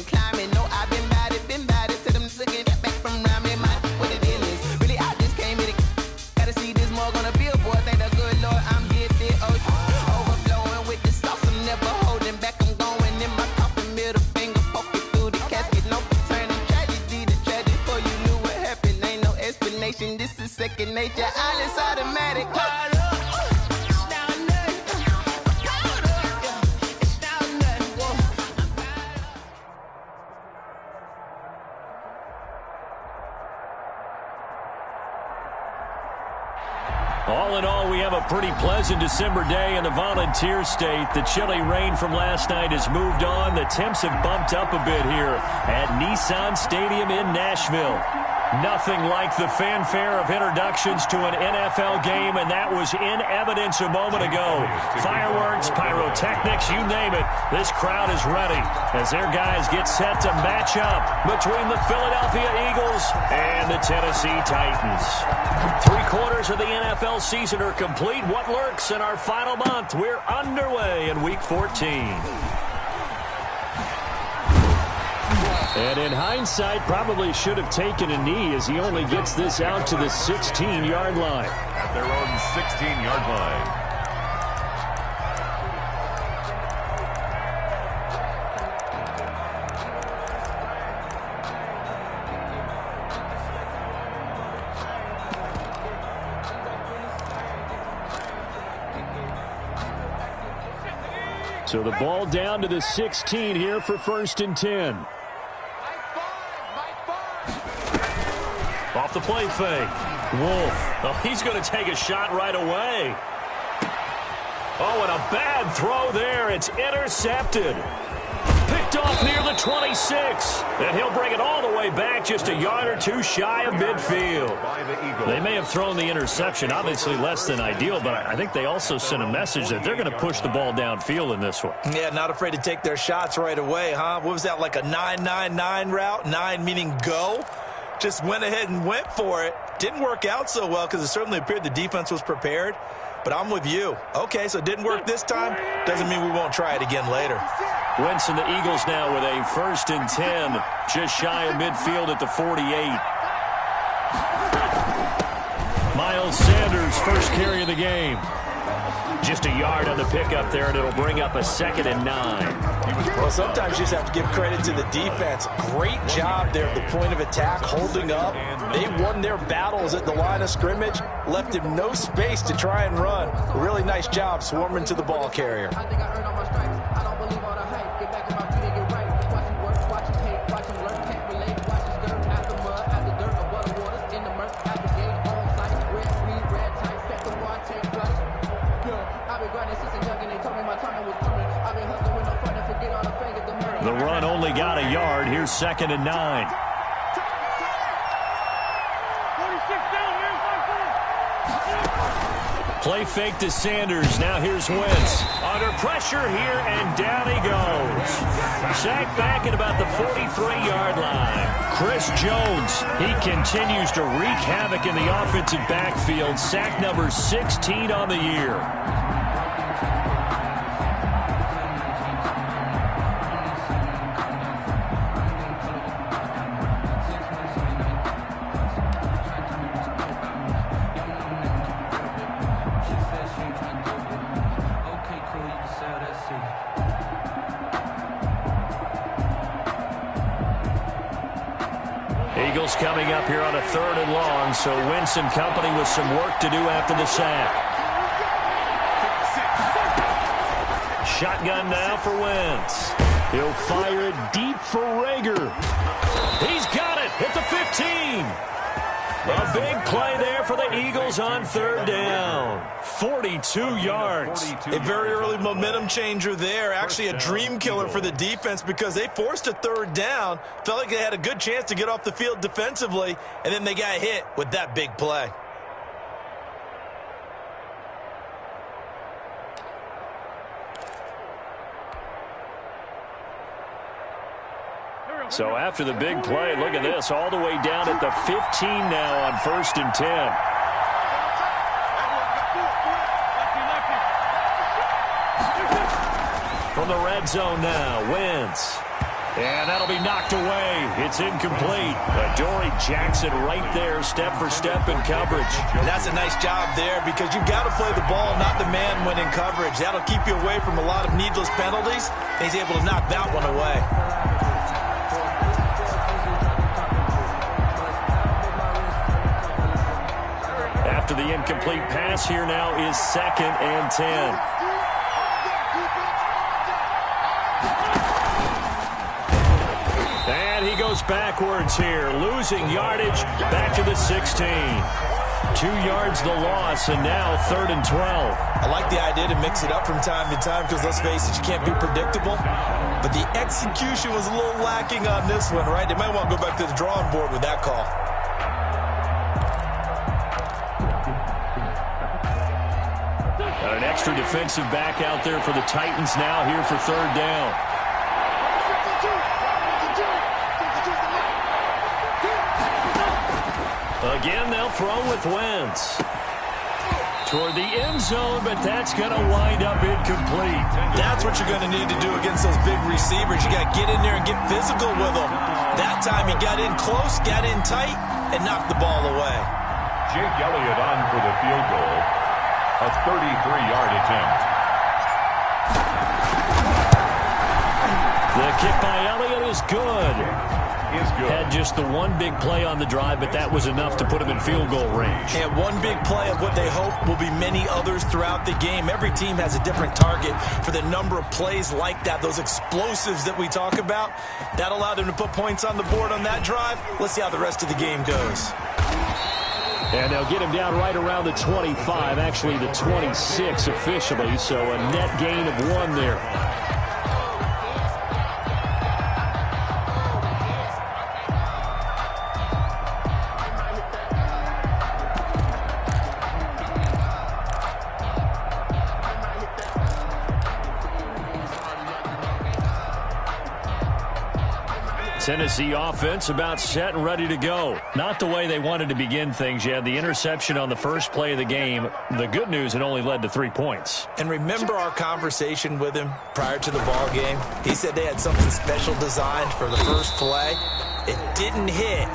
and climbing. No, I've been bad it to them looking back from around me. My what it is. Really, I just came here to gotta see this more gonna be a boy. Thank the good Lord, I'm gifted. Oh, overflowing with the sauce. I'm never holding back. I'm going in my coffin, middle finger poking through the casket. No turning tragedy to tragic. Before you knew what happened, ain't no explanation. This is second nature. All is automatic. All in all, we have a pretty pleasant December day in the Volunteer State. The chilly rain from last night has moved on. The temps have bumped up a bit here at Nissan Stadium in Nashville. Nothing like the fanfare of introductions to an NFL game, and that was in evidence a moment ago. Fireworks, pyrotechnics, you name it. This crowd is ready as their guys get set to match up between the Philadelphia Eagles and the Tennessee Titans. 3/4 of the NFL season are complete. What lurks in our final month? We're underway in Week 14. And in hindsight, probably should have taken a knee as he only gets this out to the 16-yard line. At their own 16-yard line. So the ball down to the 16 here for 1st and 10. Off the play fake. Wolf. Oh, he's going to take a shot right away. Oh, and a bad throw there. It's intercepted. Picked off near the 26. And he'll bring it all the way back just a yard or two shy of midfield. They may have thrown the interception, obviously less than ideal, but I think they also sent a message that they're going to push the ball downfield in this one. Yeah, not afraid to take their shots right away, huh? What was that, like a 9-9-9 route? 9 meaning go? Just went ahead and went for it. Didn't work out so well because it certainly appeared the defense was prepared. But I'm with you. Okay, so it didn't work this time. Doesn't mean we won't try it again later. Wentz and the Eagles now with a 1st and 10. Just shy of midfield at the 48. Miles Sanders, first carry of the game. Just a yard on the pickup there, and it'll bring up a 2nd and 9. Well, sometimes you just have to give credit to the defense. Great job there at the point of attack, holding up. They won their battles at the line of scrimmage, left him no space to try and run. A really nice job swarming to the ball carrier. The run only got a yard. Here's 2nd and 9. Play fake to Sanders. Now here's Wentz. Under pressure here, and down he goes. Sacked back at about the 43-yard line. Chris Jones, he continues to wreak havoc in the offensive backfield. Sack number 16 on the year. Eagles coming up here on a 3rd and long, so Wentz and company with some work to do after the sack. Shotgun now for Wentz. He'll fire it deep for Rager. He's got it at the 15. A big play there for the Eagles on 3rd down. 42 yards. A very early momentum changer there. Actually a dream killer for the defense because they forced a 3rd down. Felt like they had a good chance to get off the field defensively, and then they got hit with that big play. So after the big play, look at this, all the way down at the 15 now on 1st and 10. From the red zone now, Wentz. And that'll be knocked away. It's incomplete. Adoree Jackson right there, step for step in coverage. And that's a nice job there because you've got to play the ball, not the man when in coverage. That'll keep you away from a lot of needless penalties. He's able to knock that one away. After the incomplete pass, here now is 2nd and 10. And he goes backwards here, losing yardage back to the 16. 2 yards the loss, and now 3rd and 12. I like the idea to mix it up from time to time because, let's face it, you can't be predictable. But the execution was a little lacking on this one, right? They might want to go back to the drawing board with that call. An extra defensive back out there for the Titans now here for 3rd down. Again, they'll throw with Wentz. Toward the end zone, but that's going to wind up incomplete. That's what you're going to need to do against those big receivers. You got to get in there and get physical with them. That time he got in close, got in tight, and knocked the ball away. Jake Elliott on for the field goal. A 33-yard attempt. The kick by Elliott is good. Had just the one big play on the drive, but that was enough to put him in field goal range. And one big play of what they hope will be many others throughout the game. Every team has a different target for the number of plays like that, those explosives that we talk about. That allowed them to put points on the board on that drive. Let's see how the rest of the game goes. And they'll get him down right around the 25, actually the 26 officially, so a net gain of 1 there. Tennessee offense about set and ready to go. Not the way they wanted to begin things. You had the interception on the first play of the game. The good news, it only led to 3 points. And remember our conversation with him prior to the ball game? He said they had something special designed for the first play. It didn't hit.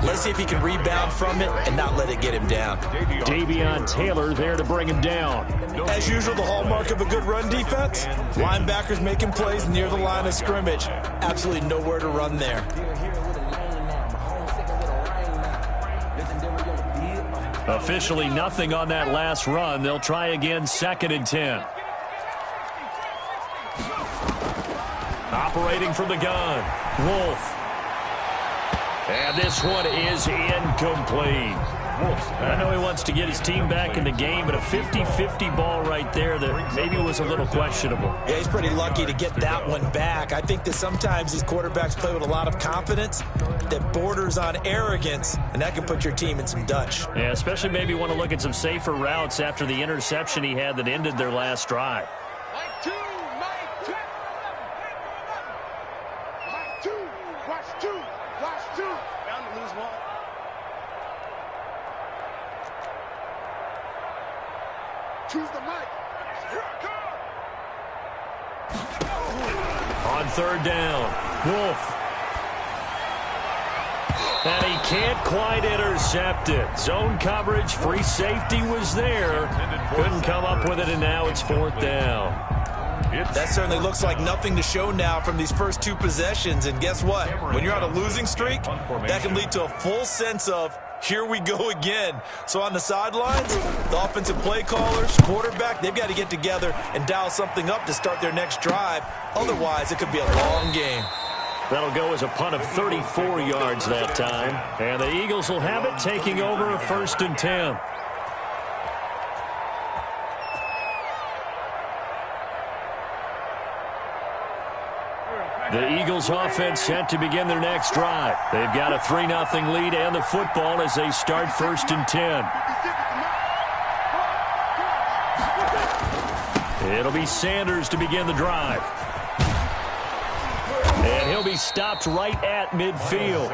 Let's see if he can rebound from it and not let it get him down. Davion Taylor there to bring him down. As usual, the hallmark of a good run defense, linebackers making plays near the line of scrimmage. Absolutely nowhere to run there. Officially nothing on that last run. They'll try again, 2nd and 10. Operating from the gun, Wolf. And this one is incomplete. I know he wants to get his team back in the game, but a 50-50 ball right there that maybe was a little questionable. Yeah, he's pretty lucky to get that one back. I think that sometimes these quarterbacks play with a lot of confidence that borders on arrogance, and that can put your team in some Dutch. Yeah, especially maybe want to look at some safer routes after the interception he had that ended their last drive. On 3rd down, Wolf. And he can't quite intercept it. Zone coverage, free safety was there. Couldn't come up with it, and now it's 4th down. That certainly looks like nothing to show now from these first 2 possessions. And guess what? When you're on a losing streak, that can lead to a full sense of, here we go again. So on the sidelines, the offensive play callers, quarterback, they've got to get together and dial something up to start their next drive. Otherwise, it could be a long game. That'll go as a punt of 34 yards that time. And the Eagles will have it, taking over a 1st and 10. The Eagles offense set to begin their next drive. They've got a 3-0 lead and the football as they start 1st and 10. It'll be Sanders to begin the drive. And he'll be be stopped right at midfield.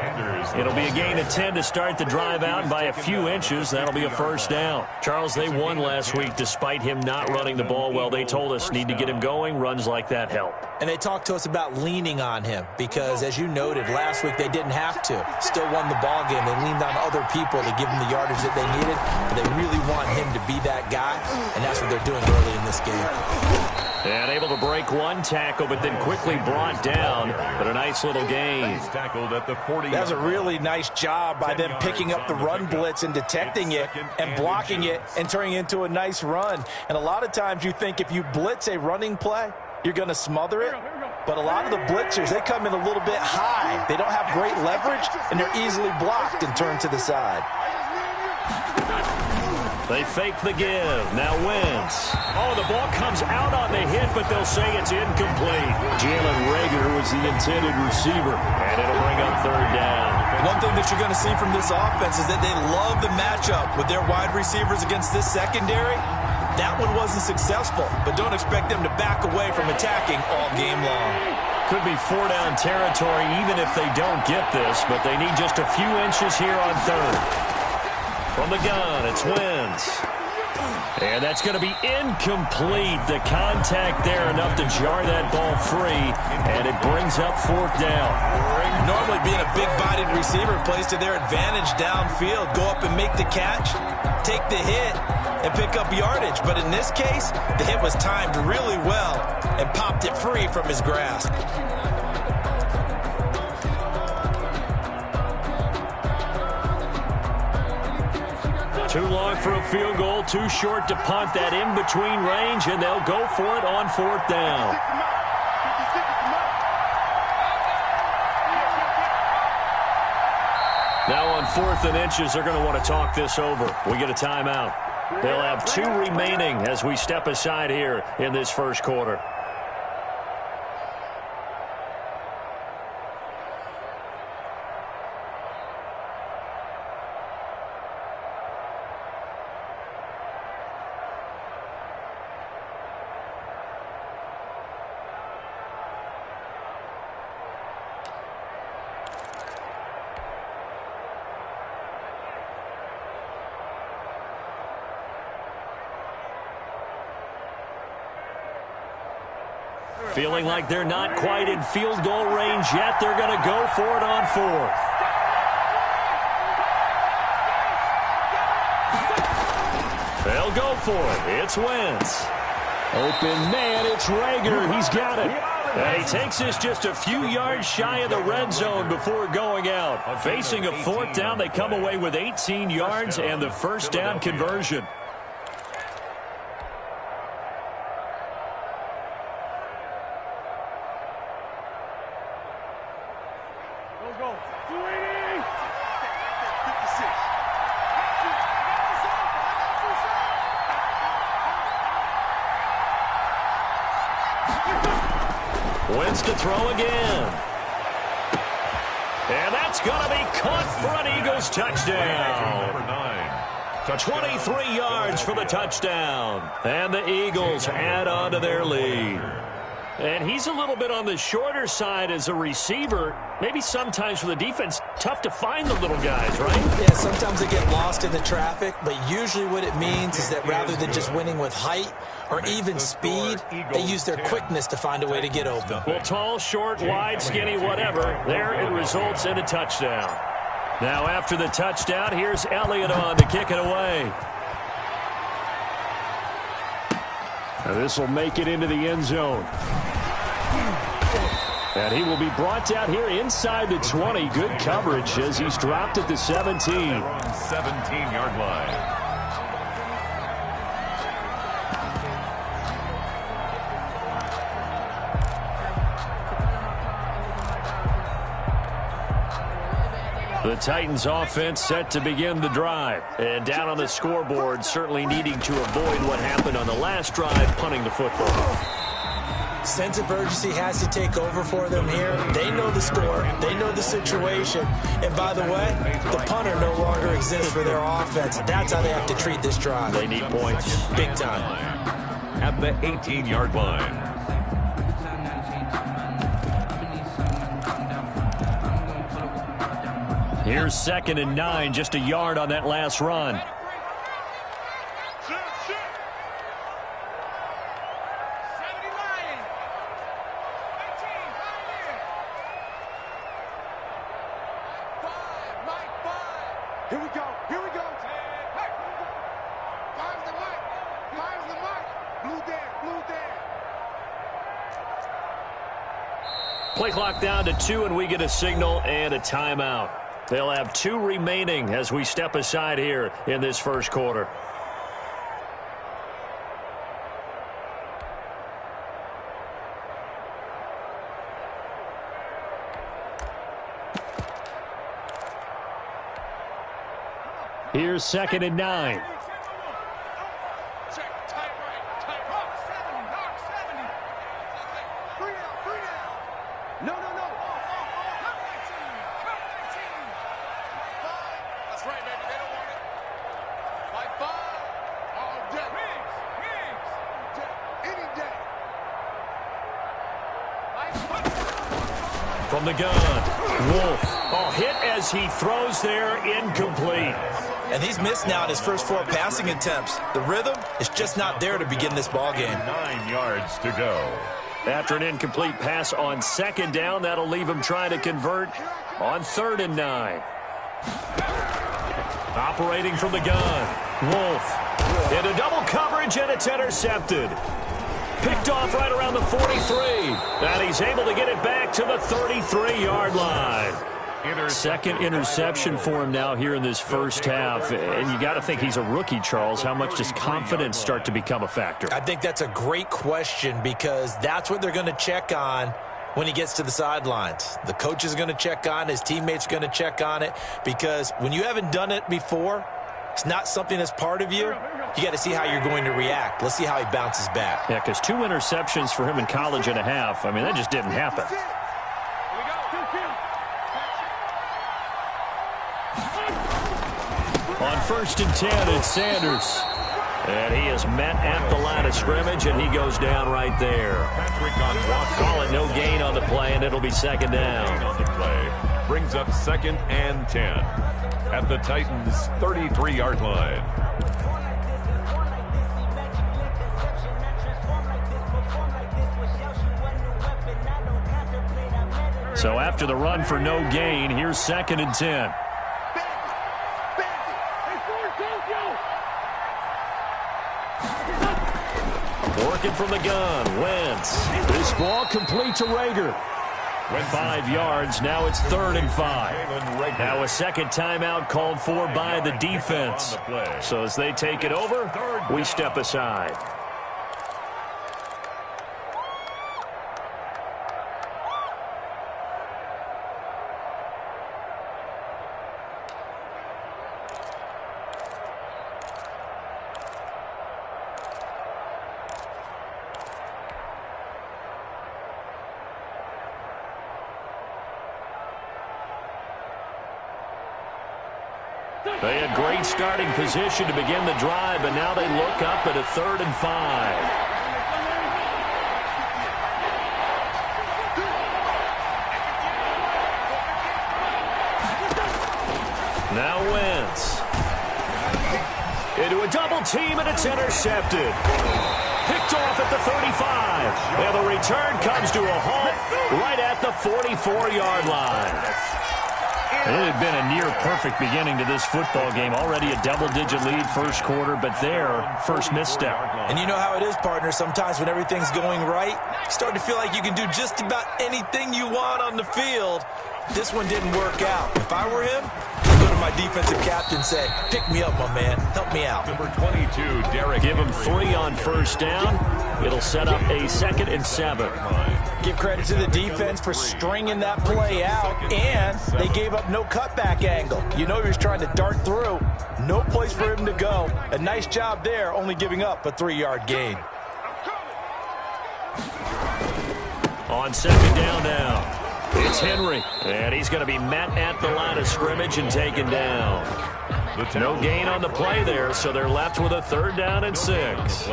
It'll be a gain of 10 to start the drive out, and by a few inches, that'll be a first down. Charles, they won last week despite him not running the ball well. They told us need to get him going. Runs like that help. And they talked to us about leaning on him because, as you noted, last week they didn't have to. Still won the ball game. They leaned on other people to give them the yardage that they needed, but they really want him to be that guy, and that's what they're doing early in this game. And able to break one tackle, but then quickly brought down, but a nice little gain. That was a really nice job by them picking up the run blitz and detecting it and blocking it and turning it into a nice run. And a lot of times you think if you blitz a running play, you're going to smother it. But a lot of the blitzers, they come in a little bit high. They don't have great leverage, and they're easily blocked and turned to the side. They fake the give. Now Wentz. Oh, the ball comes out on the hit, but they'll say it's incomplete. Jalen Reagor was the intended receiver, and it'll bring up third down. One thing that you're going to see from this offense is that they love the matchup with their wide receivers against this secondary. That one wasn't successful, but don't expect them to back away from attacking all game long. Could be four-down territory even if they don't get this, but they need just a few inches here on third. From the gun, it's Wentz. And that's going to be incomplete. The contact there enough to jar that ball free, and it brings up fourth down. Normally being a big-bodied receiver plays to their advantage downfield. Go up and make the catch, take the hit, and pick up yardage. But in this case, the hit was timed really well and popped it free from his grasp. Too long for a field goal, too short to punt. That in-between range, and they'll go for it on fourth down. Now on 4th and inches, they're going to want to talk this over. We get a timeout. They'll have 2 remaining as we step aside here in this first quarter. Feeling like they're not quite in field goal range yet. They're going to go for it on 4th. They'll go for it. It's Wentz. Open man, it's Reagor. He's got it. And he takes this just a few yards shy of the red zone before going out. Facing a fourth down, they come away with 18 yards and the first down conversion. Wentz to throw again. And that's going to be caught for an Eagles touchdown. 23 yards for the touchdown. And the Eagles add on to their lead. And he's a little bit on the shorter side as a receiver. Maybe sometimes for the defense, tough to find the little guys, right? Yeah, sometimes they get lost in the traffic, but usually what it means is that rather than just winning with height or even speed, they use their quickness to find a way to get open. Well, tall, short, wide, skinny, whatever, there it results in a touchdown. Now after the touchdown, here's Elliott on to kick it away. Now this will make it into the end zone. And he will be brought down here inside the 20. Good coverage as he's dropped at the 17. 17-yard line. The Titans offense set to begin the drive. And down on the scoreboard, certainly needing to avoid what happened on the last drive, punting the football. Sense of urgency has to take over for them here. They know the score. They know the situation. And by the way, the punter no longer exists for their offense. That's how they have to treat this drive. They need points. Big time. At the 18-yard line. Here's 2nd and 9, just a yard on that last run. Here we go. Here we go. Fire's the mark. Fire's the mark. Blue there. Blue there. Play clock down to 2, and we get a signal and a timeout. They'll have 2 remaining as we step aside here in this first quarter. Here's 2nd and 9. From the gun, Wolf. Oh, hit as he throws there, incomplete. And he's missed now in his first 4 passing attempts. The rhythm is just not there to begin this ball game. 9 yards to go. After an incomplete pass on 2nd down, that'll leave him trying to convert on 3rd and 9. Operating from the gun, Wolf. Into double coverage, and it's intercepted. Picked off right around the 43. And he's able to get it back to the 33-yard line. Second interception for him now here in this first half. And you got to think he's a rookie, Charles. How much does confidence start to become a factor? I think that's a great question because that's what they're going to check on when he gets to the sidelines. The coach is going to check on it. His teammates are going to check on it because when you haven't done it before, it's not something that's part of you. You got to see how you're going to react. Let's see how he bounces back. Yeah, because 2 interceptions for him in college and a half. I mean, that just didn't happen. On 1st and 10, it's Sanders. And he is met at the line of scrimmage, and he goes down right there. Call it no gain on the play, and it'll be 2nd down. On the play brings up 2nd and 10 at the Titans' 33-yard line. So after the run for no gain, here's 2nd and 10. Working from the gun, Wentz. This ball complete to Rager. 5 yards, now it's 3rd and 5. Now a second timeout called for by the defense. So as they take it over, we step aside. They had great starting position to begin the drive, but now they look up at a 3rd and 5. Now Wentz. Into a double team, and it's intercepted. Picked off at the 35. And the return comes to a halt right at the 44-yard line. It had been a near-perfect beginning to this football game. Already a double-digit lead first quarter, but their first misstep. And you know how it is, partner. Sometimes when everything's going right, you start to feel like you can do just about anything you want on the field. This one didn't work out. If I were him, I'd go to my defensive captain and say, pick me up, my man. Help me out. Number 22, Derek. Give him 3 on first down. It'll set up a 2nd and 7. Give credit to the defense for stringing that play out, and they gave up no cutback angle. You know he was trying to dart through. No place for him to go. A nice job there, only giving up a 3-yard gain. On 2nd down now, it's Henry, and he's going to be met at the line of scrimmage and taken down. No gain on the play there, so they're left with a 3rd down and 6.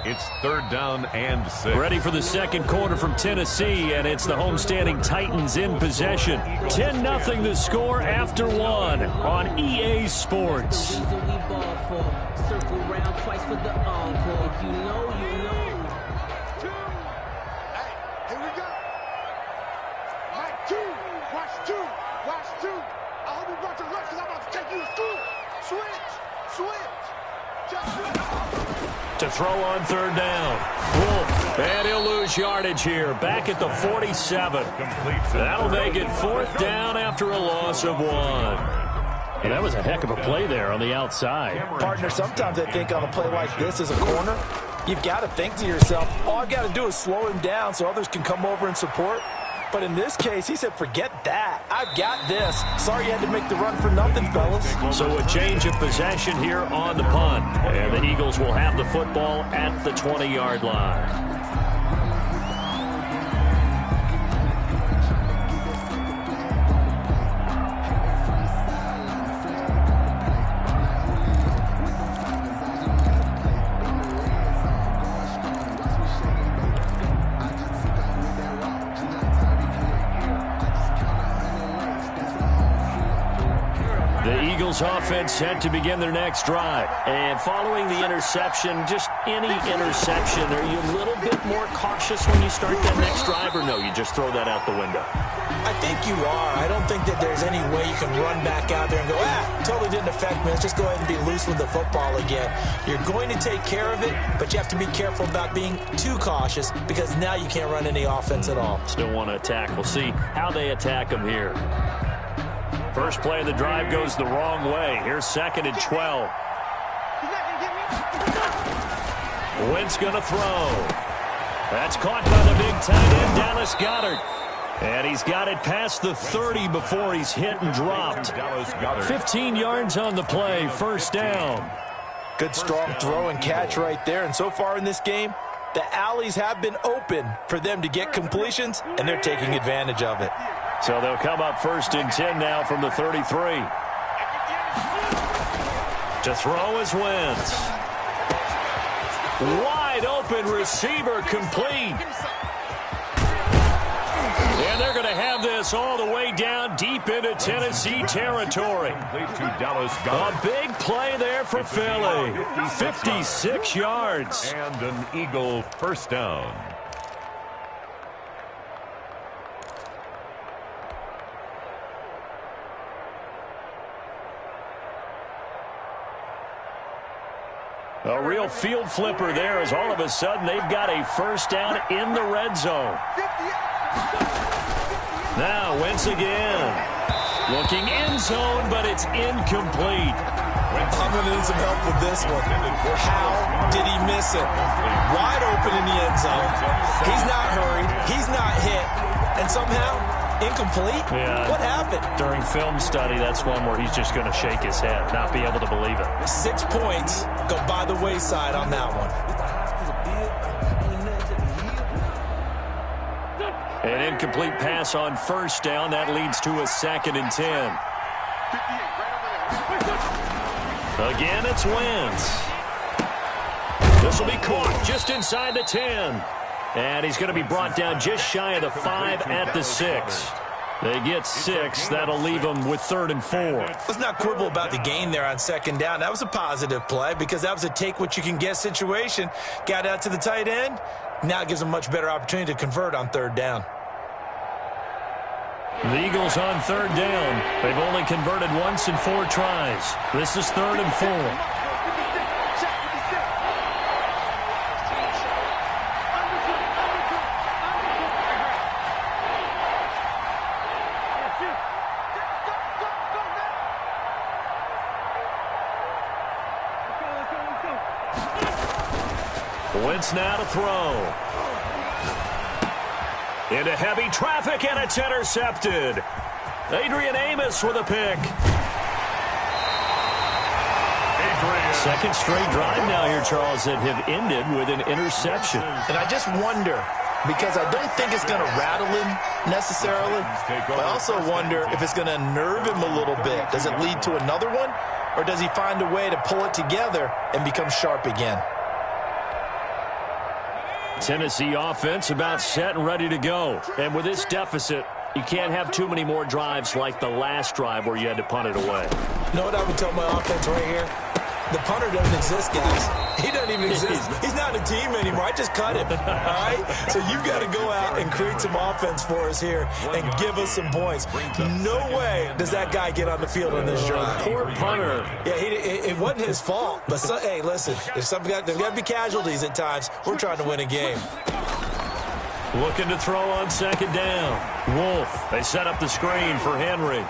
It's 3rd down and 6. Ready for the second quarter from Tennessee, and it's the homestanding Titans in possession. 10-0 the score after 1 on EA Sports. Circle round twice for the encore. If you know, you know. Hey, here we go. Mike 2. Watch 2. Watch 2. I hope you brought your lunch because I'm about to take you to school. Switch. Just To throw on 3rd down. Wolf, and he'll lose yardage here. Back at the 47. That'll make it 4th down after a loss of 1. And that was a heck of a play there on the outside. Partner, sometimes I think on a play like this as a corner, you've got to think to yourself, all I've got to do is slow him down so others can come over and support. But in this case, he said, forget that. I've got this. Sorry you had to make the run for nothing, fellas. So a change of possession here on the punt. And the Eagles will have the football at the 20-yard line. Offense set to begin their next drive. And following the interception, just any interception, are you a little bit more cautious when you start that next drive, or no, you just throw that out the window? I think you are. I don't think that there's any way you can run back out there and go, totally didn't affect me. Let's just go ahead and be loose with the football again. You're going to take care of it, but you have to be careful about being too cautious because now you can't run any offense at all. Still want to attack. We'll see how they attack them here. First play of the drive goes the wrong way. Here's 2nd and 12. Wentz going to throw. That's caught by the big tight end, Dallas Goedert. And he's got it past the 30 before he's hit and dropped. 15 yards on the play, 1st down. Good strong throw and catch right there. And so far in this game, the alleys have been open for them to get completions, and they're taking advantage of it. So they'll come up 1st and 10 now from the 33. To throw is Wentz. Wide open receiver complete. And they're going to have this all the way down deep into Tennessee territory. A big play there for Philly. 56 yards. And an Eagle 1st down. A real field flipper there as all of a sudden they've got a 1st down in the red zone. Now Wentz again. Looking end zone, but it's incomplete. I'm going to need some help with this one. How did he miss it? Wide open in the end zone. He's not hurried. He's not hit. And somehow, incomplete? Yeah. What happened? During film study, that's one where he's just going to shake his head, not be able to believe it. 6 points go by the wayside on that one. An incomplete pass on 1st down. That leads to a 2nd and 10. Again, it's Wentz. This will be caught just inside the 10. And he's going to be brought down just shy of the 5 at the 6. They get 6. That'll leave them with 3rd and 4. Let's not quibble about the gain there on 2nd down. That was a positive play because that was a take-what-you-can-get situation. Got out to the tight end. Now it gives them a much better opportunity to convert on 3rd down. The Eagles on 3rd down. They've only converted once in 4 tries. This is 3rd and 4. Wentz now to throw. Into heavy traffic, and it's intercepted. Adrian Amos with a pick. Second straight drive now here, Charles, that have ended with an interception. And I just wonder, because I don't think it's going to rattle him necessarily, but I also wonder if it's going to nerve him a little bit. Does it lead to another one, or does he find a way to pull it together and become sharp again? Tennessee offense about set and ready to go. And with this deficit, you can't have too many more drives like the last drive where you had to punt it away. You know what I would tell my offense right here? The punter doesn't exist, guys. He doesn't even exist. He's not a team anymore. I just cut him, all right? So you've got to go out and create some offense for us here and give us some points. No way does that guy get on the field on this drive. Poor punter. Yeah, it wasn't his fault. But, hey, listen, there's got to be casualties at times. We're trying to win a game. Looking to throw on second down. Wolf, they set up the screen for Henry.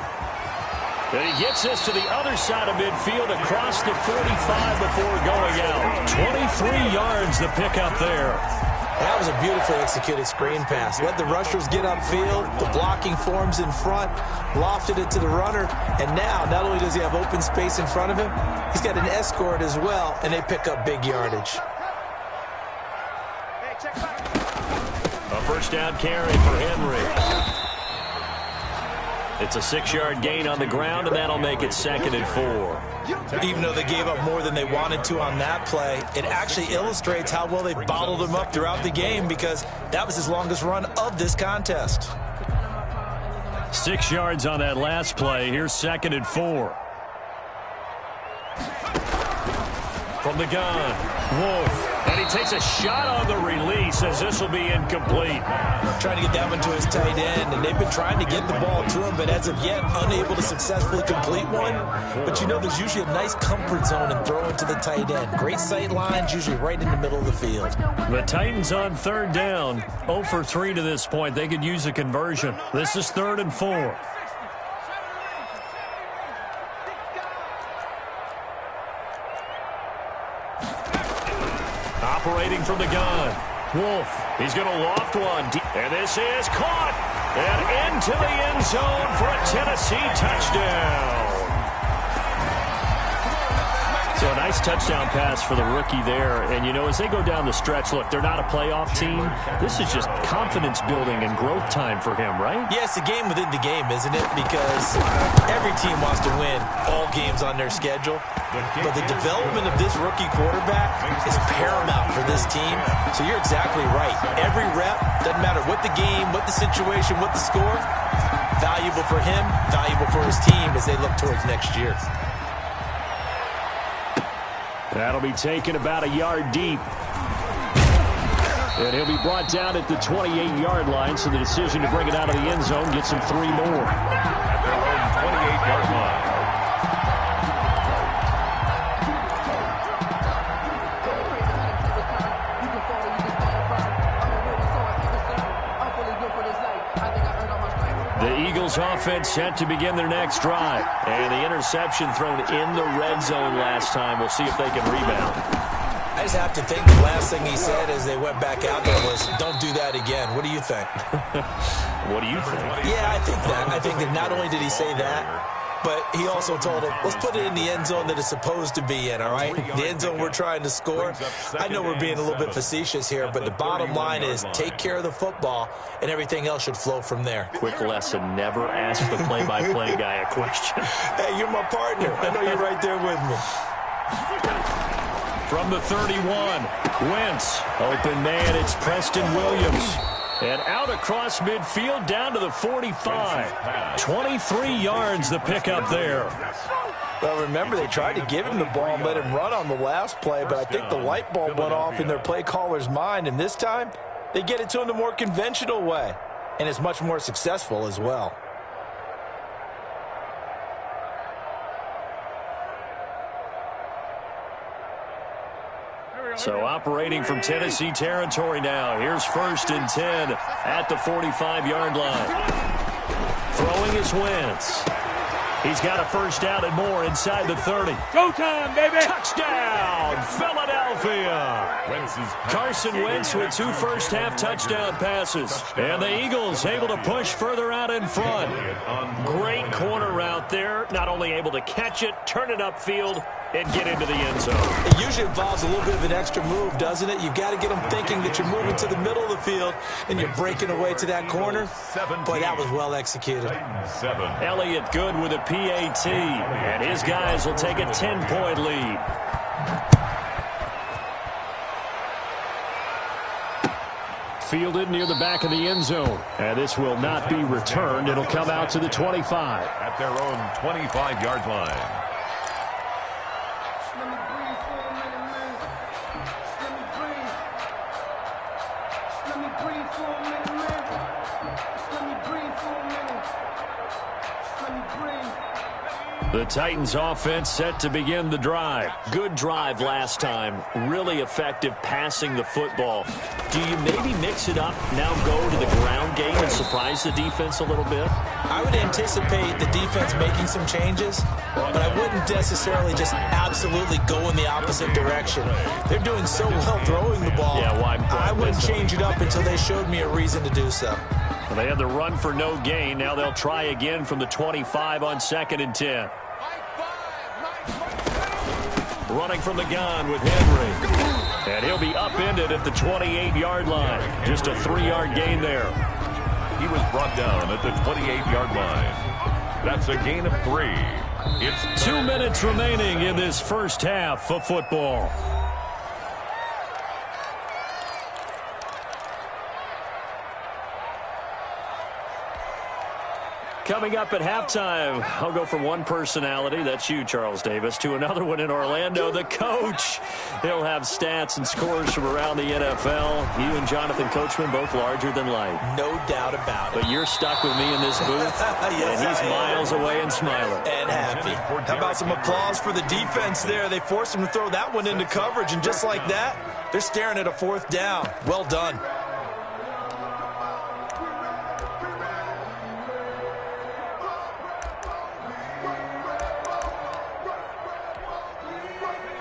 And he gets this to the other side of midfield across the 45 before going out. 23 yards the pickup there. That was a beautifully executed screen pass. Let the rushers get upfield. The blocking forms in front. Lofted it to the runner. And now, not only does he have open space in front of him, he's got an escort as well, and they pick up big yardage. A first down carry for Henry. It's a 6-yard gain on the ground, and that'll make it 2nd and 4. Even though they gave up more than they wanted to on that play, it actually illustrates how well they bottled him up throughout the game because that was his longest run of this contest. 6 yards on that last play. Here's 2nd and 4. From the gun, Wolf. And he takes a shot on the release as this will be incomplete. Trying to get that one to his tight end, and they've been trying to get the ball to him, but as of yet, unable to successfully complete one. But you know there's usually a nice comfort zone in throwing to the tight end. Great sight lines, usually right in the middle of the field. The Titans on 3rd down, 0 for 3 to this point. They could use a conversion. This is 3rd and 4. Operating from the gun, Wolf. He's going to loft one. And this is caught. And into the end zone for a Tennessee touchdown. So a nice touchdown pass for the rookie there. And, you know, as they go down the stretch, look, they're not a playoff team. This is just confidence building and growth time for him, right? Yeah, it's a game within the game, isn't it? Because every team wants to win all games on their schedule. But the development of this rookie quarterback is paramount for this team. So you're exactly right. Every rep, doesn't matter what the game, what the situation, what the score, valuable for him, valuable for his team as they look towards next year. That'll be taken about a yard deep. And he'll be brought down at the 28-yard line, so the decision to bring it out of the end zone gets him 3 more. At their own 28-yard line. The Eagles offense set to begin their next drive. And the interception thrown in the red zone last time. We'll see if they can rebound. I just have to think the last thing he said as they went back out there was, don't do that again. What do you think? What do you think? Yeah, I think that. I think that not only did he say that, but he also told him, let's put it in the end zone that it's supposed to be in, all right? The end zone we're trying to score. I know we're being a little bit facetious here, but the bottom line is take care of the football, and everything else should flow from there. Quick lesson, never ask the play-by-play guy a question. Hey, you're my partner. I know you're right there with me. From the 31, Wentz. Open man, it's Preston Williams. And out across midfield down to the 45. 23 yards the pickup there. Well, remember, they tried to give him the ball and let him run on the last play, but I think the light bulb went off in their play caller's mind, and this time they get it to him the more conventional way, and it's much more successful as well. So operating from Tennessee territory now. Here's 1st and 10 at the 45-yard line. Throwing is Wentz. He's got a first down and more inside the 30. Go time, baby! Touchdown, Philadelphia! Carson Wentz with 2 first-half touchdown passes. And the Eagles able to push further out in front. Great corner route there. Not only able to catch it, turn it upfield, and get into the end zone. It usually involves a little bit of an extra move, doesn't it? You've got to get them thinking that you're moving to the middle of the field and you're breaking away to that corner. Boy, that was well executed. Elliott Good with a PAT, and his guys will take a 10-point lead. fielded near the back of the end zone. And this will not be returned. It'll come out to the 25. At their own 25-yard line. The Titans offense set to begin the drive. Good drive last time. Really effective passing the football. Do you maybe mix it up, now go to the ground game and surprise the defense a little bit? I would anticipate the defense making some changes, but I wouldn't necessarily just absolutely go in the opposite direction. They're doing so well throwing the ball. Yeah, why I wouldn't change it up until they showed me a reason to do so. Well, they had the run for no gain. Now they'll try again from the 25 on 2nd and 10. Running from the gun with Henry. And he'll be upended at the 28-yard line. Just a 3-yard gain there. He was brought down at the 28-yard line. That's a gain of 3. It's 2 minutes remaining in this first half of football. Coming up at halftime, I'll go from one personality, that's you, Charles Davis, to another one in Orlando, the coach. He'll have stats and scores from around the NFL. You and Jonathan Coachman, both larger than life. No doubt about it. But you're stuck with me in this booth, Yes, and he's miles away and smiling. And happy. How about some applause for the defense there? They forced him to throw that one into coverage, and just like that, they're staring at a 4th down. Well done.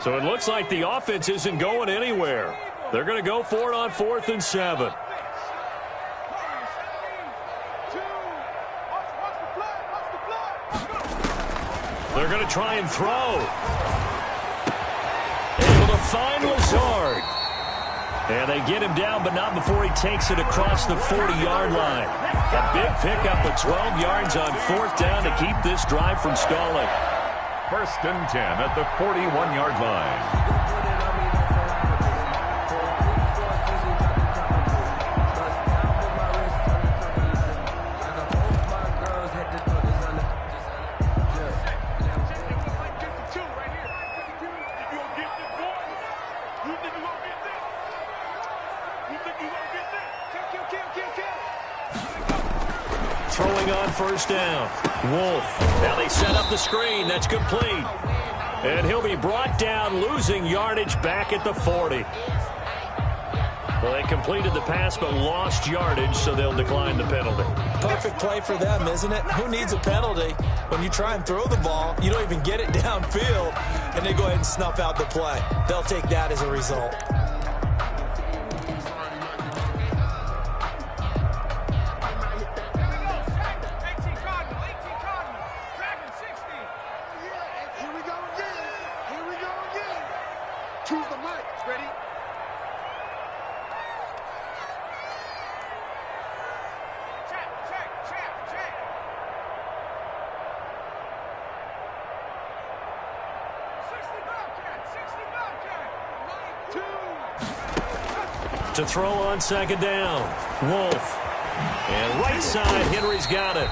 So it looks like the offense isn't going anywhere. They're going to go for it on 4th and 7. They're going to try and throw. Able to find Lazard. And they get him down, but not before he takes it across the 40-yard line. A big pickup of 12 yards on 4th down to keep this drive from stalling. 1st and 10 at the 41-yard line. Throwing on 1st down. Wolf. Now they set up the screen. That's complete. And he'll be brought down, losing yardage back at the 40. Well, they completed the pass but lost yardage, so they'll decline the penalty. Perfect play for them, isn't it? Who needs a penalty? When you try and throw the ball, you don't even get it downfield, and they go ahead and snuff out the play. They'll take that as a result. To throw on 2nd down. Wolf. And right side, Henry's got it.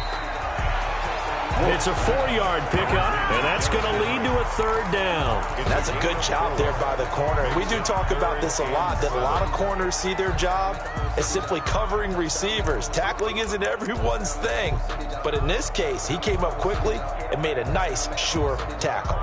It's a 4-yard pickup, and that's going to lead to a 3rd down. That's a good job there by the corner. And we do talk about this a lot, that a lot of corners see their job as simply covering receivers. Tackling isn't everyone's thing. But in this case, he came up quickly and made a nice, sure tackle.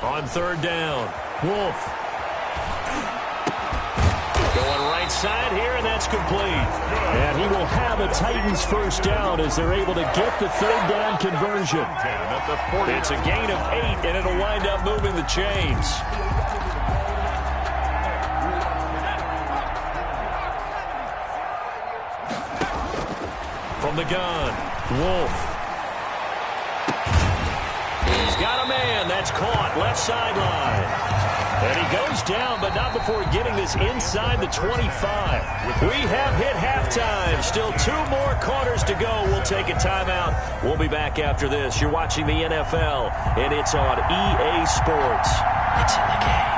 On 3rd down, Wolf. Going right side here, and that's complete. And he will have a Titans 1st down as they're able to get the 3rd down conversion. It's a gain of 8, and it'll wind up moving the chains. From the gun, Wolf. caught left sideline. And he goes down, but not before getting this inside the 25. We have hit halftime. Still 2 more quarters to go. We'll take a timeout. We'll be back after this. You're watching the NFL, and it's on EA Sports. It's in the game.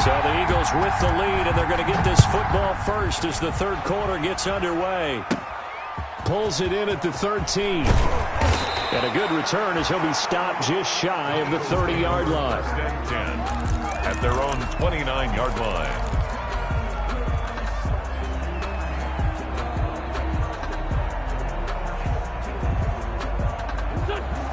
So the Eagles with the lead, and they're going to get this football first as the third quarter gets underway. Pulls it in at the 13. And a good return as he'll be stopped just shy of the 30-yard line. 10 at their own 29-yard line.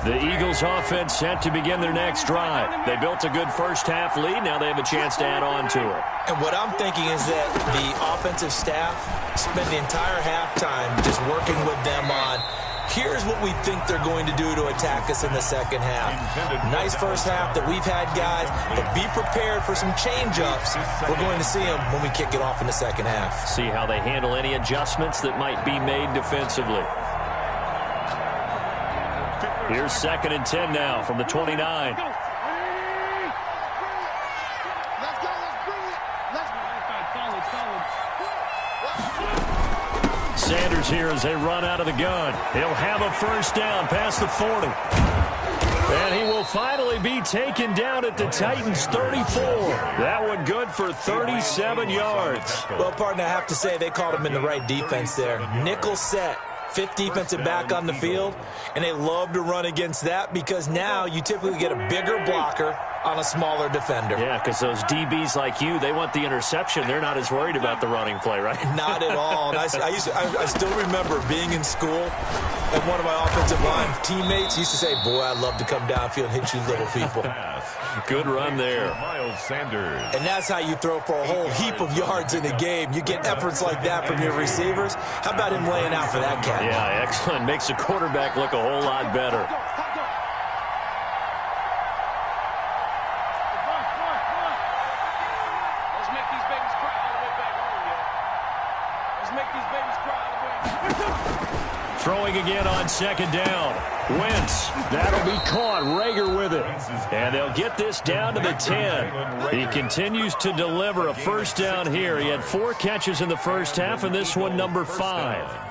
The Eagles offense set to begin their next drive. They built a good first-half lead. Now they have a chance to add on to it. And what I'm thinking is that the offensive staff spent the entire halftime just working with them on, here's what we think they're going to do to attack us in the second half. Nice first half that we've had, guys, but be prepared for some change-ups. We're going to see them when we kick it off in the second half. See how they handle any adjustments that might be made defensively. Here's 2nd and 10 now from the 29. Let's go. Sanders here as they run out of the gun. He'll have a first down past the 40. And he will finally be taken down at the Titans' 34. That one good for 37 yards. Well, partner, I have to say they called him in the right defense there. Nickel set. 5th defensive back on the field, and they love to run against that because now you typically get a bigger blocker on a smaller defender. Yeah, because those DBs like you, they want the interception. They're not as worried about the running play, right? Not at all. And I still remember being in school, and one of my offensive line teammates used to say, boy, I'd love to come downfield and hit you little people. Good run there. Miles Sanders. And that's how you throw for a whole heap of yards in a game. You get efforts like that from your receivers. How about him laying out for that cat? Yeah, excellent. Makes the quarterback look a whole lot better. Let's make these babies cry all the way back home, yo. Let's make these babies cry all the way back. Throwing again on 2nd down. Wentz, that'll be caught. Rager with it. And they'll get this down to the 10. He continues to deliver a first down here. He had 4 catches in the first half, and this one number 5.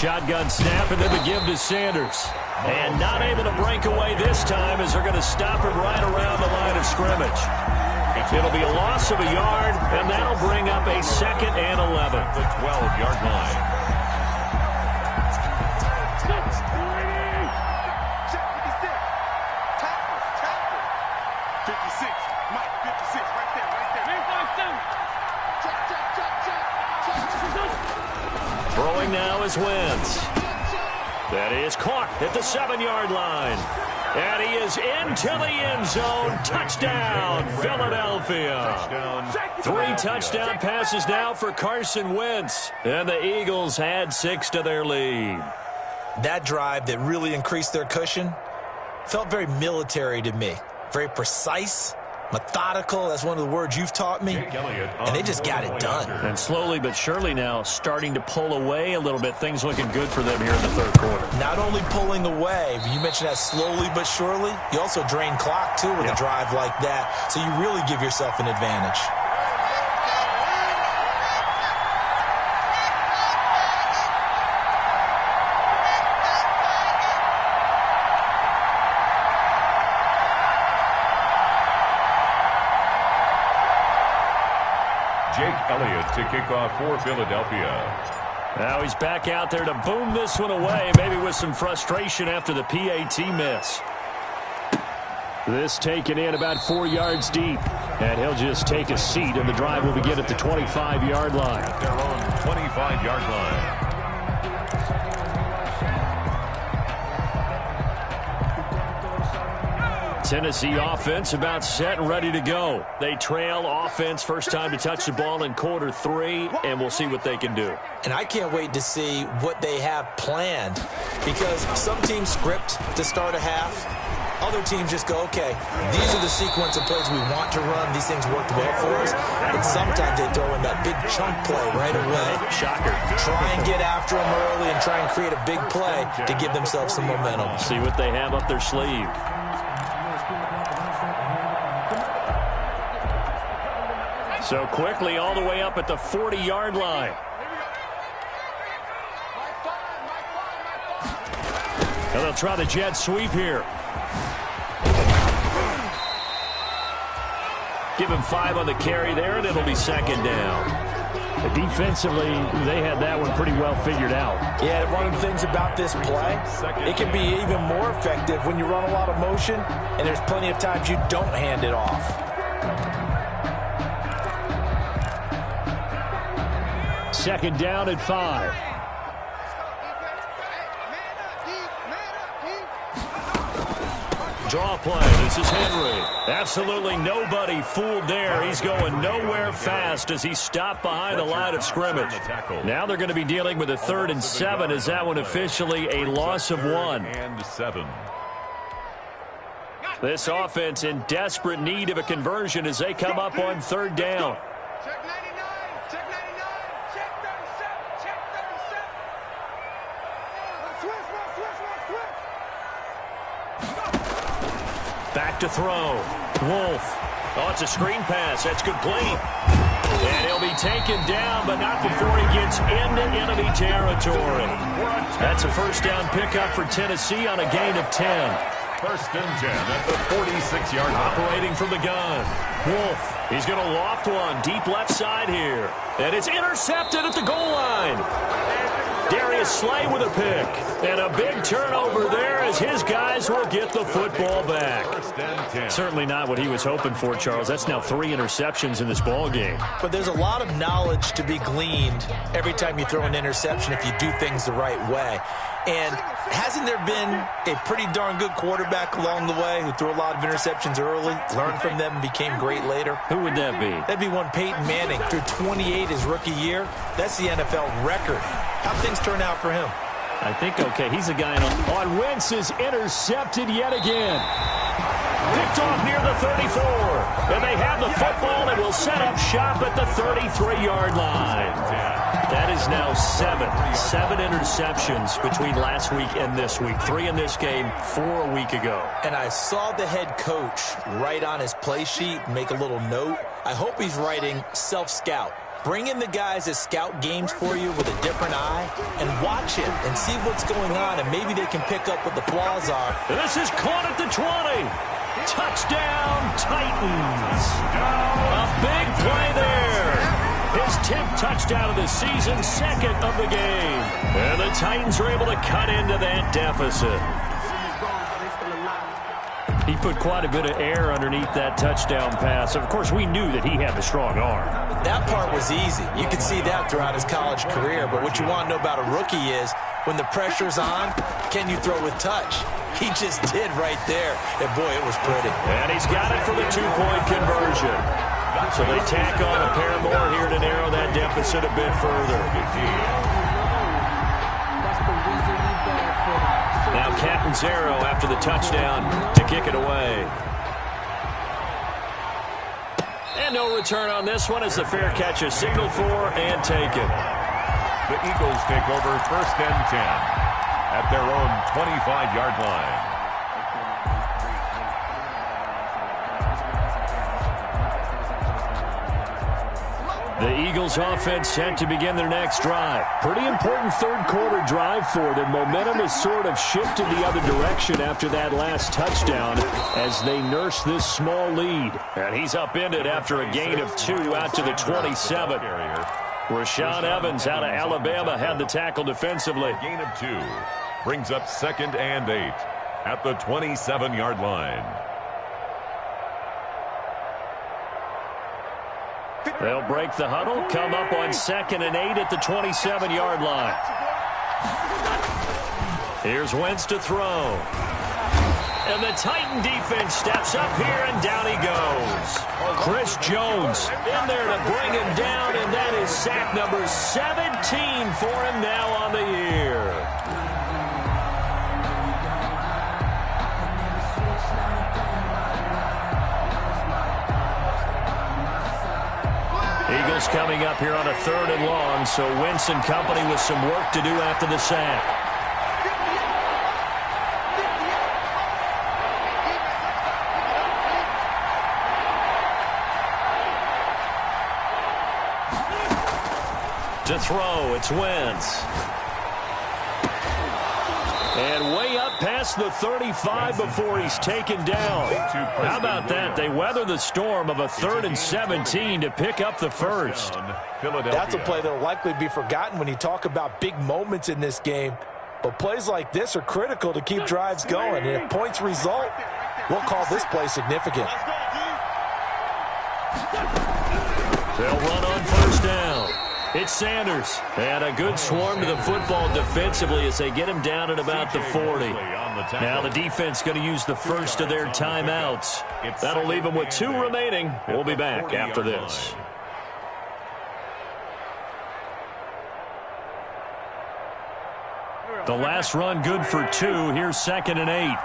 Shotgun snap, and then the give to Sanders. And not able to break away this time as they're going to stop him right around the line of scrimmage. It'll be a loss of a yard, and that'll bring up a 2nd and 11. The 12-yard line. Throwing now is Wentz. That is caught at the 7-yard line. And he is into the end zone. Touchdown, Philadelphia. 3 touchdown passes now for Carson Wentz. And the Eagles add 6 to their lead. That drive that really increased their cushion felt very military to me. Very precise, methodical. That's one of the words you've taught me. And they just got it done. And slowly but surely now starting to pull away a little bit. Things looking good for them here in the third quarter. Not only pulling away, but you mentioned that slowly but surely. You also drain clock, too, with a drive like that. So you really give yourself an advantage. Jake Elliott to kick off for Philadelphia. Now he's back out there to boom this one away, maybe with some frustration after the PAT miss. This taken in about 4 yards deep, and he'll just take a seat, and the drive will begin at the 25-yard line. At their own 25-yard line. Tennessee offense about set and ready to go. They trail offense first time to touch the ball in quarter 3, and we'll see what they can do. And I can't wait to see what they have planned, because some teams script to start a half. Other teams just go, okay, these are the sequence of plays we want to run. These things worked well for us. And sometimes they throw in that big chunk play right away. Shocker. Try and get after them early and try and create a big play to give themselves some momentum. See what they have up their sleeve. So quickly all the way up at the 40-yard line. And they'll try the jet sweep here. Give him 5 on the carry there, and it'll be second down. Defensively, they had that one pretty well figured out. Yeah, one of the things about this play, it can be even more effective when you run a lot of motion, and there's plenty of times you don't hand it off. Second down at 5. Draw play. This is Henry. Absolutely nobody fooled there. He's going nowhere fast as he stopped behind the line of scrimmage. Now they're going to be dealing with a 3rd and 7. Is that one officially a loss of 1? And 7. This offense in desperate need of a conversion as they come up on 3rd down. Check 99, check 99, check 37, check 37. Switch. Back to throw. Wolf. Oh, it's a screen pass. That's complete. And he'll be taken down, but not before he gets into enemy territory. That's a first down pickup for Tennessee on a gain of 10. 1st and 10 at the 46-yard line. Operating from the gun. Wolf. He's going to loft one deep left side here. And it's intercepted at the goal line. Darius Slay with a pick. And a big turnover there as his guys will get the football back. 1st and 10. Certainly not what he was hoping for, Charles. That's now 3 interceptions in this ball game. But there's a lot of knowledge to be gleaned every time you throw an interception if you do things the right way. And hasn't there been a pretty darn good quarterback along the way who threw a lot of interceptions early, learned from them, and became great later? Who would that be? That'd be one Peyton Manning. Threw 28 his rookie year. That's the NFL record. How'd things turn out for him? I think okay. He's a guy on Wentz is intercepted yet again. Picked off near the 34. And they have the football and will set up shop at the 33-yard line. That is now 7 interceptions between last week and this week. 3 in this game, 4 a week ago. And I saw the head coach write on his play sheet, make a little note. I hope he's writing self-scout. Bring in the guys that scout games for you with a different eye and watch it and see what's going on, and maybe they can pick up what the flaws are. This is caught at the 20. Touchdown, Titans. A big play there. His 10th touchdown of the season, 2nd of the game. And the Titans are able to cut into that deficit. He put quite a bit of air underneath that touchdown pass. Of course, we knew that he had the strong arm. That part was easy. You could see that throughout his college career. But what you want to know about a rookie is when the pressure's on, can you throw with touch? He just did right there. And, boy, it was pretty. And he's got it for the 2-point conversion. So they tack on a pair more here to narrow that deficit a bit further. Now Catanzaro after the touchdown to kick it away. And no return on this one as the fair catch is signaled for and taken. The Eagles take over 1st and 10 at their own 25-yard line. The Eagles offense set to begin their next drive. Pretty important 3rd quarter drive for them. Momentum has sort of shifted the other direction after that last touchdown as they nurse this small lead. And he's upended after a gain of 2 out to the 27. Rashaan Evans out of Alabama had the tackle defensively. Gain of 2 brings up 2nd and 8 at the 27-yard line. They'll break the huddle, come up on 2nd and 8 at the 27-yard line. Here's Wentz to throw. And the Titan defense steps up here, and down he goes. Chris Jones in there to bring him down, and that is sack number 17 for him now on the year. Eagles coming up here on a 3rd and long, so Wentz and company with some work to do after the sack. To throw, it's Wentz. And way up past the 35 before he's taken down. How about that? They weather the storm of a 3rd and 17 to pick up the first. That's a play that will likely be forgotten when you talk about big moments in this game. But plays like this are critical to keep drives going. And if points result, we'll call this play significant. They'll run on 1st down. It's Sanders. And a good swarm to the football defensively as they get him down at about the 40. Now the defense going to use the first of their timeouts. That'll leave them with 2 remaining. We'll be back after this. The last run good for 2. Here's 2nd and 8.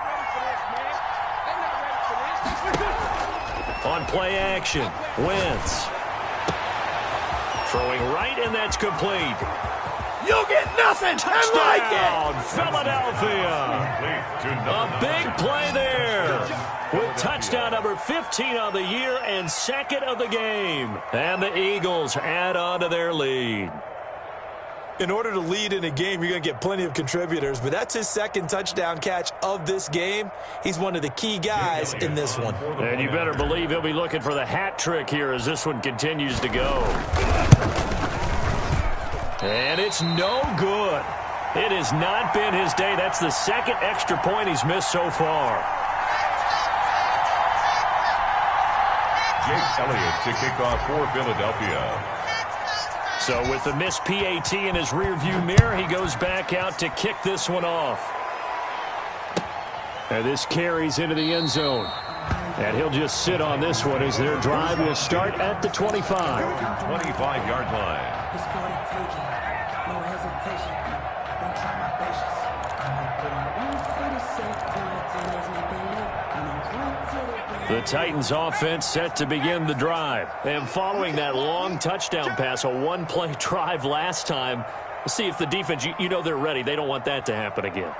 On play action, Wentz. Throwing right, and that's complete. You'll get nothing. Touchdown, I like it. Philadelphia. A big play there. With touchdown number 15 on the year and 2nd of the game. And the Eagles add on to their lead. In order to lead in a game, you're going to get plenty of contributors, but that's his 2nd touchdown catch of this game. He's one of the key guys in this one. And you better believe he'll be looking for the hat trick here as this one continues to go. And it's no good. It has not been his day. That's the 2nd extra point he's missed so far. Jake Elliott to kick off for Philadelphia. So with the missed PAT in his rearview mirror, he goes back out to kick this one off. And this carries into the end zone. And he'll just sit on this one as their drive will start at the 25. 25-yard line. The Titans offense set to begin the drive. And following that long touchdown pass, a 1-play drive last time, let's see if the defense, you know they're ready. They don't want that to happen again.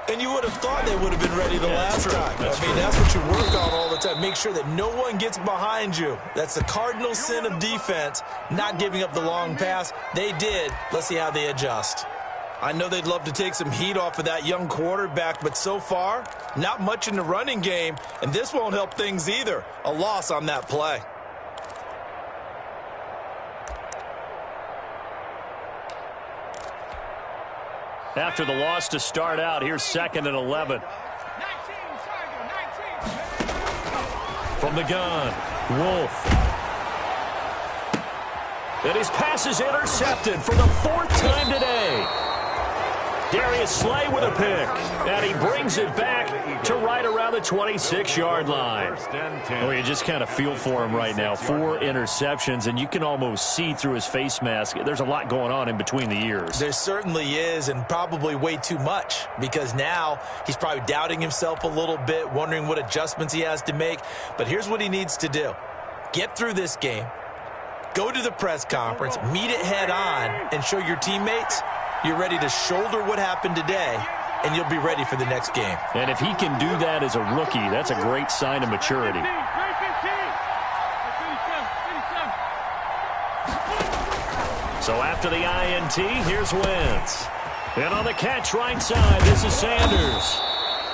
And you would have thought they would have been ready the last time. That's what you work on all the time. Make sure that no one gets behind you. That's the cardinal sin of defense, not giving up the long pass. They did. Let's see how they adjust. I know they'd love to take some heat off of that young quarterback, but so far, not much in the running game, and this won't help things either. A loss on that play. After the loss to start out, here's 2nd and 11. From the gun, Wolf. And his pass is intercepted for the 4th time today. Darius Slay with a pick, and he brings it back to right around the 26-yard line. Oh, you just kind of feel for him right now. 4 interceptions, and you can almost see through his face mask. There's a lot going on in between the ears. There certainly is, and probably way too much, because now he's probably doubting himself a little bit, wondering what adjustments he has to make. But here's what he needs to do. Get through this game, go to the press conference, meet it head on, and show your teammates you're ready to shoulder what happened today, and you'll be ready for the next game. And if he can do that as a rookie, that's a great sign of maturity. So after the INT, here's Wentz. And on the catch right side, this is Sanders.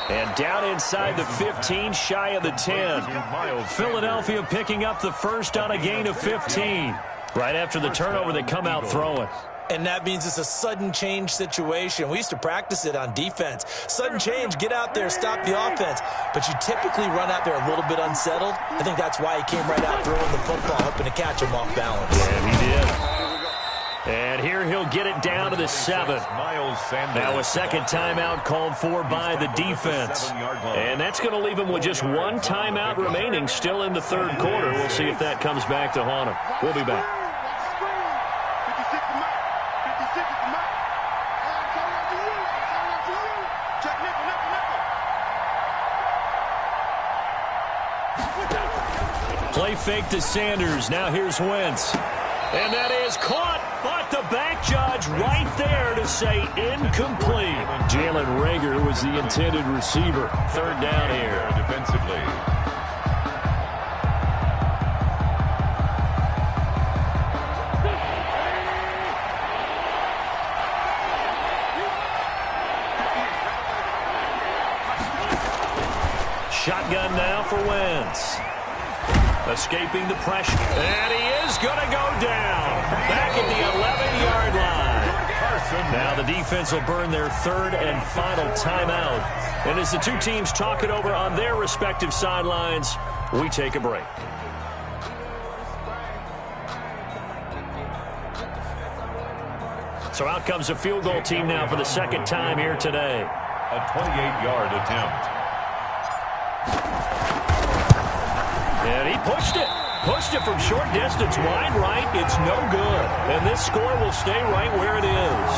And down inside the 15, shy of the 10. Philadelphia picking up the first on a gain of 15. Right after the turnover, they come out throwing. And that means it's a sudden change situation. We used to practice it on defense. Sudden change, get out there, stop the offense. But you typically run out there a little bit unsettled. I think that's why he came right out throwing the football, hoping to catch him off balance. And he did. And here he'll get it down to the 7. Now a second timeout called for by the defense. And that's going to leave him with just one timeout remaining still in the third quarter. We'll see if that comes back to haunt him. We'll be back. Play fake to Sanders. Now here's Wentz. And that is caught, but the back judge right there to say incomplete. Jalen Reagor was the intended receiver. Third down here. Defensively. Shotgun now for Wentz. Escaping the pressure. And he is going to go down. Back at the 11-yard line. Now the defense will burn their third and final timeout. And as the two teams talk it over on their respective sidelines, we take a break. So out comes a field goal team now for the second time here today. A 28-yard attempt. And he pushed it. Pushed it from short distance, wide right. It's no good. And this score will stay right where it is.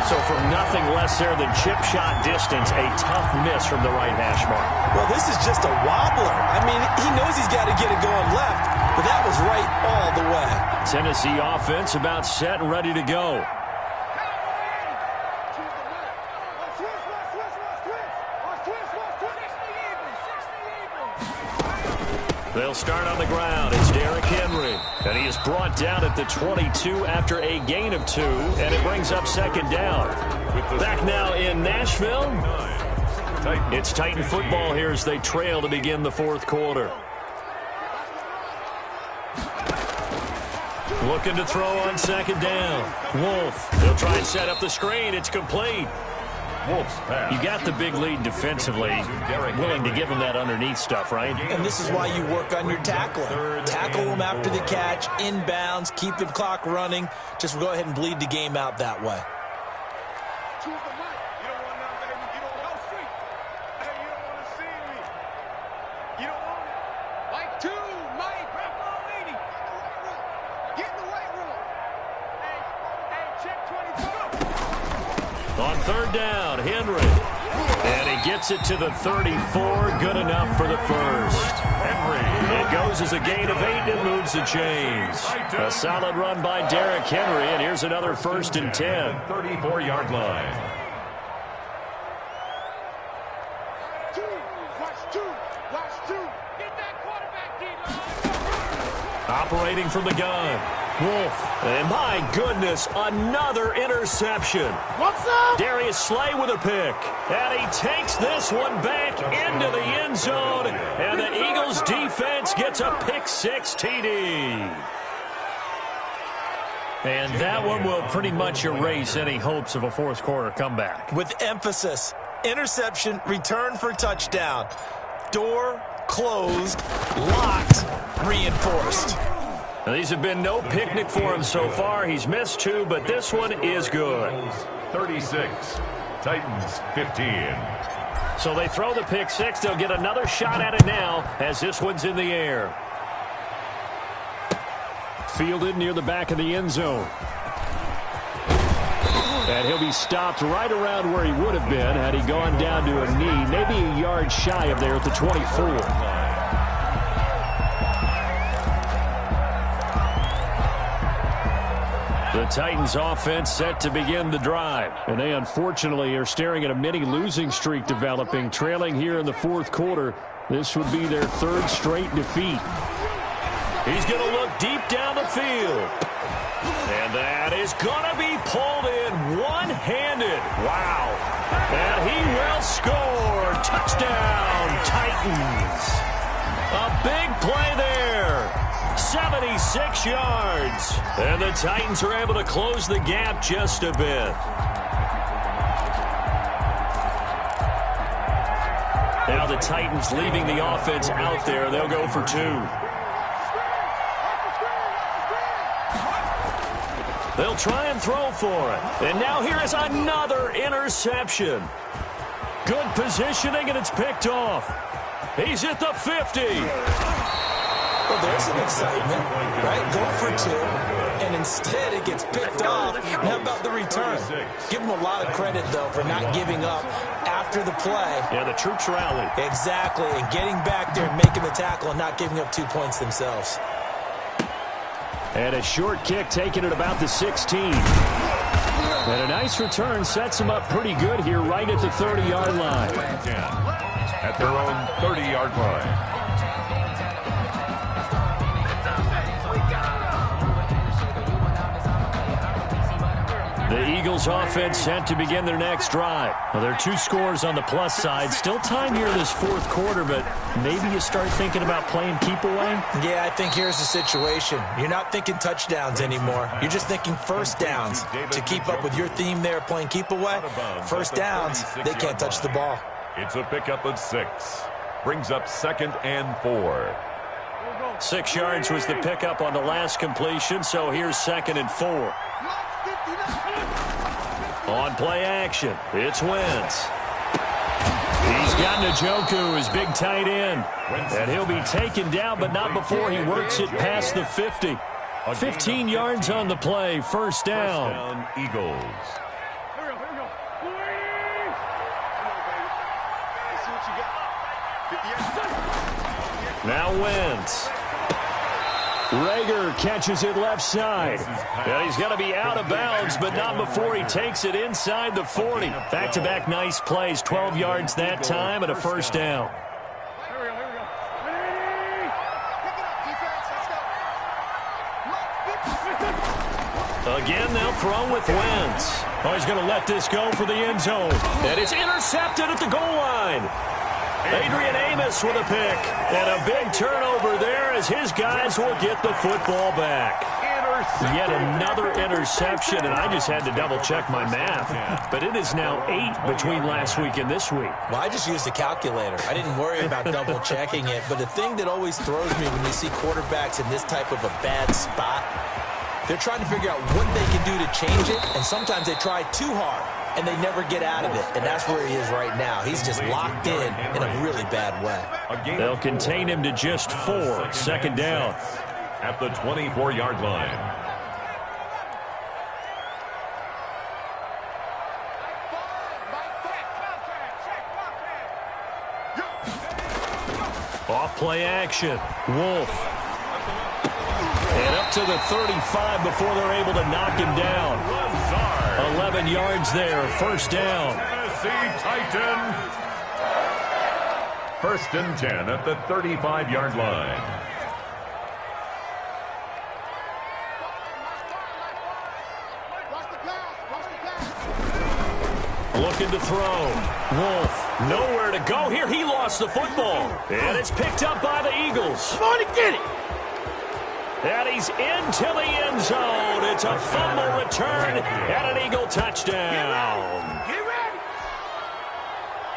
So from nothing less there than chip shot distance, a tough miss from the right hash mark. Well, this is just a wobbler. I mean, he knows he's got to get it going left, but that was right all the way. Tennessee offense about set and ready to go. They'll start on the ground. It's Derrick Henry. And he is brought down at the 22 after a gain of 2. And it brings up second down. Back now in Nashville. It's Titan football here as they trail to begin the fourth quarter. Looking to throw on second down. Wolf. They'll try and set up the screen. It's complete. Wolf's pass. You got the big lead defensively, willing to give them that underneath stuff, right? And this is why you work on your tackling. Tackle them after the catch, inbounds, keep the clock running. Just go ahead and bleed the game out that way. On third down, Henry. And he gets it to the 34. Good enough for the first. Henry. It goes as a gain of 8 and moves the chains. A solid run by Derrick Henry, and here's another 1st and 10. 34-yard line. Operating from the gun. Wolf. And my goodness, another interception. What's up? Darius Slay with a pick. And he takes this one back into the end zone. And the Eagles defense gets a pick 6 TD. And that one will pretty much erase any hopes of a fourth quarter comeback. With emphasis, interception, return for touchdown. Door closed, locked, reinforced. Now, these have been no picnic for him so far. He's missed 2, but this one is good. 36, Titans 15. So they throw the pick 6. They'll get another shot at it now as this one's in the air. Fielded near the back of the end zone. And he'll be stopped right around where he would have been had he gone down to a knee, maybe a yard shy of there at the 24. The Titans offense set to begin the drive. And they unfortunately are staring at a mini losing streak developing, trailing here in the fourth quarter. This would be their 3rd straight defeat. He's going to look deep down the field. And that is going to be pulled in one-handed. Wow. And he will score. Touchdown, Titans. A big play there. 76 yards. And the Titans are able to close the gap just a bit. Now the Titans leaving the offense out there. They'll go for 2. They'll try and throw for it. And now here is another interception. Good positioning, and it's picked off. He's at the 50. Well, there's some excitement, right? Going for 2, and instead it gets picked off. How about the return? Give him a lot of credit, though, for not giving up after the play. Yeah, the troops rallied. Exactly, and getting back there and making the tackle and not giving up 2 points themselves. And a short kick taken at about the 16. And a nice return sets them up pretty good here right at the 30-yard line. At their own 30-yard line. The Eagles offense set to begin their next drive. Well, there are 2 scores on the plus side. Still time here this 4th quarter, but maybe you start thinking about playing keep away? Yeah, I think here's the situation. You're not thinking touchdowns anymore. You're just thinking first downs. To keep up with your theme there, playing keep away, first downs, they can't touch the ball. It's a pickup of 6. Brings up 2nd and 4. 6 yards was the pickup on the last completion, so here's 2nd and 4. On play action, it's Wentz. He's got Njoku, his big tight end. And he'll be taken down, but not before he works it past the 50. 15 yards on the play, first down. Eagles. Now Wentz. Rager catches it left side. And he's going to be out of bounds, but not before he takes it inside the 40. Back-to-back nice plays, 12 yards that time and a first down. Again, they'll throw with Wentz. Oh, he's going to let this go for the end zone. And it's intercepted at the goal line. Adrian Amos with a pick. And a big turnover there as his guys will get the football back. Yet another interception, and I just had to double-check my math. But it is now 8 between last week and this week. Well, I just used a calculator. I didn't worry about double-checking it. But the thing that always throws me when you see quarterbacks in this type of a bad spot, they're trying to figure out what they can do to change it, and sometimes they try too hard, and they never get out of it. And that's where he is right now. He's just locked in a really bad way. They'll contain him to just 4, second down. At the 24-yard line. Off play action. Wolf. And up to the 35 before they're able to knock him down. 11 yards there, first down. Tennessee Titan. First and 10 at the 35-yard line. Looking to throw. Wolf, nowhere to go here. He lost the football. And it's picked up by the Eagles. Come on and get it. And he's into the end zone. It's a fumble return and an Eagle touchdown. Get ready.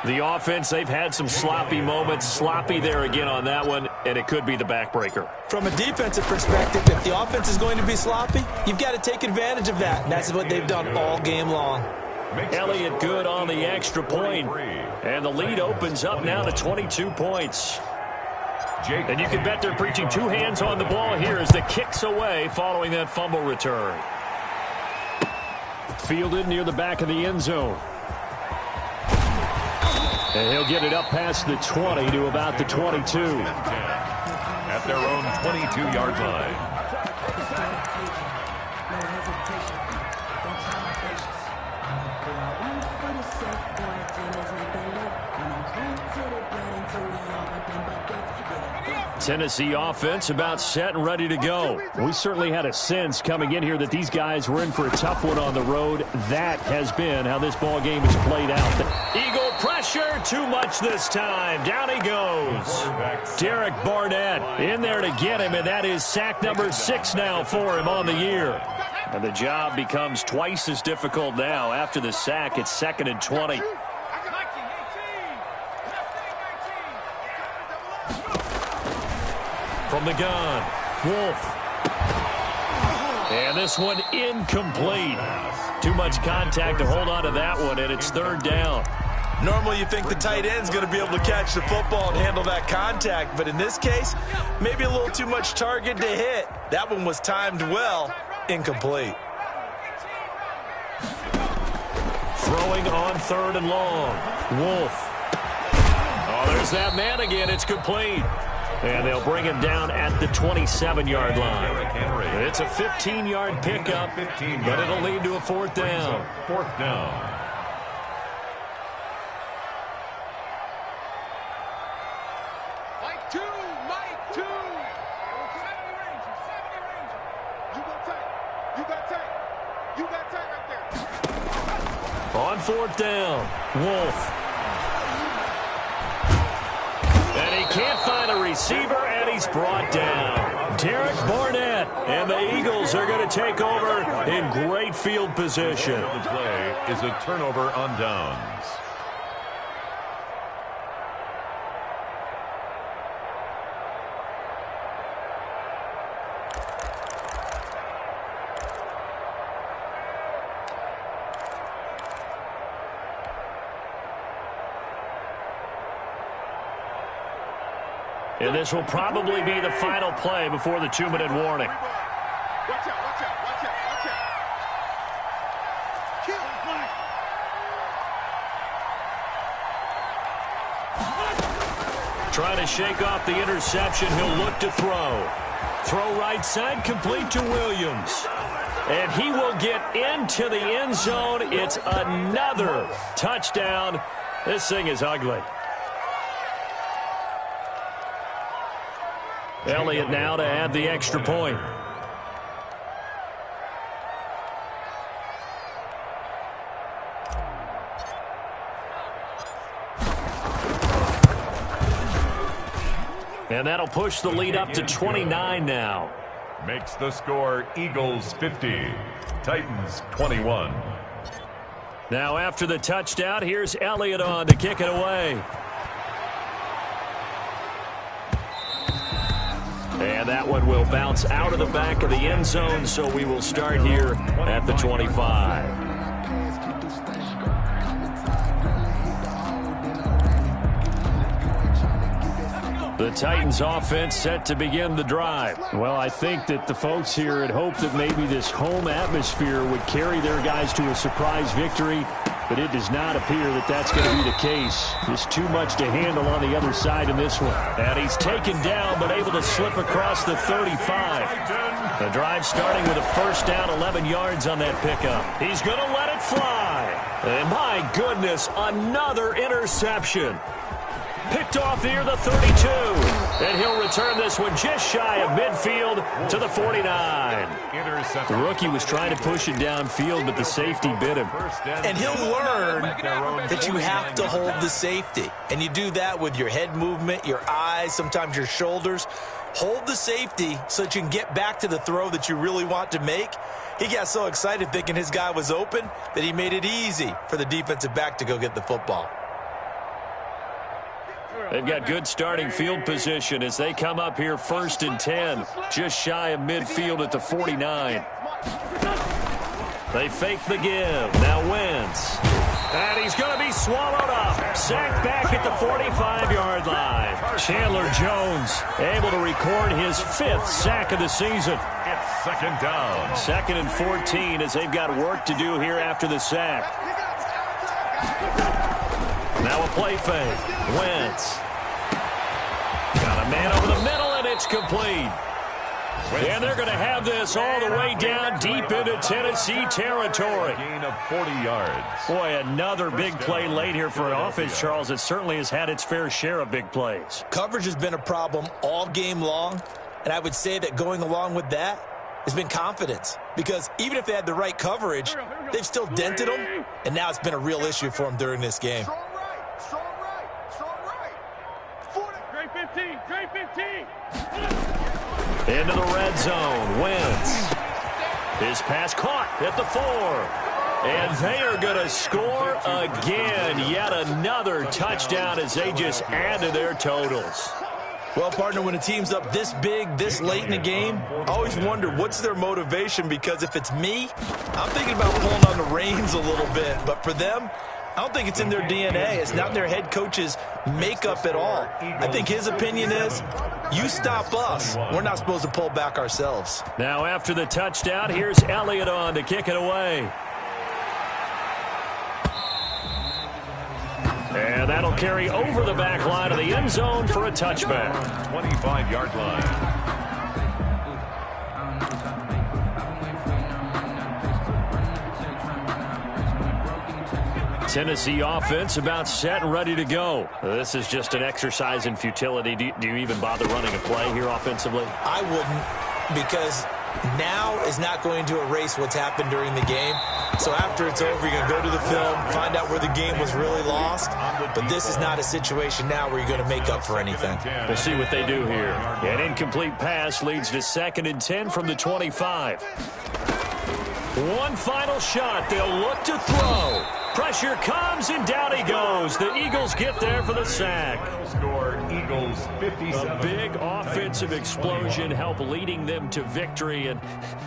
The offense, they've had some sloppy moments. Sloppy there again on that one, and it could be the backbreaker. From a defensive perspective, if the offense is going to be sloppy, you've got to take advantage of that. And that's what they've done all game long. Elliott good on the extra point. And the lead opens up now to 22 points. And you can bet they're preaching 2 hands on the ball here as the kick's away following that fumble return. Fielded near the back of the end zone. And he'll get it up past the 20 to about the 22. At their own 22-yard line. Tennessee offense about set and ready to go. We certainly had a sense coming in here that these guys were in for a tough one on the road. That has been how this ball game has played out. Eagle pressure, too much this time. Down he goes. Derek Barnett in there to get him, and that is sack number 6 now for him on the year. And the job becomes twice as difficult now. After the sack, it's 2nd and 20. From the gun, Wolf. And And this one incomplete. Too much contact to hold on to that one, and it's third down. Normally you think the tight end's going to be able to catch the football and handle that contact, but in this case, maybe a little too much target to hit. That one was timed well, incomplete. Throwing on third and long. Wolf. Oh, there's that man again. It's complete. And they'll bring him down at the 27-yard line. It's a 15-yard pickup, but it'll lead to a fourth down. Fourth down. Mike 2. You got tight right there. On fourth down, Wolf. And he can't find a receiver, and he's brought down. Derek Barnett, and the Eagles are going to take over in great field position. The play is a turnover on downs. And this will probably be the final play before the 2-minute warning. Watch out. Trying to shake off the interception. He'll look to throw. Throw right side, complete to Williams. And he will get into the end zone. It's another touchdown. This thing is ugly. Elliott now to add the extra point. And that'll push the lead up to 29 now. Makes the score Eagles 50, Titans 21. Now after the touchdown, here's Elliott on to kick it away. And that one will bounce out of the back of the end zone, so we will start here at the 25. The Titans offense set to begin the drive. Well, I think that the folks here had hoped that maybe this home atmosphere would carry their guys to a surprise victory, but it does not appear that that's going to be the case. Just too much to handle on the other side in this one. And he's taken down, but able to slip across the 35. The drive starting with a first down, 11 yards on that pickup. He's going to let it fly. And my goodness, another interception. Picked off near the 32. And he'll return this one just shy of midfield to the 49. The rookie was trying to push it downfield, but the safety bit him. And he'll learn that you have to hold the safety. And you do that with your head movement, your eyes, sometimes your shoulders. Hold the safety so that you can get back to the throw that you really want to make. He got so excited thinking his guy was open that he made it easy for the defensive back to go get the football. They've got good starting field position as they come up here first and 10, just shy of midfield at the 49. They fake the give. Now Wentz. And he's going to be swallowed up. Sacked back at the 45-yard line. Chandler Jones able to record his 5th sack of the season. It's second down. 2nd and 14 as they've got work to do here after the sack. Now a play fake. Wentz. Got a man over the middle, and it's complete. And they're going to have this all the way down deep into Tennessee territory. Gain of 40 yards. Boy, another big play late here for an offense, Charles. It certainly has had its fair share of big plays. Coverage has been a problem all game long, and I would say that going along with that has been confidence. Because even if they had the right coverage, they've still dented them, and now it's been a real issue for them during this game. Into the red zone. Wentz. His pass caught at the 4. And they are going to score again. Yet another touchdown as they just add to their totals. Well, partner, when a team's up this big, this late in the game, I always wonder what's their motivation, because if it's me, I'm thinking about pulling on the reins a little bit. But for them, I don't think it's in their DNA. It's not their head coach's makeup at all. I think his opinion is, you stop us, we're not supposed to pull back ourselves. Now after the touchdown, here's Elliott on to kick it away. And that'll carry over the back line of the end zone for a touchback. 25-yard line. Tennessee offense about set and ready to go. This is just an exercise in futility. Do you even bother running a play here offensively? I wouldn't, because now is not going to erase what's happened during the game. So after it's over, you're going to go to the film, find out where the game was really lost. But this is not a situation now where you're going to make up for anything. We'll see what they do here. An incomplete pass leads to 2nd and 10 from the 25. One final shot. They'll look to throw. Pressure comes, and down he goes. The Eagles get there for the sack. Score, Eagles 57. A big offensive explosion helped leading them to victory. And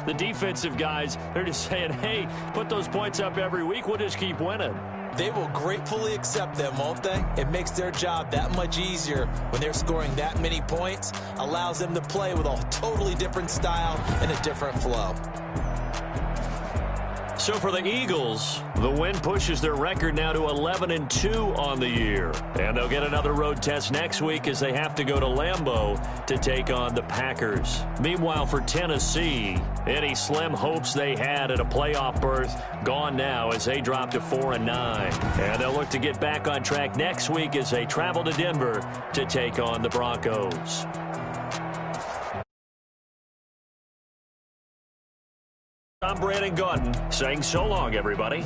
the defensive guys, they're just saying, hey, put those points up every week. We'll just keep winning. They will gratefully accept them, won't they? It makes their job that much easier when they're scoring that many points. Allows them to play with a totally different style and a different flow. So for the Eagles, the win pushes their record now to 11-2 on the year. And they'll get another road test next week as they have to go to Lambeau to take on the Packers. Meanwhile, for Tennessee, any slim hopes they had at a playoff berth gone now as they drop to 4-9. And they'll look to get back on track next week as they travel to Denver to take on the Broncos. I'm Brandon Gaudin saying so long, everybody.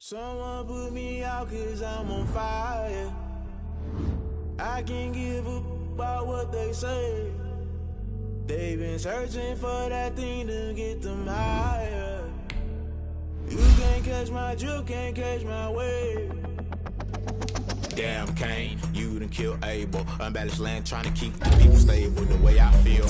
Someone put me out 'cause I'm on fire. I can't give up about what they say. They've been searching for that thing to get them higher. You can't catch my drift, can't catch my wave. Damn, Kane, you done killed Abel. Unbalanced land, trying to keep the people stable. The way I feel,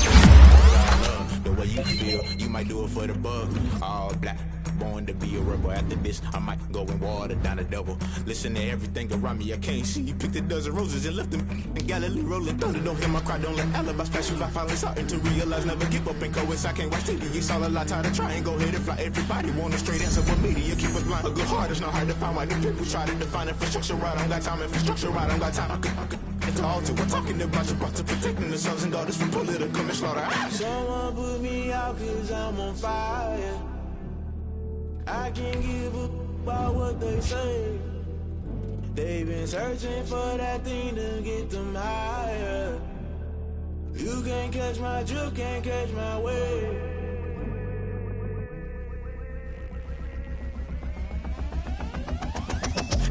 the way you feel, you might do it for the bug. All black, born to be a rebel. After this, I might go and water down the devil. Listen to everything around me, I can't see. You picked a dozen roses and left them in Galilee rolling thunder. Don't hear my cry, don't let alibis pass you. I finally starting to realize, never give up and coincide. Can't watch TV, it's all a lot. Tired of trying, go ahead and fly. Everybody want a straight answer, but media keep us blind. A good heart is not hard to find. Why the people try to define infrastructure right? I don't got time, infrastructure right, I don't got time. I could into all to. We're talking about you, about to protecting the sons and daughters from political manslaughter. Someone put me out 'cause I'm on fire. I can't give up about what they say. They've been searching for that thing to get them higher. You can't catch my drift, can't catch my wave.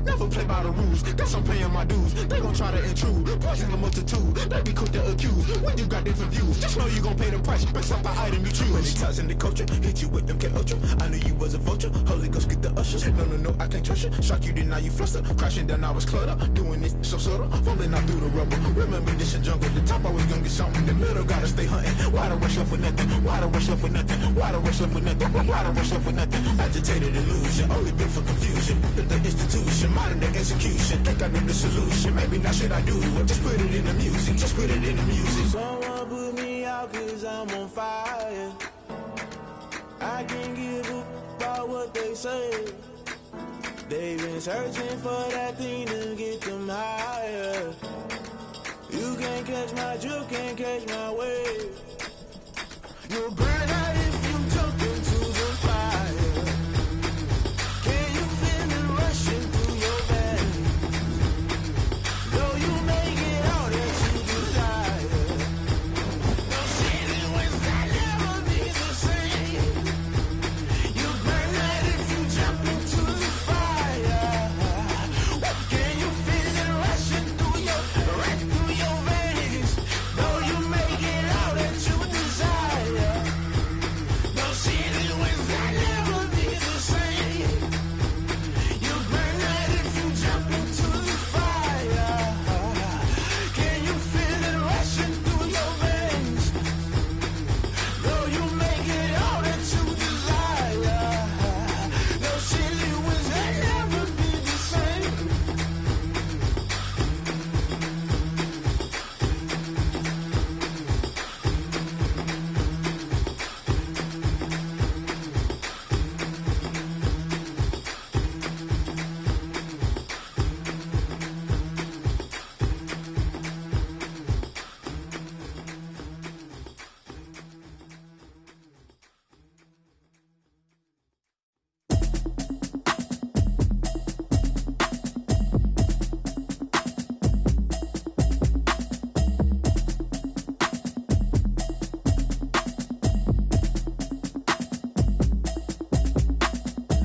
Never play by the rules, guess I'm paying my dues. They gon' try to intrude, poison the multitude. They be quick to accuse, when you got different views. Just know you gon' pay the price, based off the item you choose. Many times in the culture, hit you with them K-Ultra. I knew you was a vulture, Holy Ghost get the ushers. No, I can't trust you. Shock you, then now you fluster. Crashing down, I was cluttered. Doing this so subtle, falling out through the rubble. Remember this in jungle, the top I was gonna get something. The middle gotta stay hunting. Why the rush left for nothing? Why the rush left for nothing? Why the rush left for nothing? Why the rush left for nothing? Agitated illusion, only built for confusion. The institution, modern day execution. Think I know the solution. Maybe not should I do it? Just put it in the music. Just put it in the music. Someone put me out 'cause I'm on fire. I can't give up about what they say. They've been searching for that thing to get them higher. You can't catch my drift, can't catch my wave. You'll burn out if you jump into the fire. Can you feel it rushing through your veins? Though you make it out that you desire. No city was that never be the same. You burn out if you jump into the fire. Can you feel it rushing through your veins? Though you make it out that you desire. No city was that never be the same. You burn out if you jump into the fire. Can you feel it rushing through your veins? Though you make it all that you desire. No city was that never be the same.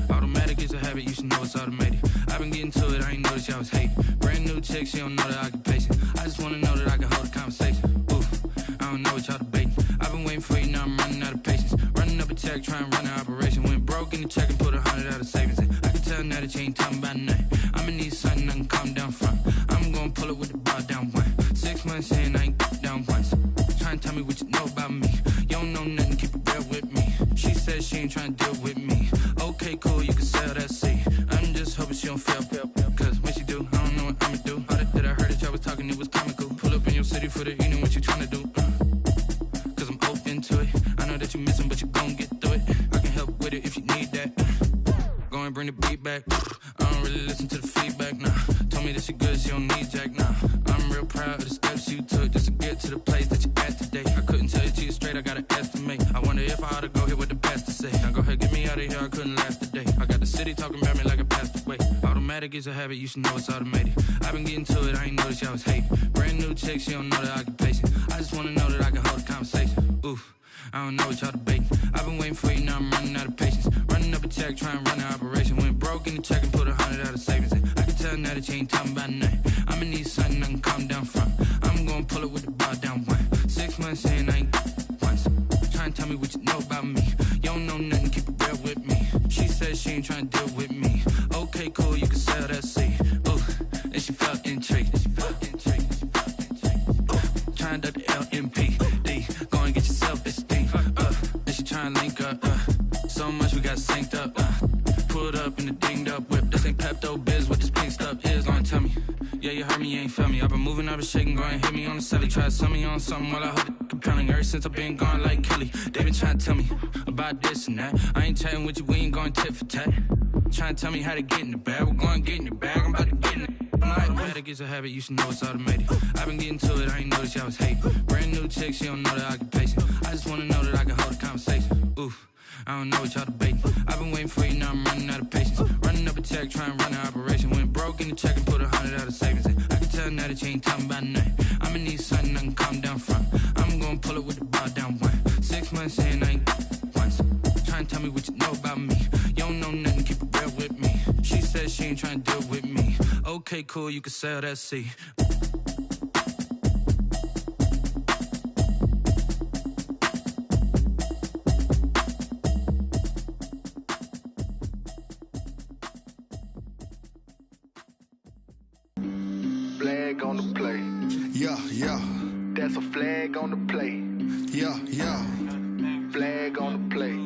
Automatic is a habit, you should know it's automated. I've been getting to it, I ain't noticed y'all was hating. Brand new chick, she don't know the occupation. I just wanna know that I can hold a conversation. Ooh, I don't know what y'all debating. I've been waiting for you, now I'm running out of patience. Running up a check, trying to run an operation. Went broke in the check and put 100 out of savings in. I can tell now that you ain't talking about nothing. I'ma need something I can calm down from. I'm gonna pull it with the bar down one. 6 months in, I ain't down once. Trying to tell me what you know about me. You don't know nothing, keep it real with me. She said she ain't trying to deal with me. Okay, cool, you can sell that seat. I'm just hoping she don't fail. Cause when she do, I don't know what I'ma do. All that I heard that y'all was talking, it was comical. Pull up in your city for the evening, what you tryna do? Cause I'm open to it. I know that you missing, but you gon' get through it. I can help with it if you need that. Go and bring the beat back. I don't really listen to the feedback, nah. Told me that she good, she don't need jack, nah. I'm real proud of the steps you took just to get to the place that you at today. I couldn't tell you to you straight, I gotta estimate. I wonder if I ought to go here with the best to say. Now go ahead, get me out of here, I couldn't last a day. I got the city talking about me like I passed away. Automatic is a habit, you should know it's automated. I've been getting to it, I ain't noticed y'all was hating. Brand new chick, she don't know the occupation. I just wanna know that I can hold a conversation. Ooh, I don't know what y'all debating. I've been waiting for you, now I'm running out of patience. Running up a check, trying to run an operation. Went broke in the check and put 100 out of savings in. I can tell now that you ain't talking about nothing. I'ma need something I can calm down from. I'm gonna pull it with the bar down one. 6 months in, I ain't once. Trying to tell me what you know about me. You don't know nothing, keep it real with me. She said she ain't trying to deal with me. Okay, cool, you can sell that seat. Ooh, and she felt intrigued. Trying to duck the LMPD. Go and get your self-esteem. And she trying to link up. So much we got synced up. Pulled up in the dinged up whip. This ain't Pepto-Biz, what this pink stuff is. Gonna tell me. Yeah, you heard me, you ain't felt me. I've been moving, I've been shaking, go and hit me on the celly. Try to sell me on something while I hold it compelling. Ever since I've been gone like Kelly, they been trying to tell me about this and that. I ain't chatting with you, we ain't going tit for tat. Trying to tell me how to get in the bag. We're going to get in the bag, I'm about to get in it. Automatic is a habit, you should know it's automated. I've been getting to it, I ain't noticed y'all was hating. Brand new chick, she don't know the occupation. I just wanna know that I can hold a conversation. Ooh, I don't know what y'all debating. I've been waiting for you, now I'm running out of patience. Running up a check, trying to run an operation. Went broke in the check and put 100 out of savings in. I can tell now that you ain't talking about nothing. I'ma need something I can calm down from. I'm gonna pull it with the bar down one. 6 months in, I ain't once. Trying to tell me what you know about me. You don't know nothing, keep it real with me. She said she ain't trying to deal with me. Okay, cool, you can sell that seat. Flag on the play. Yeah, yeah. That's a flag on the play. Yeah, yeah. Flag on the play.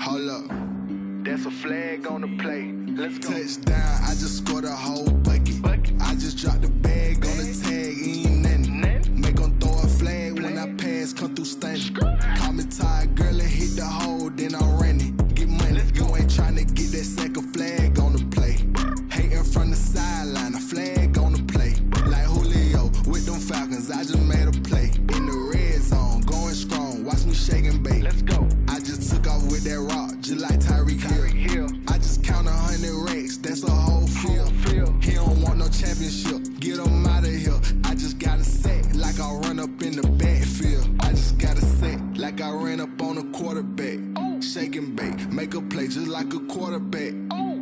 Hold up. That's a flag on the play. Let's go. Touchdown, I just scored a whole bucket. I just dropped the bag on the tag, ain't nothing. Make 'em throw a flag when I pass, come through stunning. Call me tired, girl, and hit the hole, then I'm running. Get money, you ain't tryna get that second flag on the play. I just made a play. In the red zone, going strong. Watch me shake and bake. Let's go. I just took off with that rock, just like Tyreek Hill. I just count 100 racks, that's a whole field. He don't want no championship, get him out of here. I just gotta set like I run up in the backfield. I just gotta set like I ran up on a quarterback. Shake and bake, make a play just like a quarterback.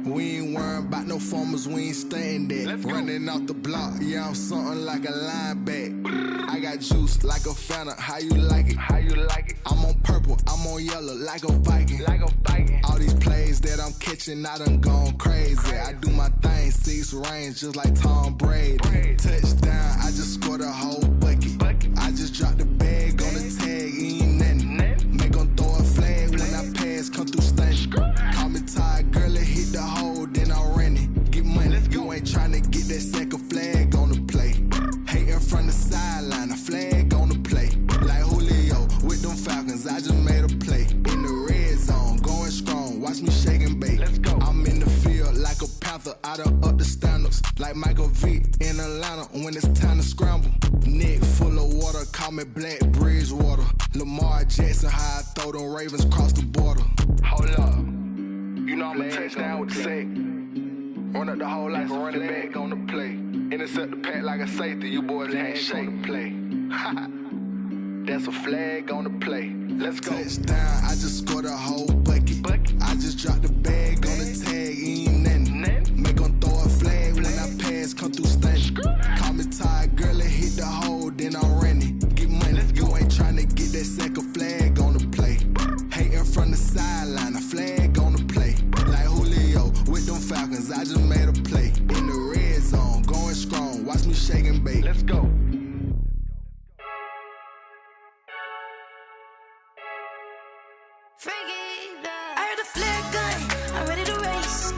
We ain't worrying about no formers, we ain't staying there. Running out the block, yeah, I'm something like a linebacker. I got juice like a Fanta, how you like it? How you like it? I'm on purple, I'm on yellow, like a Viking. Like a Viking. All these plays that I'm catching, I done gone crazy. I do my thing, 6 range, just like Tom Brady. Touchdown, I just scored a whole bucket. I just dropped the bag on the tag, ain't nothing. Make 'em throw a flag when I pass, come through stunning. Call me tired, girl, it hit the hole, then I ran it. Get money, you ain't tryna get that second flag on the play. Hating from the sideline, a flag on the play. Like Julio with them Falcons, I just made a play. In the red zone, going strong, watch me shake and bake. Let's go. I'm in the field like a Panther, I done up the standards. Like Michael Vick in Atlanta when it's time to scramble. Neck full of water, call me Black Bridgewater. Lamar Jackson, how I throw them Ravens cross the border. Hold up, you know I'm a touchdown with the sack. Run up the hole like a running back on the play. Intercept the pack like a safety, you boys can't shake the play. That's a flag on the play. Let's go. Touchdown, I just scored a whole bucket. I just dropped the bag on the tag, ain't nothing. Make 'em throw a flag when I pass, come through stunning. Call me tired, girl, it hit the hole, then I ran it. Get money, you ain't tryna get that second flag on the play. Hating from the sideline, a flag on the play. Like Julio with them Falcons, I just made a play. In the red zone, going strong, watch me shake and bake. Let's go. I heard a flare gun, I'm ready to race.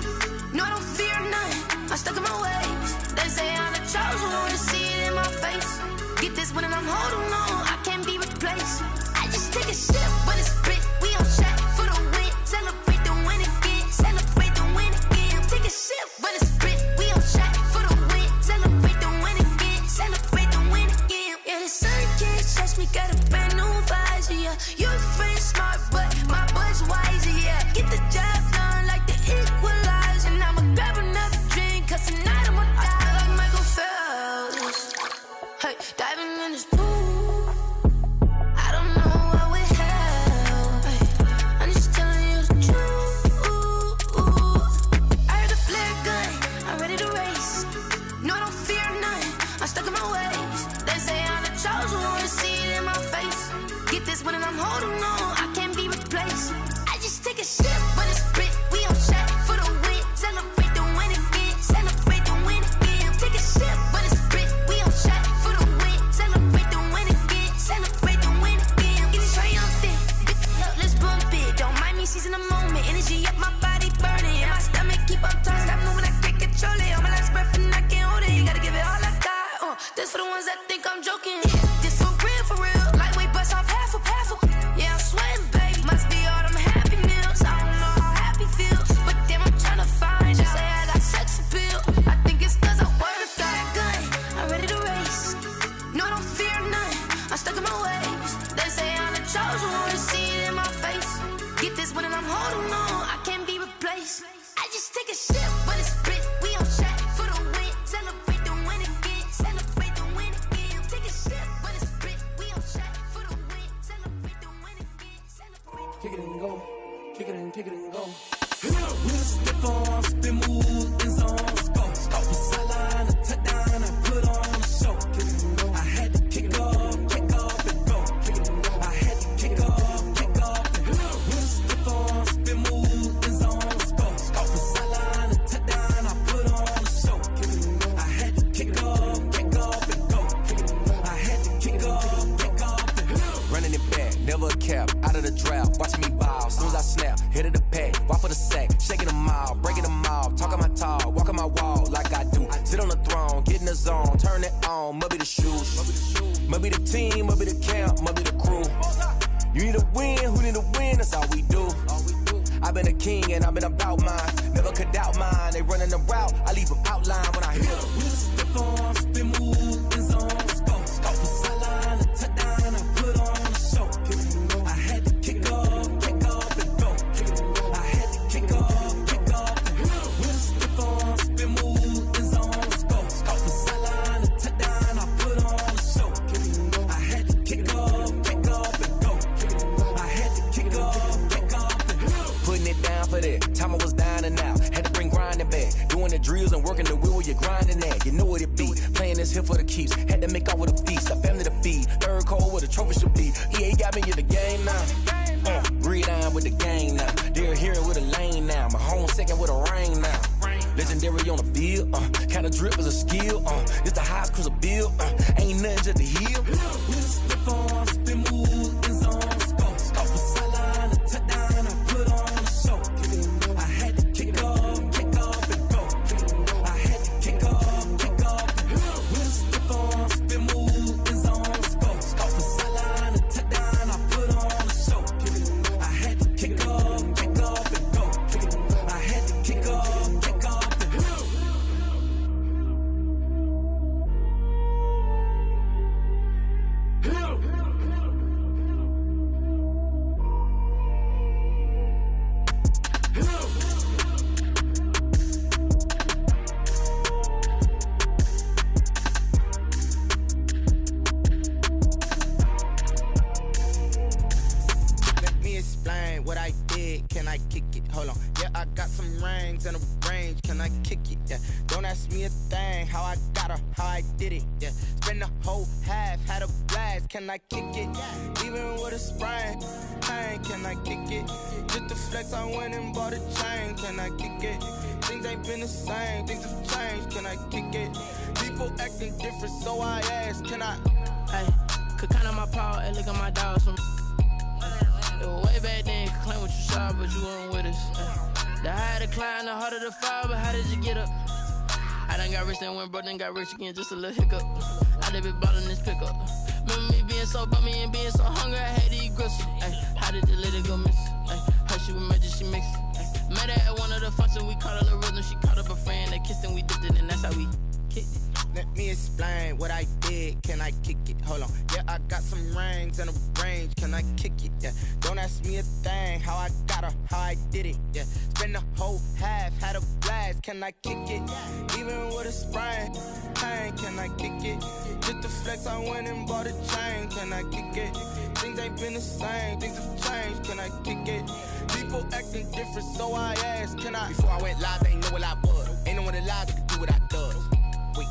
No, I don't fear none, I'm stuck in my ways. They say I'm the chosen one, to see it in my face. Get this one and I'm holding on, I can't be replaced. I just take a sip when it's split, we on shot for the win. Celebrate the win again, celebrate the win again. Take a sip when it's split, we on shot for the win. Celebrate the win again, celebrate the win again. Yeah, the sun can't touch me, got a brand new visor, yeah. Your friend smart, but my boy's wiser, yeah. Get the job done like the equalizer. And I'ma grab another drink, cause tonight I'ma die like Michael Phelps. Hey, diving in this pool, I don't know what would help. Hey, I'm just telling you the truth. I heard a flare gun, I'm ready to race. No, I don't fear none, I'm stuck in my ways. They say I'm the chosen one, to see it in my face. Get this one and I'm holding on, I can't be replaced. I just take a sip when it's split, we on shot for the win. Celebrate the win again, celebrate the win again. Take a sip when it's split, we on shot for the win. Celebrate the win again, celebrate the win again. Get it triumphant, let's bump it. Don't mind me seizing the moment, energy up my body burning. And my stomach keep on turning, stop moving, I can't control it. On my last breath and I can't hold it, you gotta give it all I got. This for the ones that think I'm joking. This for real, lightweight bust off half a. Yeah, I'm sweating, baby. Must be all them happy meals. I don't know how happy feels, but damn, I'm trying to find out. Say I got sex appeal. I think it's cause I wear a flag gun. I'm ready to race. No, I don't fear none, I'm stuck in my ways. They say I'm the chosen one, to see it in my face. Get this one and I'm holding on, I can't be replaced. I just take a sip when it's split, we on shot for the win. Celebrate the win again, celebrate the win again. Take a sip when it's split, we on shot for the win. Celebrate the win again, celebrate. Kick it and go, kick it and go. We'll step on, spin, move, and zone. Go from sideline to touchdown, I put on a show. I had to kick off and go. I had to kick off and go. We'll step on, spin, move, and zone. Go from sideline to touchdown, I put on a show. I had to kick off and go. I had to kick off and go. Running it back, never a cap, out of the draft, watching me ball. Soon as I snap, hit of the pack, walk for the sack, shaking them out, breaking them out, talking my talk, walking my wall like I do. Sit on the throne, get in the zone, turn it on, maybe the shoes, maybe the team, maybe the camp, maybe the crew. You need a win, who need a win, that's all we do. I've been a king and I've been about mine, never could doubt mine. They running the route, I leave them outline when I hit them. We'll step on, spin, move, and zone. Go from cold where the trophy should be. EA got me in the game now. Breathe down with the game now. They're here with a lane now. My home second with a rain now. Legendary on the field. Kinda drip is a skill. It's the highest cruiser bill. Ain't nothing just to heal. Slip on, spin move, in zone, scope. Scope for sideline, a touchdown, I put on a show. I had to kick off and go. I had to kick off and go. Slip on, spin move, in zone, scope. Scope for sideline, a touchdown, I put on a show. I had to kick off and go. I had to kick off and go. Let me explain what I did. Can I kick it? Hold on. Yeah, I got some rings and a range. Can I kick it? Yeah. Don't ask me a thing. How I got her, how I did it. Yeah. Spend the whole half, had a blast. Can I kick it? Even with a sprain. Pain, can I kick it? Just to flex, I went and bought a chain. Can I kick it? Things ain't been the same. Things have changed. Can I kick it? People acting different, so I ask. Can I? Hey, could count on my power and look at my dogs from. It was way back then, could claim what you saw, but you weren't with us. The higher the climb, the harder the fall, but how did you get up? I done got rich, then went broke, then got rich again, just a little hiccup. I done been ballin' this pickup. Remember me being so bummy and being so hungry, I had to eat gristle. Ay, how did the lady go miss? Ay, her she was magic, she mixed. Ay, met her at one of the functions, we caught her little rhythm, she caught up a friend, they kissed and we dipped it, and that's how we kicked it. Let me explain what I did. Can I kick it? Hold on. Yeah, I got some rings and a range. Can I kick it? Yeah. Don't ask me a thing. How I got her, how I did it. Yeah. Spend the whole half, had a blast. Can I kick it? Even with a sprain. Pain, can I kick it? Just to flex, I went and bought a chain. Can I kick it? Things ain't been the same. Things have changed. Can I kick it? People acting different, so I asked. Can I? Before I went live, they ain't know what I was. Ain't no one alive that could do what I does. Wait.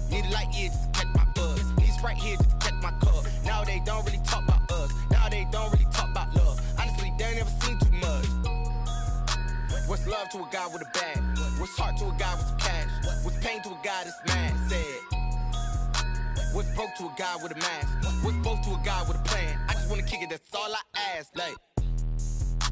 Need a light here just to catch my buzz. Need Sprite here just to catch my cup. Now they don't really talk about us. Now they don't really talk about love. Honestly, they ain't never seen too much. What's love to a guy with a bag? What's heart to a guy with some cash? What's pain to a guy that's mad? Said. What's broke to a guy with a mask? What's both to a guy with a plan? I just wanna kick it, that's all I ask. Like,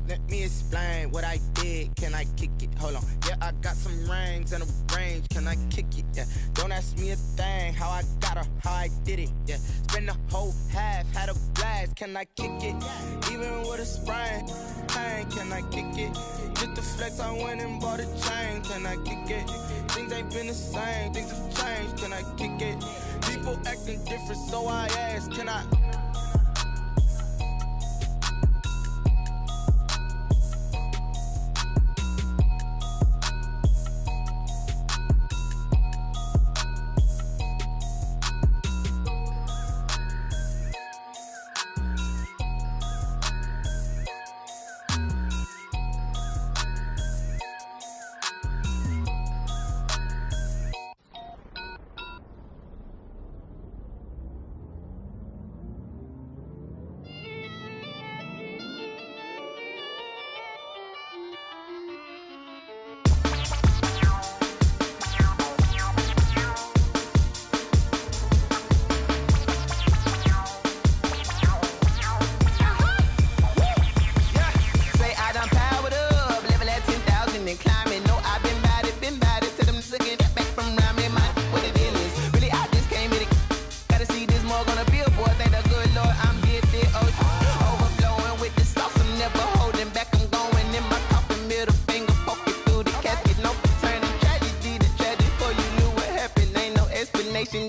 let me explain what I did. Can I kick it? Hold on. Yeah, I got some rings and a range. Can I kick it? Yeah. Don't ask me a thing. How I got her, how I did it. Yeah. Spend the whole half, had a blast. Can I kick it? Even with a sprain. Pain, can I kick it? Just to flex, I went and bought a chain. Can I kick it? Things ain't been the same. Things have changed. Can I kick it? People acting different, so I ask. Can I?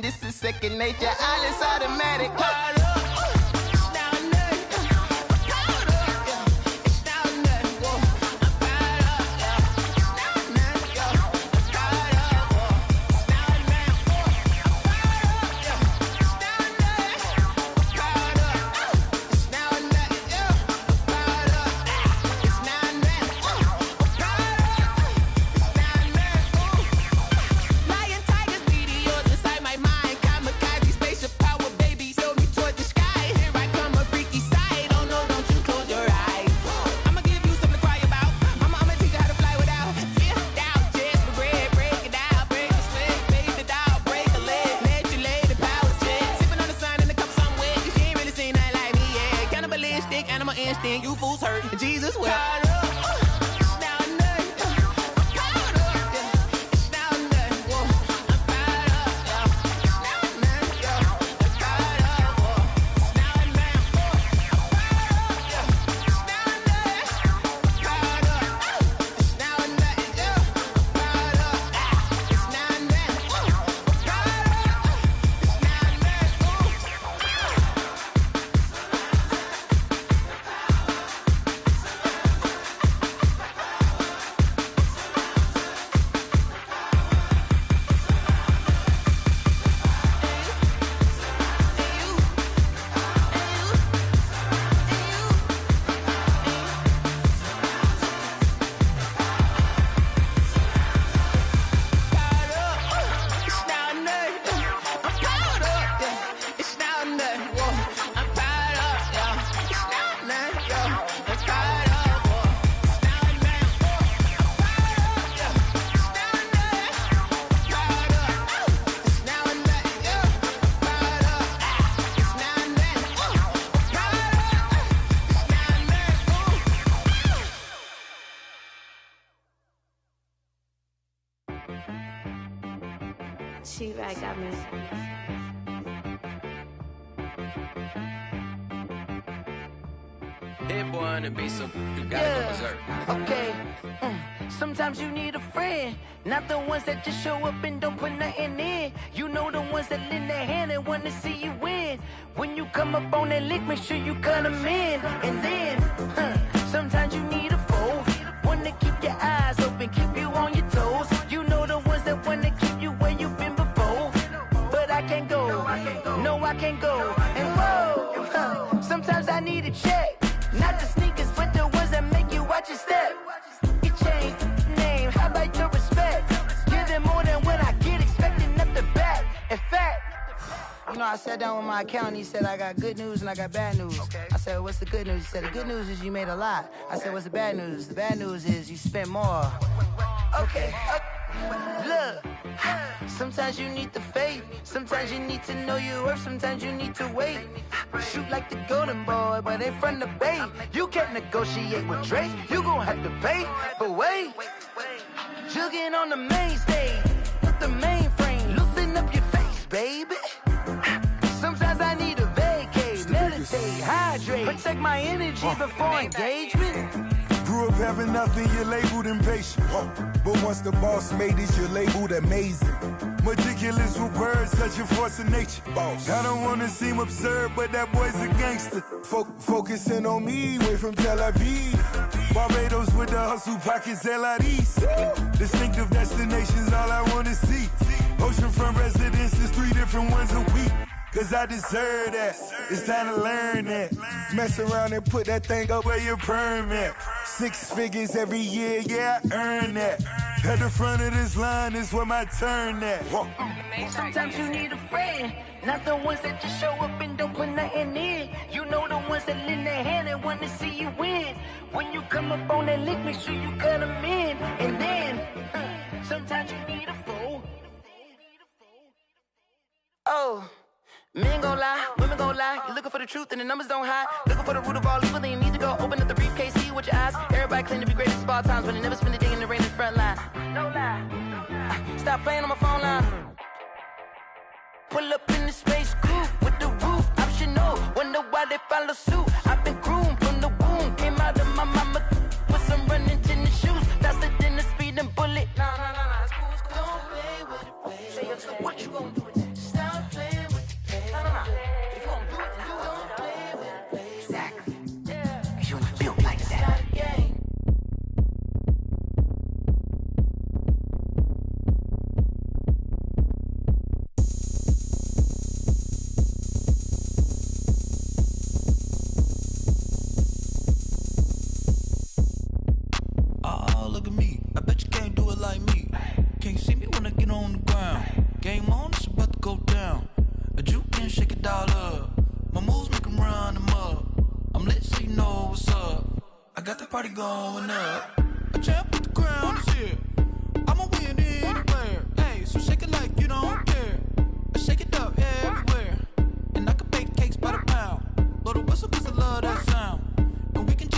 This is second nature, all is automatic. Lion, tigers, meteors inside my mind. Kamikaze, spaceship power, and you fools hurt. Jesus will. She-Rag got me. Hit boy on the beat, so you gotta go berserk. Okay. Sometimes you need a friend, not the ones that just show up and don't put nothing in. You know the ones that lend their hand and want to see you win. When you come up on that lick, make sure you cut them in. And then, sometimes you need a foe, one to keep your eyes open, keep you on your toes. You know the ones that want to keep you where you've been before. But I can't go, no I can't go. And whoa, sometimes I need a check. Not the sneakers, but the ones that make you watch your step. You change name, how about your respect? Give them more than what I get, expecting nothing back. In fact, you know, I sat down with my accountant, he said, I got good news and I got bad news. I said, what's the good news? He said, the good news is you made a lot. I said, what's the bad news? The bad news is you spent more. Okay, look, sometimes you need the faith, sometimes you need to know your worth, sometimes you need to wait. Shoot like the golden boy, but in front of the bay. You can't negotiate with Drake, you gon' have to pay. But wait, jugging on the main stage, with the mainframe, loosen up your face, baby. Sometimes I need a vacate, meditate, hydrate, protect my energy before engagement. Grew up having nothing, you're labeled impatient. But once the boss made it, you're labeled amazing. Meticulous with words, such a force of nature. I don't wanna seem absurd, but that boy's a gangster. Focusing on me, way from Tel Aviv. Barbados with the hustle pockets, LIDs. Distinctive destinations, all I wanna see. Oceanfront residences, 3 different ones a week. Cause I deserve that, it's time to learn that. Mess around and put that thing up where your perm at. 6 figures every year, yeah, I earn that. At the front of this line is where my turn at. Sometimes you need a friend, not the ones that just show up and don't put nothing in. You know the ones that lend their hand and want to see you win. When you come up on that lick, make sure you cut them in. And then, sometimes you need a foe. Oh. Men gon' lie, women gon' lie. You're looking for the truth and the numbers don't hide. Looking for the root of all evil, then you need to go open up the briefcase, see with your eyes. Everybody claim to be greatest of all times, but they never spend a day in the rain in the front line. No lie. Stop playing on my phone line. Pull up in the space coupe with the roof optional. Wonder why they follow suit. I've been groomed from the womb. Came out of my mama with some running tennis shoes. Faster than the speeding bullet. Nah, it's cool, it's cool. Don't play with it, baby. Say so what you gonna do with that? Stop playing with it. If you gon' do it, then you don't play with it, baby. Exactly. Yeah. You ain't built like that. Oh, look at me. I bet you can't do it like me. Can't see me when I get on the ground. Game on, it's about to go down. A juke can shake it all up. My moves make them run them up. I'm lit so you know what's up. I got the party going up. A champ with the crown is here. I'ma win anywhere. Hey, so shake it like you don't care. I shake it up everywhere. And I can bake cakes by the pound. Blow the whistle cause I love that sound. And we can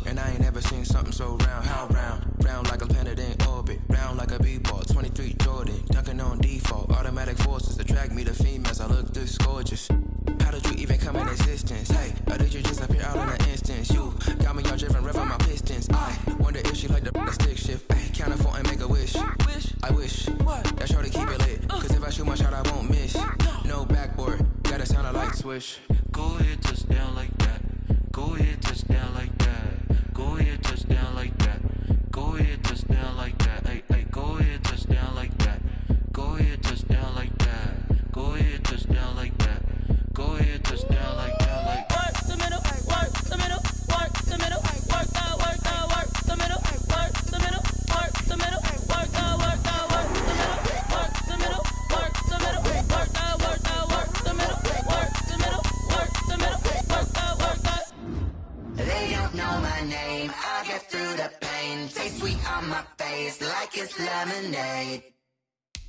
And I ain't never seen something so round. How round? Round like a planet in orbit. Round like a b-ball. 23 Jordan. Dunking on default. Automatic forces attract me to females. I look this gorgeous. How did you even come in existence? Hey, or did you just appear out in an instance? You got me all driven, revving my pistons. I wonder if she like the stick shift. Hey, count it 4 and make a wish. I wish that shorty keep it lit. Cause if I shoot my shot, I won't miss. No backboard, gotta sound a light switch. Go ahead, touch down like that. Go ahead, touch down like that. Go ahead, touch down like that. Go ahead, touch down like that. Hey, hey, go ahead, touch down like that. Go ahead, touch down like that. Go ahead, touch down like that. Go ahead, touch down like that. Like work the middle, work the middle, work the middle, work that, work that, work the middle, work the middle, work the middle, work that, work that, work the middle, work the middle, work the middle, work that, work that, work the middle, work the middle, work the middle, work that, work that. They don't know my name, I get through the pain. Taste sweet on my face like it's lemonade.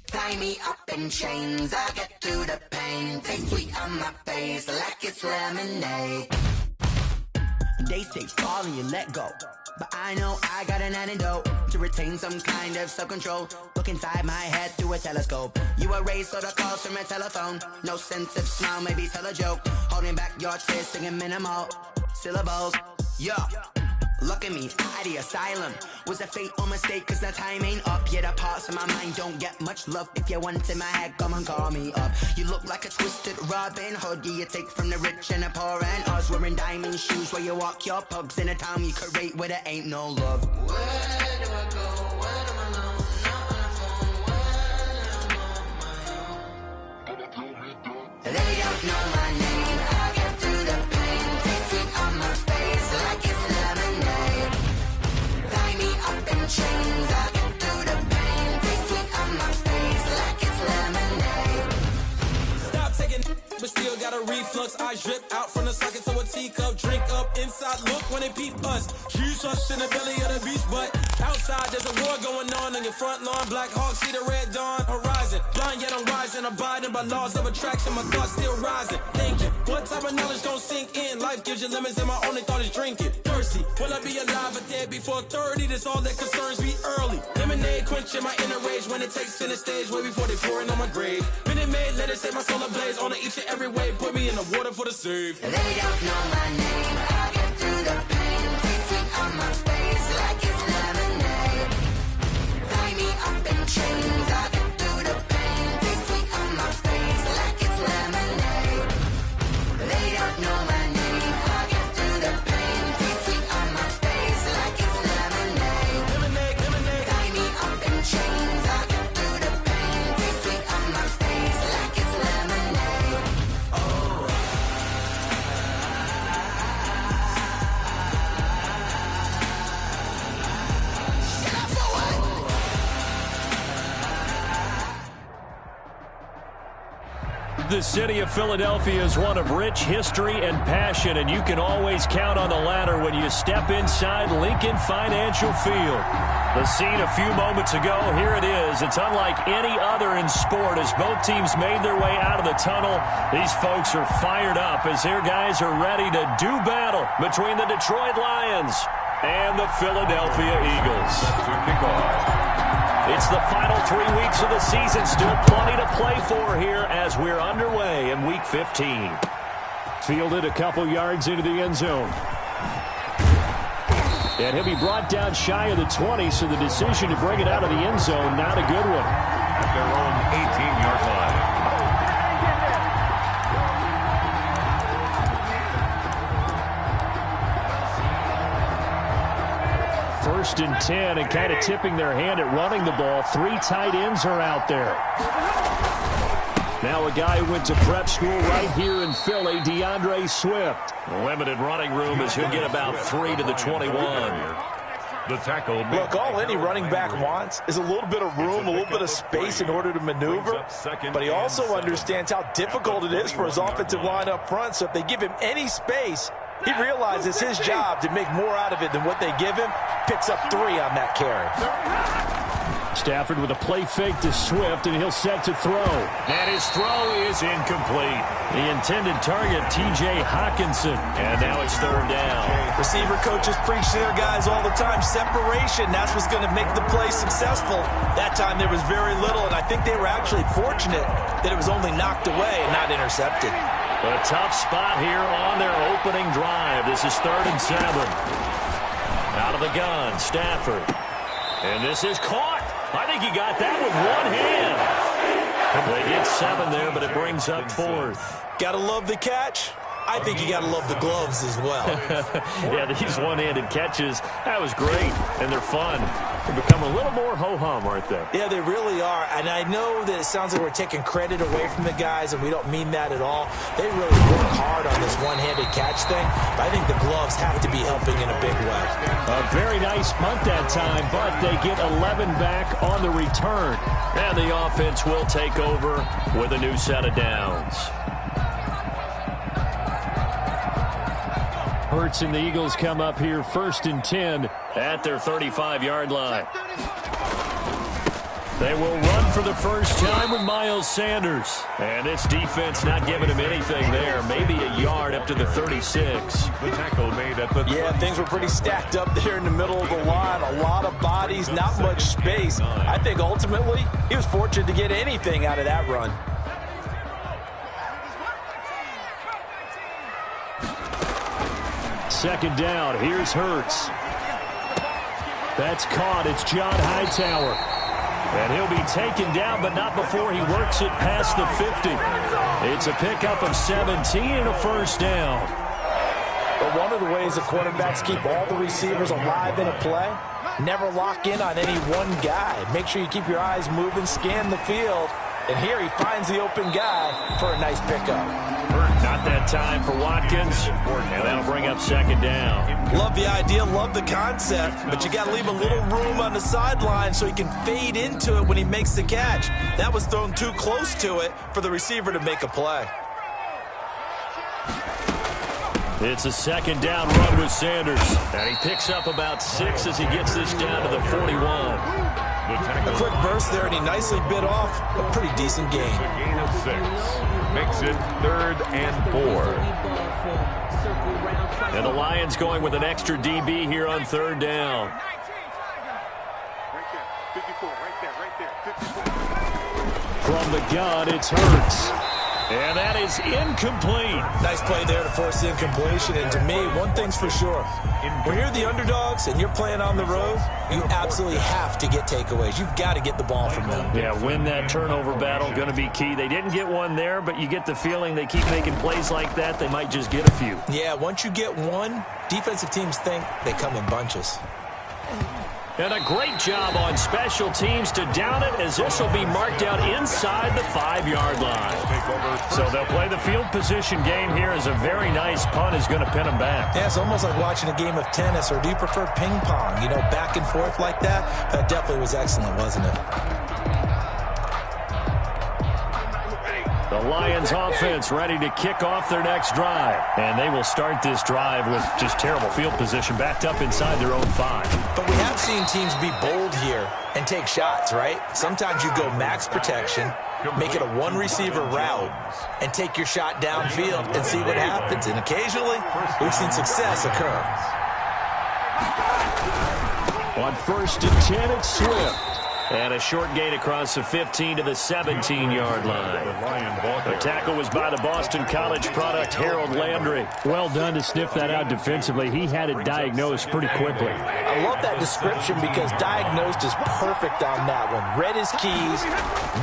Tie me up in chains, I get through the pain. Taste sweet on my face like it's lemonade. They say fall and you let go, but I know I got an antidote to retain some kind of self-control. Look inside my head through a telescope. You erase all the calls from a telephone. No sense of smile, maybe tell a joke. Holding back your tears, singing minimal syllables. Yeah. Look at me, at the asylum. Was a fate or mistake, cause the time ain't up. Yet the parts of my mind don't get much love. If you want in my head, come and call me up. You look like a twisted Robin Hood. Yeah, you take from the rich and the poor and us. Wearing diamond shoes where you walk your pugs in a town you create where there ain't no love. Where do I go? When am I alone? Not on the phone. When I'm on my own. They don't know my name. I get through the pain. Taste sweet on my face like it's lemonade. Tie me up in chains. I get through the pain. Taste sweet on my face like it's lemonade. Stop taking but still got a reflux. I drip out from the socket to a teacup. Drink up inside, look when they peep us. Choose us in the belly of the beast, but outside there's a war going on your front lawn. Black Hawk, see the red dawn horizon. Blind yet I'm rising, abiding by laws of attraction. My thoughts still rising. Thinking, what type of knowledge don't sink in? Life gives you limits and my only thought is drinking. Thirsty, will I be alive or dead before 30? That's all that concerns me early. Lemonade quenching my inner rage when it takes center stage way before they pouring on my grave. Minute Maid, let it set my soul ablaze on each and every way. Put me in the water for the save. They don't know my name. I get through the pain. Taste sweet on my face like it's lemonade. Tie me up in chains. I get through the pain. Taste sweet on my face like it's lemonade. They don't know my name. I get through the pain. Taste sweet on my face like it's lemonade. Lemonade, lemonade. Tie me up in chains. I get through the pain. Taste sweet on my face like it's lemonade. The city of Philadelphia is one of rich history and passion, and you can always count on the latter when you step inside Lincoln Financial Field. The scene a few moments ago, here it is. It's unlike any other in sport as both teams made their way out of the tunnel. These folks are fired up as their guys are ready to do battle between the Detroit Lions and the Philadelphia Eagles. To kick off. It's the final 3 weeks of the season. Still plenty to play for here as we're underway in Week 15. Fielded a couple yards into the end zone. And he'll be brought down shy of the 20, so the decision to bring it out of the end zone, not a good one. At their own 18-yard line. First and 10, and kind of tipping their hand at running the ball. 3 tight ends are out there. Now a guy who went to prep school right here in Philly, DeAndre Swift. Limited running room as he'll get about 3 to the 21. The tackle. Look, all any running back wants is a little bit of room, a little bit of space in order to maneuver. But he also understands how difficult it is for his offensive line up front. So if they give him any space, he realizes his job to make more out of it than what they give him. Picks up 3 on that carry. Stafford with a play fake to Swift, and he'll set to throw. And his throw is incomplete. The intended target, T.J. Hawkinson. And now it's third down. Receiver coaches preach to their guys all the time. Separation, that's what's going to make the play successful. That time there was very little, and I think they were actually fortunate that it was only knocked away and not intercepted. A tough spot here on their opening drive. This is 3rd and 7. Out of the gun, Stafford. And this is caught. I think he got that with one hand. They get 7 there, but it brings up 4th. Gotta love the catch. I think you gotta love the gloves as well. Yeah, these one-handed catches, that was great, and they're fun. They become a little more ho-hum, aren't they? Yeah, they really are, and I know that it sounds like we're taking credit away from the guys, and we don't mean that at all. They really work hard on this one-handed catch thing, but I think the gloves have to be helping in a big way. A very nice punt that time, but they get 11 back on the return. And the offense will take over with a new set of downs. Hurts and the Eagles come up here 1st and 10 at their 35-yard line. They will run for the first time with Miles Sanders. And this defense not giving him anything there. Maybe a yard up to the 36. The tackle made at the... Yeah, things were pretty stacked up there in the middle of the line. A lot of bodies, not much space. I think ultimately he was fortunate to get anything out of that run. Second down. Here's Hurts. That's caught. It's John Hightower. And he'll be taken down, but not before he works it past the 50. It's a pickup of 17 and a first down. But one of the ways the quarterbacks keep all the receivers alive in a play, never lock in on any one guy. Make sure you keep your eyes moving, scan the field. And here he finds the open guy for a nice pickup. Not that time for Watkins, and that'll bring up second down. Love the idea, love the concept, but you got to leave a little room on the sideline so he can fade into it when he makes the catch. That was thrown too close to it for the receiver to make a play. It's a second down run with Sanders, and he picks up about 6 as he gets this down to the 41. A quick burst there, and he nicely bit off a pretty decent gain. A gain of 6 makes it 3rd and 4. And the Lions going with an extra DB here on 3rd down. Right there, 54, right there, 54. From the gun, it's Hurts. And that is incomplete. Nice play there to force the incompletion. And to me, one thing's for sure. When you're the underdogs and you're playing on the road, you absolutely have to get takeaways. You've got to get the ball from them. Yeah, win that turnover battle, going to be key. They didn't get one there, but you get the feeling they keep making plays like that, they might just get a few. Yeah, once you get one, defensive teams think they come in bunches. And a great job on special teams to down it, as this will be marked out inside the 5-yard line. So they'll play the field position game here, as a very nice punt is going to pin them back. Yeah, it's almost like watching a game of tennis, or do you prefer ping pong? You know, back and forth like that? That definitely was excellent, wasn't it? The Lions offense ready to kick off their next drive. And they will start this drive with just terrible field position, backed up inside their own 5. But we have seen teams be bold here and take shots, right? Sometimes you go max protection, make it a one-receiver route, and take your shot downfield and see what happens. And occasionally, we've seen success occur. On 1st and 10, it's Swift. And a short gain across the 15 to the 17-yard line. The tackle was by the Boston College product, Harold Landry. Well done to sniff that out defensively. He had it diagnosed pretty quickly. I love that description, because diagnosed is perfect on that one. Read his keys,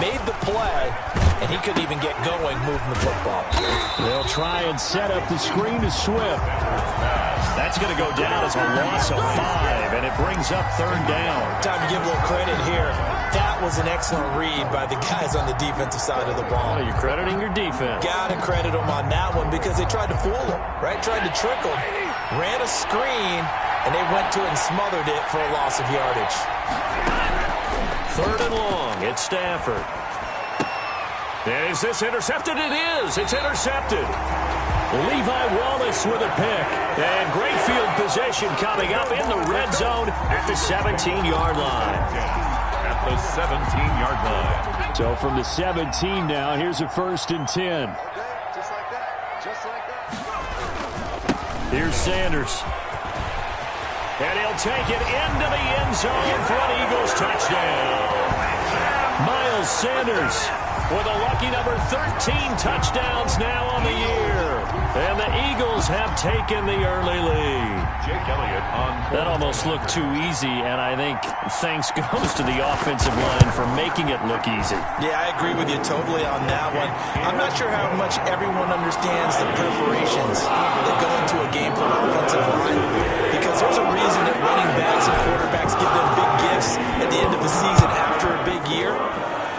made the play, and he couldn't even get going moving the football. They'll try and set up the screen to Swift. That's going to go down as a loss of 5, and it brings up 3rd down. Time to give a little credit here. That was an excellent read by the guys on the defensive side of the ball. Oh, you're crediting your defense. Got to credit them on that one, because they tried to fool him, right? Tried to trick him, ran a screen, and they went to it and smothered it for a loss of yardage. 3rd and long. It's Stafford. And is this intercepted? It is. It's intercepted. Levi Wallace with a pick. And great field possession coming up in the red zone at the 17-yard line. at the 17-yard line. So from the 17 now, here's a 1st and 10. Here's Sanders. And he'll take it into the end zone for an Eagles touchdown. Miles Sanders with a lucky number 13 touchdowns now on the year. And the Eagles have taken the early lead. Jake Elliott on. That almost looked too easy, and I think thanks goes to the offensive line for making it look easy. Yeah, I agree with you totally on that one. I'm not sure how much everyone understands the preparations that go into a game for an offensive line, because there's a reason that running backs and quarterbacks give them big gifts at the end of the season after a big year.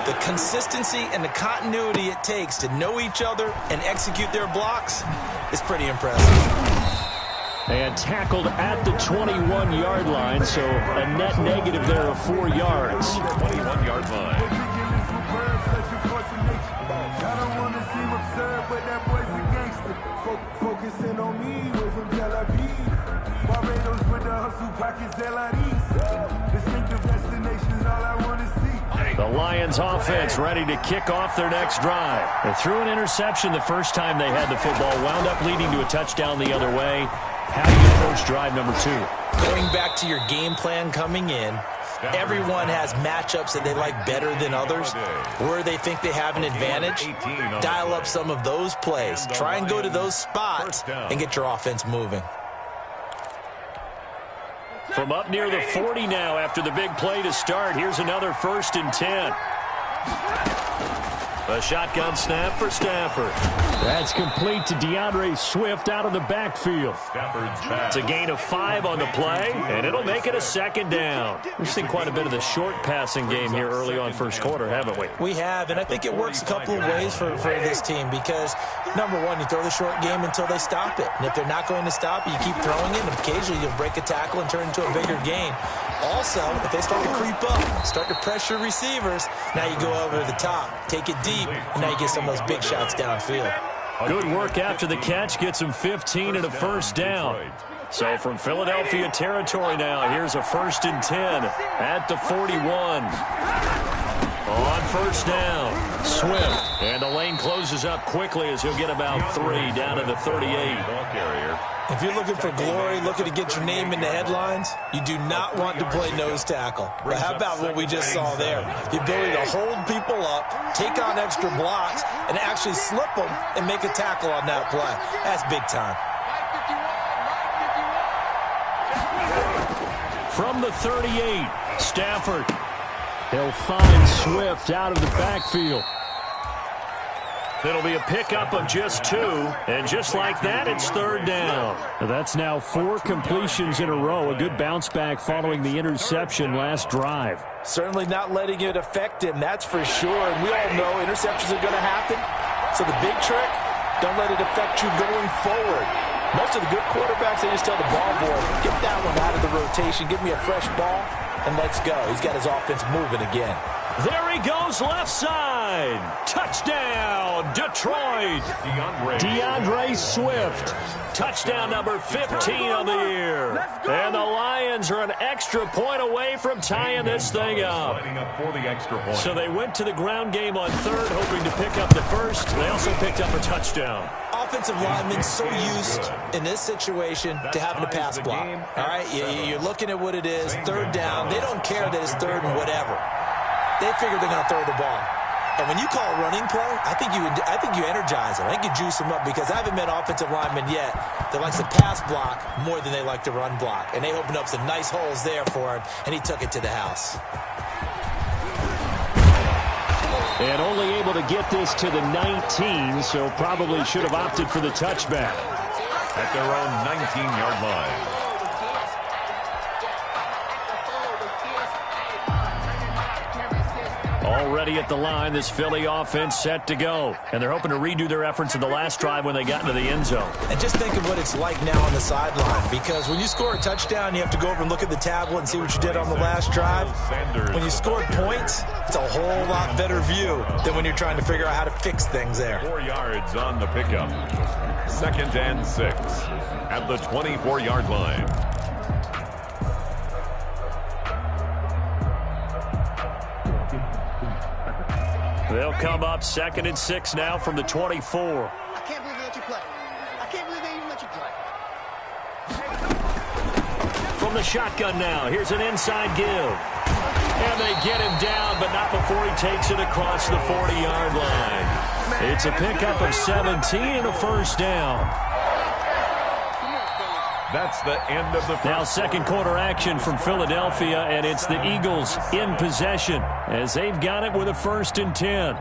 The consistency and the continuity it takes to know each other and execute their blocks is pretty impressive. And tackled at the 21-yard line, so a net negative there of 4 yards. 21-yard line. I don't want to seem absurd, but that boy's a gangster. Focusing on me, we're from Tel Aviv. Barbados with the hustle pockets, LIDs. Distinctive destinations, all I want to see. The Lions offense ready to kick off their next drive. They threw an interception the first time they had the football, wound up leading to a touchdown the other way. How do you approach drive number 2? Going back to your game plan coming in, everyone has matchups that they like better than others, where they think they have an advantage. Dial up some of those plays. Try and go to those spots and get your offense moving. From up near the 40 now after the big play to start, here's another 1st and 10. A shotgun snap for Stafford. That's complete to DeAndre Swift out of the backfield. It's a gain of 5 on the play, and it'll make it a 2nd down. We've seen quite a bit of the short passing game here early on first quarter, haven't we? We have, and I think it works a couple of ways for this team because, number one, you throw the short game until they stop it. And if they're not going to stop it, you keep throwing it, and occasionally you'll break a tackle and turn into a bigger gain. Also, if they start to creep up, start to pressure receivers, now you go over the top, take it deep, and now you get some of those big shots downfield. Good work after the catch gets him 15 and a 1st down. So from Philadelphia territory now, here's a 1st and 10 at the 41. On 1st down, Swift. And the lane closes up quickly as he'll get about 3 down to the 38. Ball carrier. If you're looking for glory, looking to get your name in the headlines, you do not want to play nose tackle. But how about what we just saw there? The ability to hold people up, take on extra blocks, and actually slip them and make a tackle on that play. That's big time. From the 38, Stafford. He'll find Swift out of the backfield. It'll be a pickup of just 2, and just like that, it's 3rd down. That's now 4 completions in a row. A good bounce back following the interception last drive. Certainly not letting it affect him, that's for sure. And we all know interceptions are going to happen. So the big trick, don't let it affect you going forward. Most of the good quarterbacks, they just tell the ball boy, get that one out of the rotation, give me a fresh ball, and let's go. He's got his offense moving again. There he goes left side. Touchdown, Detroit. DeAndre Swift. Touchdown number 15 of the year. And the Lions are an extra point away from tying this thing up. So they went to the ground game on 3rd, hoping to pick up the 1st. They also picked up a touchdown. Offensive linemen so used in this situation to having to pass block. All right, you're looking at what it is, 3rd down. They don't care that it's 3rd and whatever. They figure they're going to throw the ball. And when you call a running play, I think you energize them. I think you juice them up because I haven't met offensive linemen yet that likes to pass block more than they like to run block. And they opened up some nice holes there for him, and he took it to the house. And only able to get this to the 19, so probably should have opted for the touchback. At their own 19-yard line. Already at the line, this Philly offense set to go. And they're hoping to redo their efforts in the last drive when they got into the end zone. And just think of what it's like now on the sideline. Because when you score a touchdown, you have to go over and look at the tablet and see what you did on the last drive. When you scored points, it's a whole lot better view than when you're trying to figure out how to fix things there. 4 yards on the pickup. 2nd and 6 at the 24-yard line. They'll come up 2nd and 6 now from the 24. I can't believe they let you play. I can't believe they even let you play. From the shotgun now, here's an inside give. And they get him down, but not before he takes it across the 40-yard line. It's a pickup of 17 and a first down. That's the end of the first. Now second quarter action from Philadelphia, and it's the Eagles in possession as they've got it with a 1st and 10.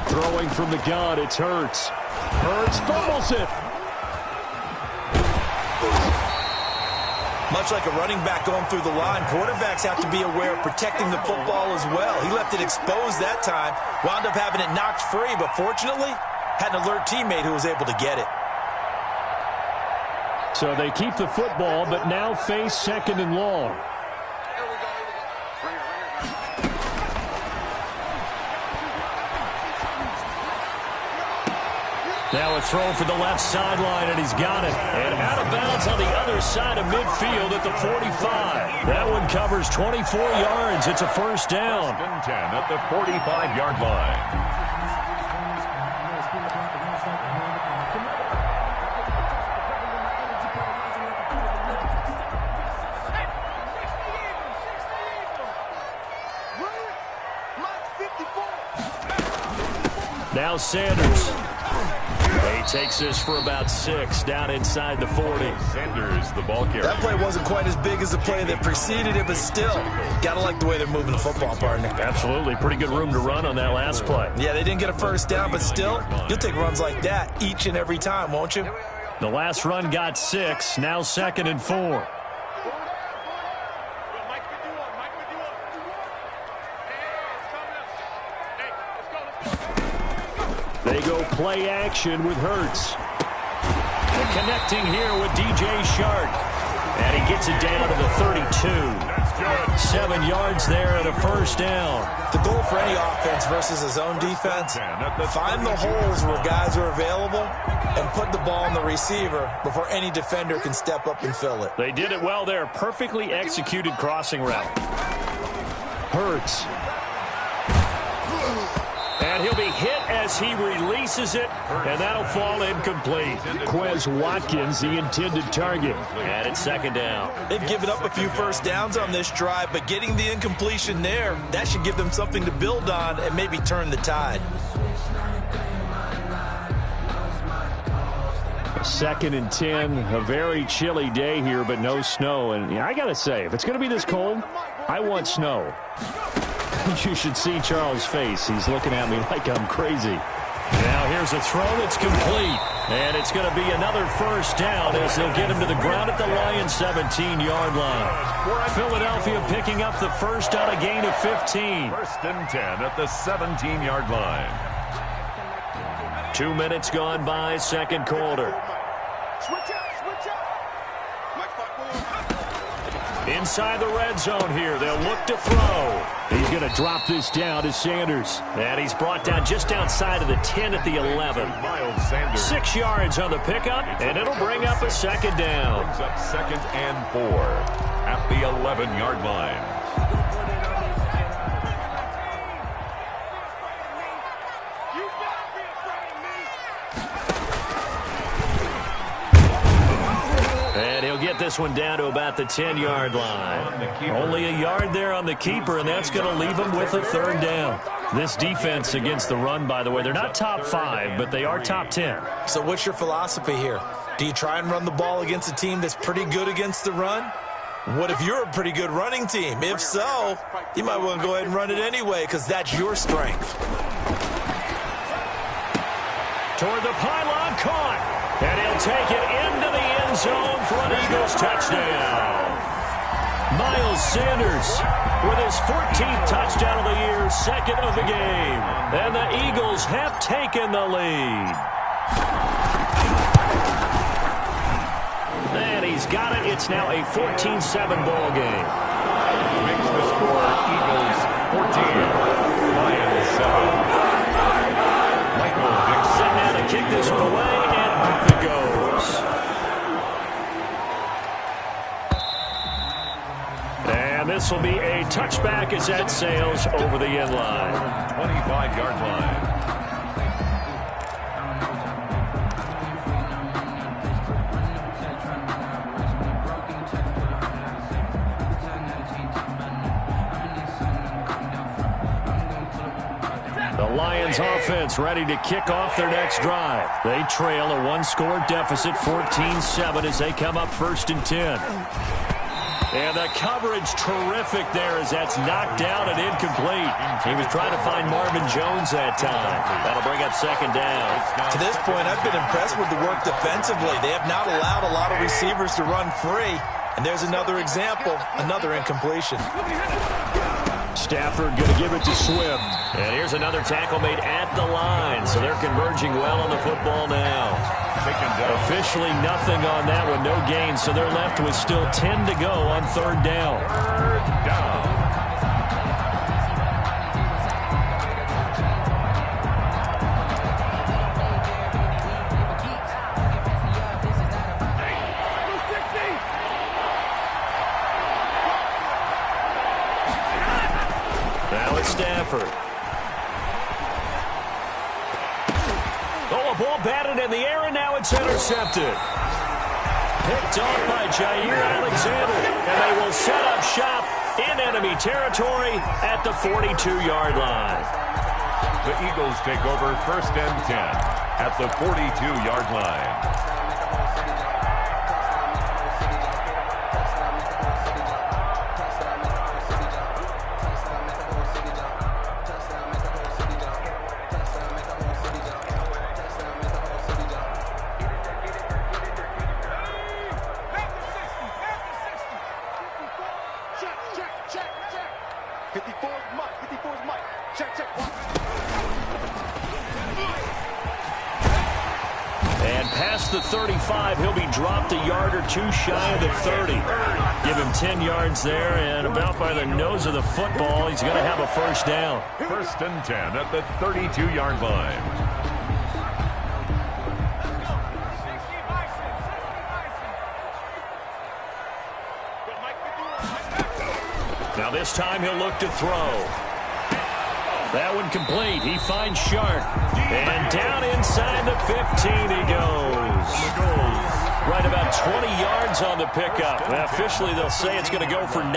Throwing from the gun, it's Hurts. Hurts fumbles it. Much like a running back going through the line, quarterbacks have to be aware of protecting the football as well. He left it exposed that time, wound up having it knocked free, but fortunately had an alert teammate who was able to get it. So they keep the football, but now face 2nd and long. Now a throw for the left sideline, and he's got it. And out of bounds on the other side of midfield at the 45. That one covers 24 yards. It's a first down. 1st and 10 at the 45-yard line. Now Sanders. He takes this for about 6 down inside the 40. Sanders, the ball carrier. That play wasn't quite as big as the play that preceded it, but still, gotta like the way they're moving the football, partner. Absolutely. Pretty good room to run on that last play. Yeah, they didn't get a first down, but still, you'll take runs like that each and every time, won't you? The last run got 6. Now 2nd and 4. They go play action with Hurts. And connecting here with DJ Shark. And he gets it down to the 32. 7 yards there and a first down. The goal for any offense versus his own defense, find the holes where guys are available and put the ball on the receiver before any defender can step up and fill it. They did it well there. Perfectly executed crossing route. Hurts. And he'll be hit as he releases it, and that'll fall incomplete. Quez Watkins, the intended target. And it's 2nd down. They've given up a few first downs on this drive, but getting the incompletion there, that should give them something to build on and maybe turn the tide. 2nd and 10, a very chilly day here, but no snow. And I got to say, if it's going to be this cold, I want snow. You should see Charles' face. He's looking at me like I'm crazy. Now here's a throw that's complete. And it's going to be another first down as they'll get him to the ground at the Lions' 17-yard line. Philadelphia picking up the first on a gain of 15. 1st and 10 at the 17-yard line. 2 minutes gone by, second quarter. Inside the red zone here. They'll look to throw. He's going to drop this down to Sanders. And he's brought down just outside of the 10 at the 11. 6 yards on the pickup, and it'll bring up a second down. Brings up 2nd and 4 at the 11-yard line. And he'll get this one down to about the 10-yard line. Only a yard there on the keeper, and that's going to leave him with a third down. This defense against the run, by the way, they're not top 5, but they are top 10. So what's your philosophy here? Do you try and run the ball against a team that's pretty good against the run? What if you're a pretty good running team? If so, you might want to go ahead and run it anyway because that's your strength. Toward the pylon, caught. And he'll take it into the end zone for an Eagles touchdown. Miles Sanders with his 14th touchdown of the year, 2nd of the game. And the Eagles have taken the lead. And he He's got it. It's now a 14-7 ball game. Makes the score Eagles 14, Lions 7. Michael Dixon sitting down to kick this one away, and off it goes. And this will be a touchback as that sails over the end line. 25-yard line. Lions offense ready to kick off their next drive. They trail a one-score deficit, 14-7, as they come up 1st and 10. And the coverage terrific there as that's knocked down and incomplete. He was trying to find Marvin Jones that time. That'll bring up 2nd down. To this point, I've been impressed with the work defensively. They have not allowed a lot of receivers to run free. And there's another example, another incompletion. Stafford going to give it to Swift. And here's another tackle made at the line. So they're converging well on the football now. Officially nothing on that one, no gain. So they're left with still 10 to go on 3rd down. Now it's Stafford. Oh, a ball batted in the air, and now it's intercepted. Picked off by Jair Alexander, and they will set up shop in enemy territory at the 42-yard line. The Eagles take over 1st and 10 at the 42-yard line. And past the 35, he'll be dropped a yard or two shy of the 30. Give him 10 yards there, and about by the nose of the football, he's going to have a 1st down. 1st and 10 at the 32-yard line. Now this time he'll look to throw. That one complete. He finds Shark. And down inside the 15 he goes. Right about 20 yards on the pickup. Now, officially, they'll say it's going to go for 19.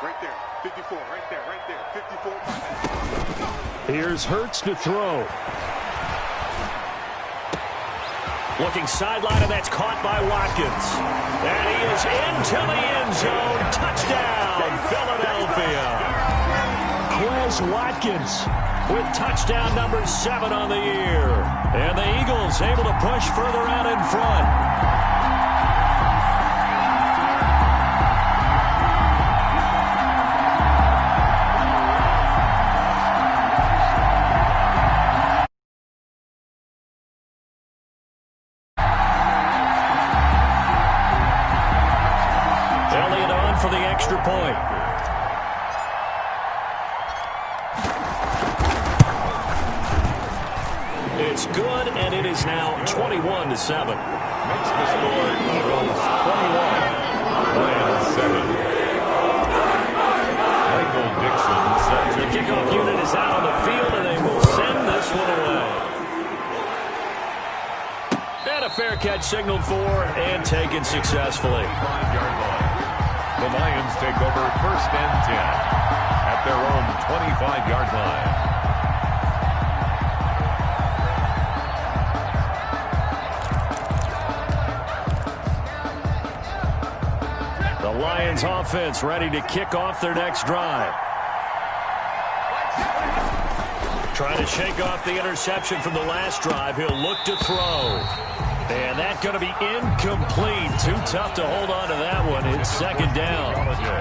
Right there. 54. Right there. Right there. 54. Here's Hurts to throw. Looking sideline, and that's caught by Watkins. And he is into the end zone. Touchdown, Philadelphia. Quez Watkins with touchdown number 7 on the year. And the Eagles able to push further out in front. For the extra point. It's good, and it is now 21-7. Makes the score Eagles 21, Lions 7. Michael Dixon sets the kickoff unit is out on the field, and they will send this one away. And a fair catch signaled for and taken successfully. 5-yard line. The Lions take over 1st and 10 at their own 25-yard line. The Lions offense ready to kick off their next drive. Trying to shake off the interception from the last drive. He'll look to throw. And that's going to be incomplete. Too tough to hold on to that one. It's 2nd down.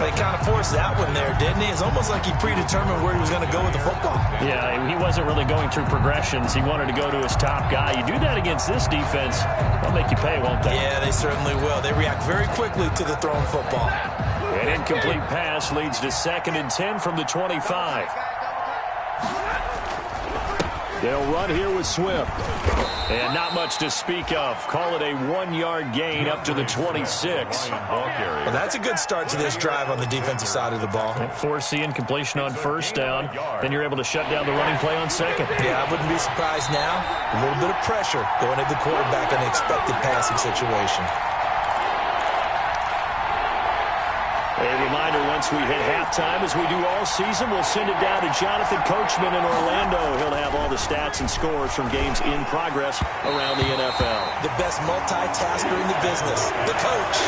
Well, he kind of forced that one there, didn't he? It's almost like he predetermined where he was going to go with the football. Yeah, he wasn't really going through progressions. He wanted to go to his top guy. You do that against this defense, they'll make you pay, won't they? Yeah, they certainly will. They react very quickly to the thrown football. An incomplete pass leads to 2nd and 10 from the 25. They'll run here with Swift. And not much to speak of. Call it a 1-yard gain up to the 26. Well, that's a good start to this drive on the defensive side of the ball. Force the incompletion on 1st down. Then you're able to shut down the running play on 2nd. Yeah, I wouldn't be surprised now. A little bit of pressure going at the quarterback in an expected passing situation. A reminder, once we hit halftime, as we do all season, we'll send it down to Jonathan Coachman in Orlando. He'll have all the stats and scores from games in progress around the NFL. The best multitasker in the business, the coach.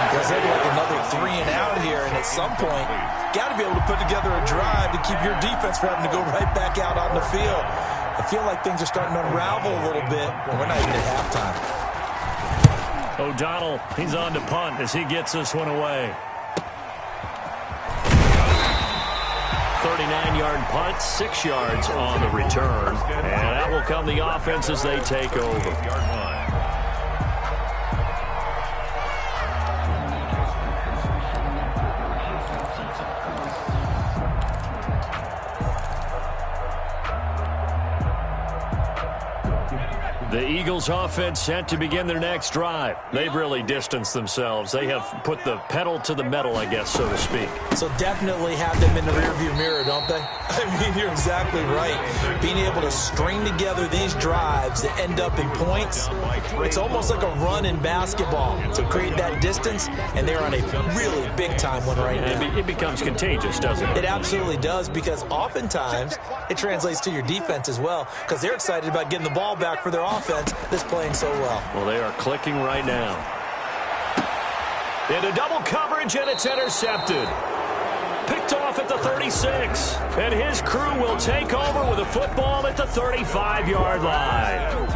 Goes in like another 3 and out here, and at some point, got to be able to put together a drive to keep your defense from having to go right back out on the field. I feel like things are starting to unravel a little bit, and we're not even at halftime. O'Donnell, he's on to punt as he gets this one away. 39-yard punt, 6 yards on the return. And that will come the offense as they take over. The Eagles offense set to begin their next drive. They've really distanced themselves. They have put the pedal to the metal, I guess, so to speak. So definitely have them in the rearview mirror, don't they? I mean, you're exactly right. Being able to string together these drives that end up in points, it's almost like a run in basketball to create that distance, and they're on a really big-time one right now. It becomes contagious, doesn't it? It absolutely does, because oftentimes it translates to your defense as well, because they're excited about getting the ball back for their offense that's playing so well. Well, they are clicking right now. Into double coverage, and it's intercepted. Picked off at the 36. And his crew will take over with a football at the 35-yard line.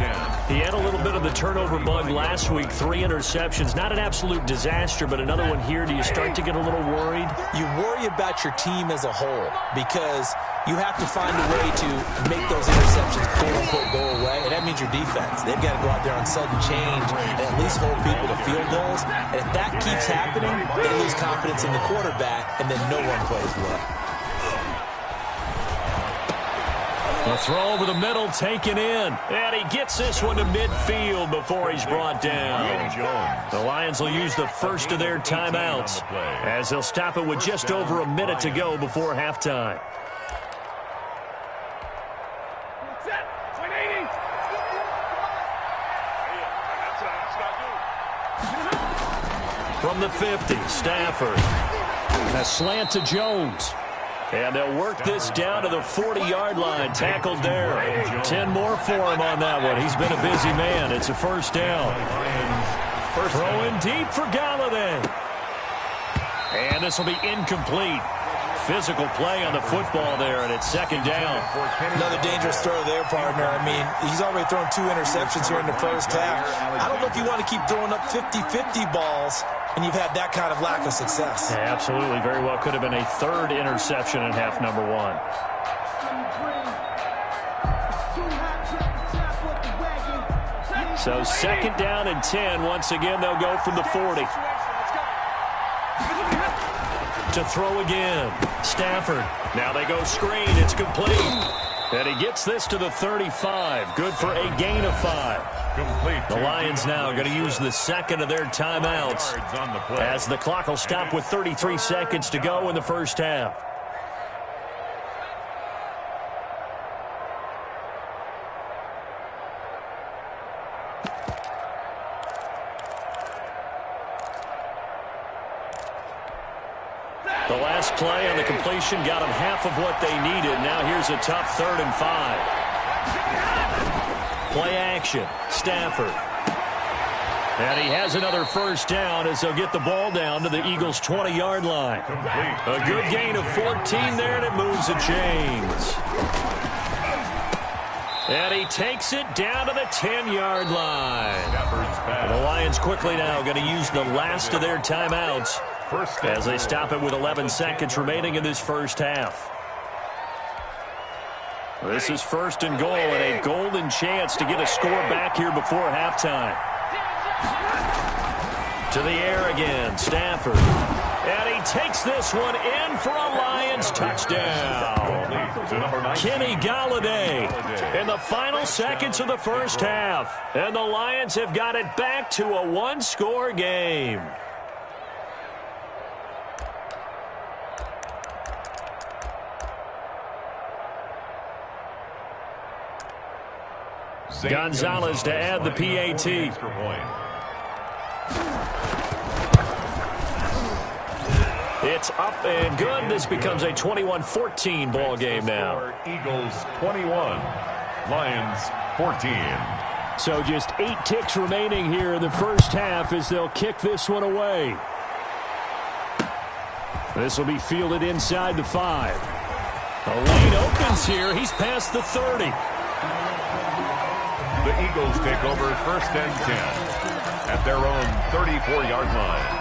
He had a little bit of the turnover bug last week. 3 interceptions. Not an absolute disaster, but another one here. Do you start to get a little worried? You worry about your team as a whole, because you have to find a way to make those interceptions quote-unquote go away, and that means your defense. They've got to go out there on sudden change and at least hold people to field goals. And if that keeps happening, they lose confidence in the quarterback, and then no one plays well. The throw over the middle taken in. And he gets this one to midfield before he's brought down. The Lions will use the first of their timeouts as they'll stop it with just over a minute to go before halftime. From the 50, Stafford. A slant to Jones. And they'll work this down to the 40-yard line. Tackled there. 10 more for him on that one. He's been a busy man. It's a first down. Throwing deep for Galladay. And this will be incomplete. Physical play on the football there, and it's 2nd down. Another dangerous throw there, partner. I mean, he's already thrown 2 interceptions here in the first half. I don't know if you want to keep throwing up 50-50 balls, and you've had that kind of lack of success. Yeah, absolutely. Very well could have been a 3rd interception in half number 1. So 2nd down and 10. Once again, they'll go from the 40. To throw again. Stafford. Now they go screen. It's complete. And he gets this to the 35. Good for a gain of 5. The Lions now going to use the 2nd of their timeouts as the clock will stop with 33 seconds to go in the first half. The last play on the completion got them half of what they needed. Now here's a tough 3rd and 5. Play action. Stafford. And he has another first down as they'll get the ball down to the Eagles' 20-yard line. A good gain of 14 there, and it moves the chains. And he takes it down to the 10-yard line. The Lions quickly now going to use the last of their timeouts as they stop it with 11 seconds remaining in this first half. This is first and goal, and a golden chance to get a score back here before halftime. To the air again, Stafford. And he takes this one in for a Lions touchdown. Kenny Golladay in the final seconds of the first half. And the Lions have got it back to a one-score game. Gonzalez to add the PAT. It's up and good. This becomes a 21-14 ball game now. Eagles 21, Lions 14. So just 8 ticks remaining here in the first half as they'll kick this one away. This will be fielded inside the 5. A lane opens here. He's past the 30. The Eagles take over first and 10 at their own 34-yard line.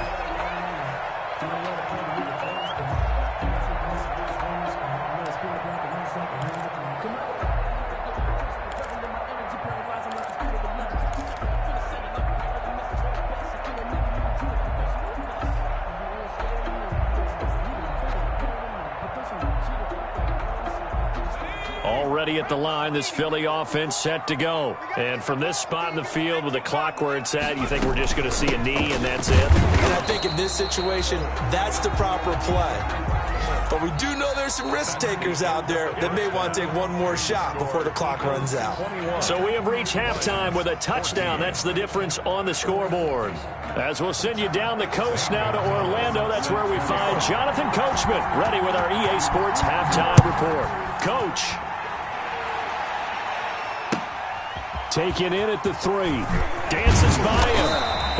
Already at the line, this Philly offense set to go. And from this spot in the field with the clock where it's at, you think we're just going to see a knee and that's it? And I think in this situation, that's the proper play. But we do know there's some risk takers out there that may want to take one more shot before the clock runs out. So we have reached halftime with a touchdown. That's the difference on the scoreboard. As we'll send you down the coast now to Orlando, that's where we find Jonathan Coachman, ready with our EA Sports halftime report. Coach. Taken in at the 3. Dances by him.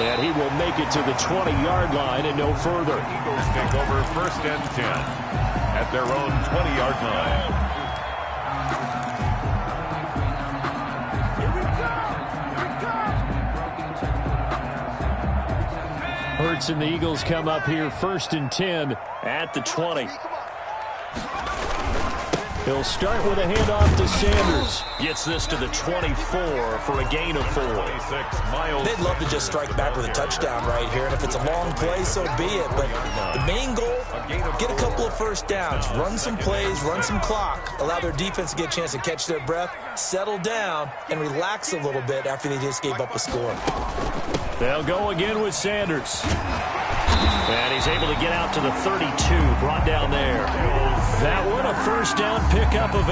And he will make it to the 20-yard line and no further. Eagles take over first and 10 at their own 20-yard line. Hurts and the Eagles come up here first and 10 at the 20. He'll start with a handoff to Sanders. Gets this to the 24 for a gain of 4. They'd love to just strike back with a touchdown right here, and if it's a long play, so be it. But the main goal, get a couple of first downs, run some plays, run some clock, allow their defense to get a chance to catch their breath, settle down, and relax a little bit after they just gave up a score. They'll go again with Sanders. And he's able to get out to the 32, brought down there. That one a first down pickup of 8.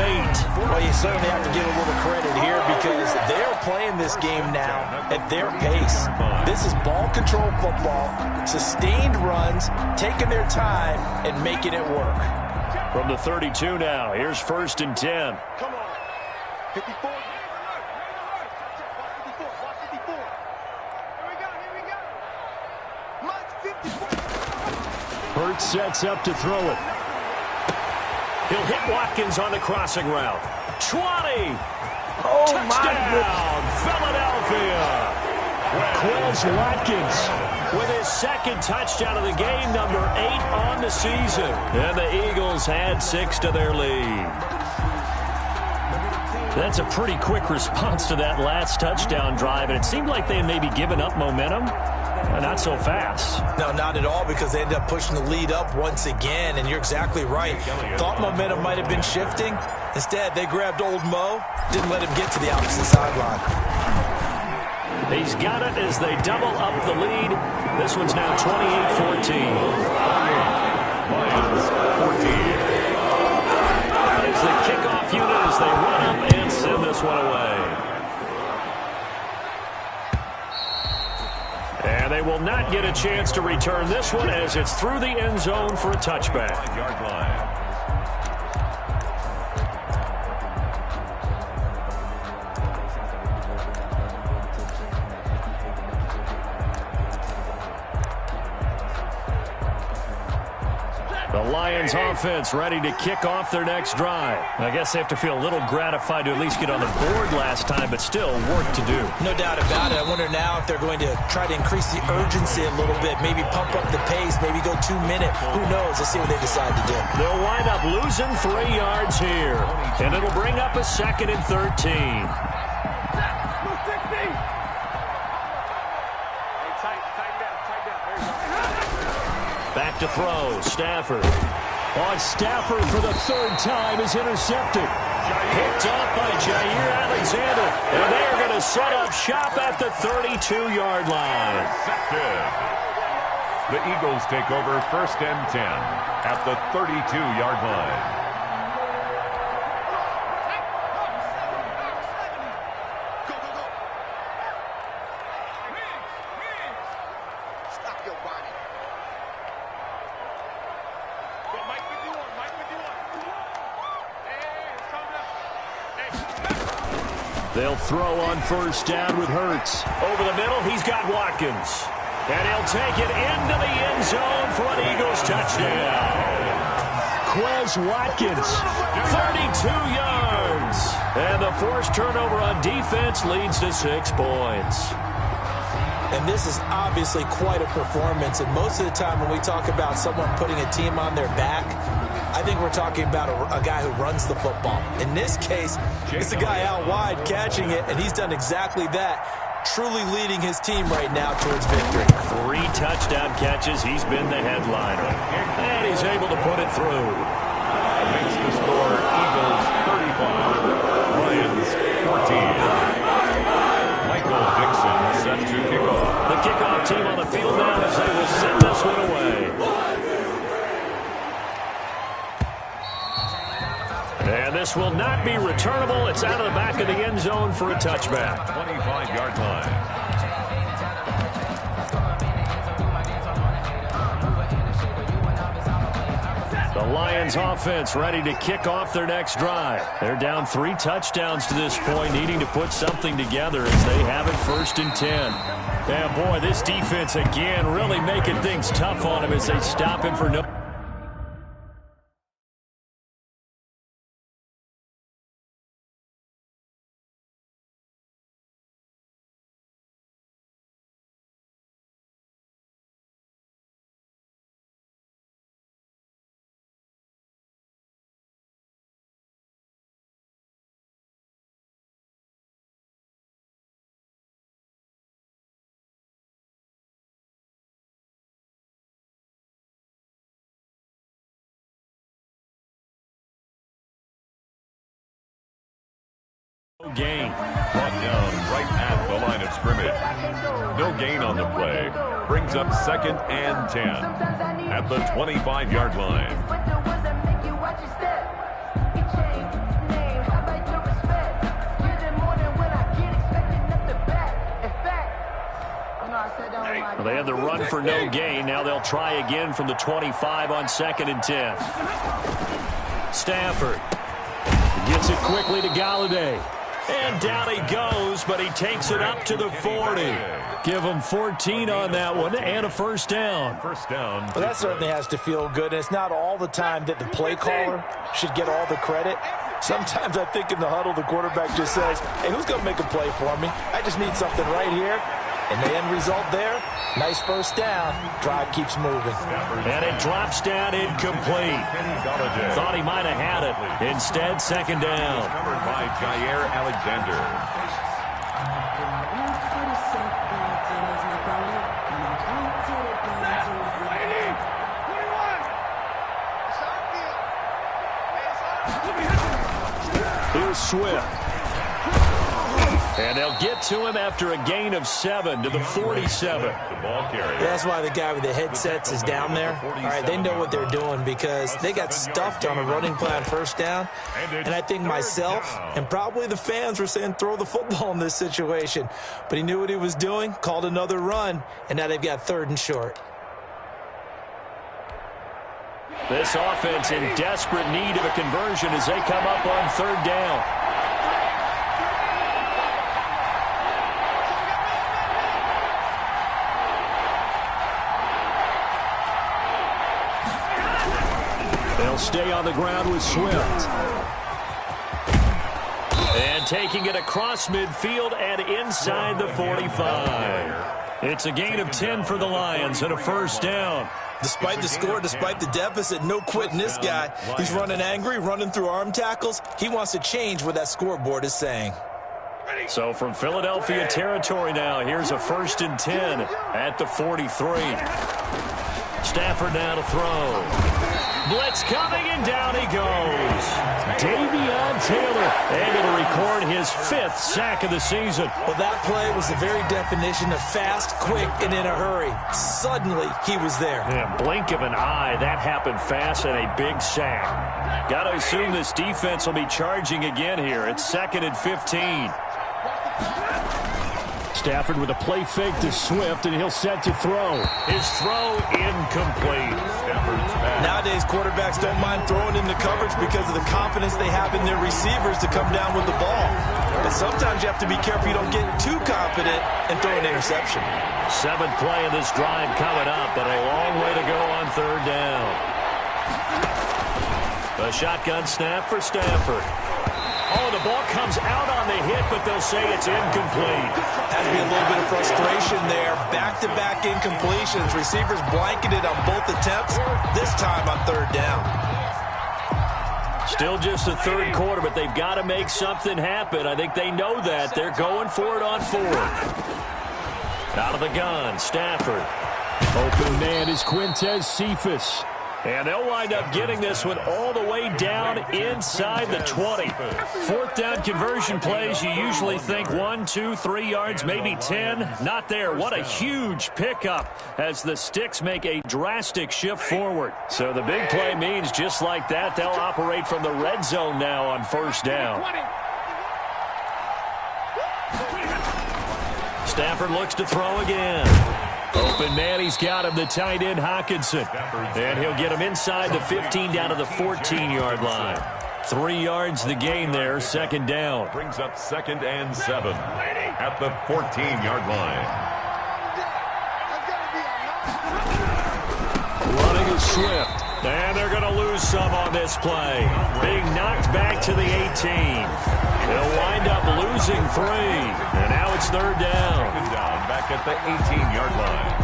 Well, you certainly have to give a little credit here because they're playing this game now at their pace. This is ball control football, sustained runs, taking their time and making it work. From the 32 now, here's first and 10. Come on. 54. Hurts sets up to throw it. He'll hit Watkins on the crossing route. 20. Oh, touchdown, Philadelphia. Quez Watkins with his second touchdown of the game, number 8 on the season. And the Eagles add 6 to their lead. That's a pretty quick response to that last touchdown drive, and it seemed like they had maybe given up momentum. Not so fast. No, not at all, because they ended up pushing the lead up once again, and you're exactly right. Thought momentum might have been shifting. Instead, they grabbed old Mo, didn't let him get to the opposite sideline. He's got it as they double up the lead. This one's now 28-14. Lions 14. That is the kickoff unit as they run up and send this one away. And they will not get a chance to return this one as it's through the end zone for a touchback. 5-yard line. The Lions offense ready to kick off their next drive. I guess they have to feel a little gratified to at least get on the board last time, but still work to do. No doubt about it. I wonder now if they're going to try to increase the urgency a little bit, maybe pump up the pace, maybe go 2-minute. Who knows? Let's see what they decide to do. They'll wind up losing 3 yards here, and it'll bring up a 2nd and 13. Back to throw. Stafford. Stafford for the 3rd time is intercepted. Picked off by Jair Alexander. And they are going to set up shop at the 32-yard line. The Eagles take over 1st and 10 at the 32-yard line. They'll throw on 1st down with Hurts. Over the middle, he's got Watkins. And he'll take it into the end zone for an Eagles touchdown. Quez Watkins, 32 yards. And the forced turnover on defense leads to 6 points. And this is obviously quite a performance. And most of the time when we talk about someone putting a team on their back, I think we're talking about a guy who runs the football. In this case, it's a guy out wide catching it, and he's done exactly that, truly leading his team right now towards victory. 3 touchdown catches. He's been the headliner. And he's able to put it through. Makes the score Eagles 35, Lions 14. Michael Dixon set to kick off. The kickoff team on the field now as they will send this one away. And this will not be returnable. It's out of the back of the end zone for a touchback. 25-yard line. The Lions offense ready to kick off their next drive. They're down 3 touchdowns to this point, needing to put something together as they have it 1st and 10. Yeah, boy, this defense again really making things tough on him as they stop him for no... No gain. Brought down right at the line of scrimmage. No gain on the play. Brings up 2nd and 10 at the 25-yard line. Well, they had the run for no gain. Now they'll try again from the 25 on 2nd and 10. Stafford gets it quickly to Galladay. And down he goes, but he takes it up to the 40. Give him 14 on that one and a 1st down. Well, that certainly has to feel good. And it's not all the time that the play caller should get all the credit. Sometimes I think in the huddle, the quarterback just says, hey, who's going to make a play for me? I just need something right here. And the end result there, nice 1st down. Drive keeps moving. And it drops down incomplete. Thought he might have had it. Instead, 2nd down. Covered by Jair Alexander. Here's Swift. And they'll get to him after a gain of 7 to the 47. That's why the guy with the headsets is down there. All right, they know what they're doing because they got stuffed on a running play on 1st down. And I think myself and probably the fans were saying throw the football in this situation. But he knew what he was doing, called another run, and now they've got 3rd and short. This offense in desperate need of a conversion as they come up on 3rd down. They'll stay on the ground with Swift. And taking it across midfield and inside the 45. It's a gain of 10 for the Lions and a 1st down. Despite the score, despite the deficit, no quitting this guy. He's running angry, running through arm tackles. He wants to change what that scoreboard is saying. So from Philadelphia territory now, here's a 1st and 10 at the 43. Stafford now to throw. Blitz coming, and down he goes. Davion Taylor able to record his 5th sack of the season. Well, that play was the very definition of fast, quick, and in a hurry. Suddenly, he was there. Yeah, blink of an eye, that happened fast, and a big sack. Got to assume this defense will be charging again here. It's 2nd and 15. Stafford with a play fake to Swift, and he'll set to throw. His throw incomplete. Nowadays, quarterbacks don't mind throwing into coverage because of the confidence they have in their receivers to come down with the ball. But sometimes you have to be careful you don't get too confident and throw an interception. 7th play of this drive coming up, but a long way to go on 3rd down. A shotgun snap for Stafford. Oh, the ball comes out on the hit, but they'll say it's incomplete. Has to be a little bit of frustration there. Back-to-back incompletions. Receivers blanketed on both attempts, this time on 3rd down. Still just the 3rd quarter, but they've got to make something happen. I think they know that. They're going for it on 4th. Out of the gun, Stafford. Open man is Quintez Cephas. And they'll wind up getting this one all the way down inside the 20. 4th down conversion plays, you usually think 1, 2, 3 yards, maybe 10. Not there. What a huge pickup as the Sticks make a drastic shift forward. So the big play means just like that, they'll operate from the red zone now on 1st down. Stafford looks to throw again. Open man, he's got him, the tight end Hockenson. And he'll get him inside the 15 down to the 14-yard line. 3 yards the gain there, 2nd down. Brings up 2nd and 7 at the 14-yard line. Running is Swift. And they're going to lose some on this play. Being knocked back to the 18. They'll wind up losing 3. And now it's 3rd down. 2nd down back at the 18-yard line.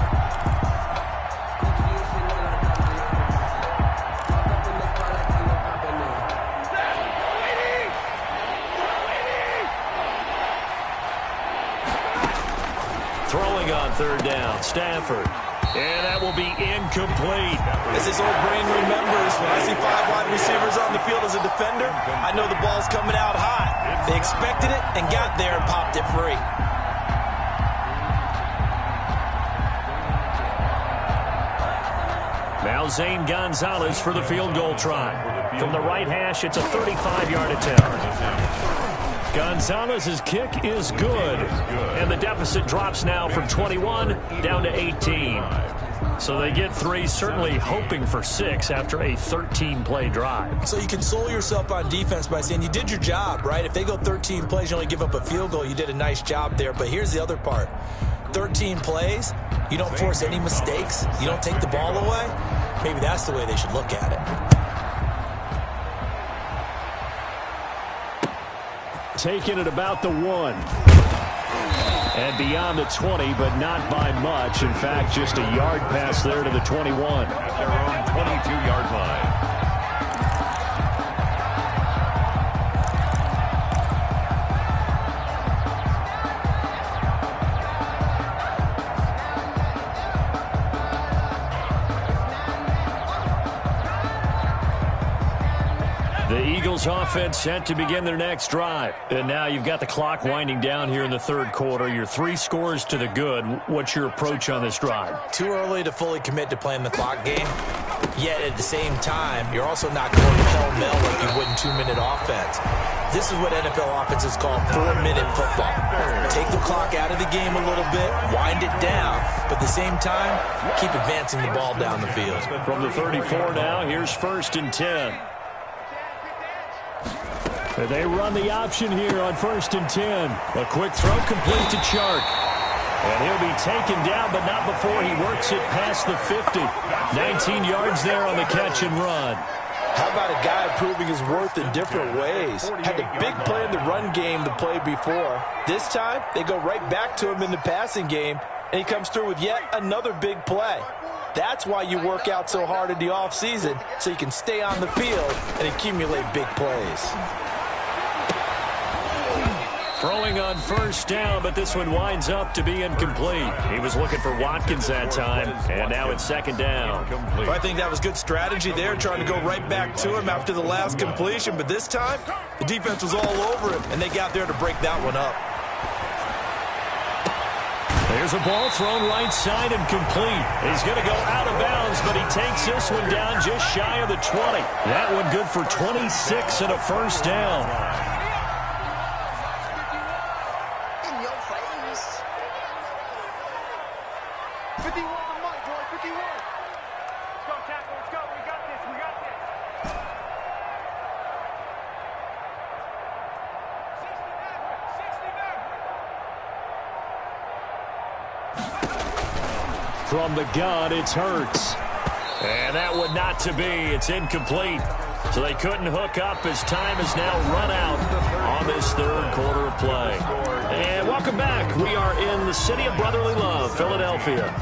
Throwing on 3rd down, Stafford. And that will be incomplete. As his old brain remembers, when I see 5 wide receivers on the field as a defender, I know the ball's coming out high. They expected it and got there and popped it free. Now Zane Gonzalez for the field goal try. From the right hash, it's a 35-yard attempt. Gonzalez's kick is good. And the deficit drops now from 21 down to 18. So they get 3, certainly hoping for 6 after a 13-play drive. So you console yourself on defense by saying you did your job, right? If they go 13 plays, you only give up a field goal, you did a nice job there. But here's the other part. 13 plays, you don't force any mistakes, you don't take the ball away. Maybe that's the way they should look at it. Taking it about the 1. And beyond the 20, but not by much. In fact, just a yard pass there to the 21. At their own 22-yard line. The Eagles offense set to begin their next drive. And now you've got the clock winding down here in the 3rd quarter. Your 3 scores to the good. What's your approach on this drive? Too early to fully commit to playing the clock game. Yet at the same time, you're also not going pell-mell like you would in 2-minute offense. This is what NFL offenses call 4-minute football. Take the clock out of the game a little bit, wind it down, but at the same time, keep advancing the ball down the field. From the 34 now, here's 1st and 10. They run the option here on 1st and 10. A quick throw complete to Chark. And he'll be taken down, but not before he works it past the 50. 19 yards there on the catch and run. How about a guy proving his worth in different ways? Had a big play in the run game the play before. This time, they go right back to him in the passing game, and he comes through with yet another big play. That's why you work out so hard in the offseason, so you can stay on the field and accumulate big plays. Throwing on first down, but this one winds up to be incomplete. He was looking for Watkins that time, and now it's second down. Well, I think that was good strategy there, trying to go right back to him after the last completion. But this time, the defense was all over him, and they got there to break that one up. There's a ball thrown right side and complete. He's going to go out of bounds, but he takes this one down just shy of the 20. That one good for 26 and a first down. From the gun, it's Hurts. And that one not to be. It's incomplete. So they couldn't hook up as time is now run out on this third quarter of play. And welcome back. We are in the city of brotherly love, Philadelphia.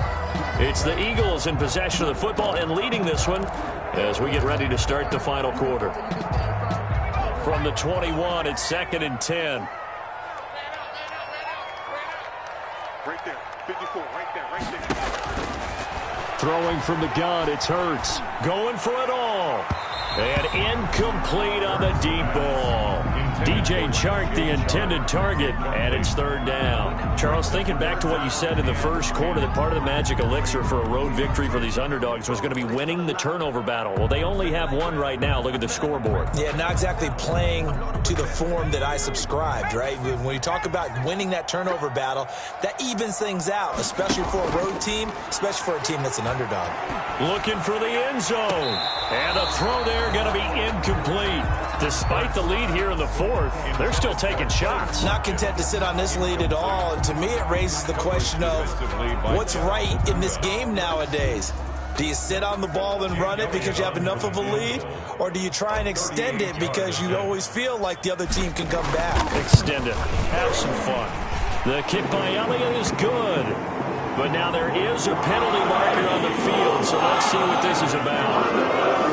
It's the Eagles in possession of the football and leading this one as we get ready to start the final quarter. From the 21, it's 2nd and 10. Right there, 54, right there. Throwing from the gun, it's Hurts. Going for it all. And incomplete on the deep ball. DJ Chark, the intended target, and it's third down. Charles, thinking back to what you said in the first quarter, that part of the magic elixir for a road victory for these underdogs was going to be winning the turnover battle. Well, they only have one right now. Look at the scoreboard. Yeah, not exactly playing to the form that I subscribed, right? When you talk about winning that turnover battle, that evens things out, especially for a road team, especially for a team that's an underdog. Looking for the end zone. And a throw there going to be incomplete. Despite the lead here in the fourth, they're still taking shots. Not content to sit on this lead at all. And to me, it raises the question of what's right in this game nowadays. Do you sit on the ball and run it because you have enough of a lead? Or do you try and extend it because you always feel like the other team can come back? Extend it. Have some fun. The kick by Elliott is good. But now there is a penalty marker on the field, so let's see what this is about.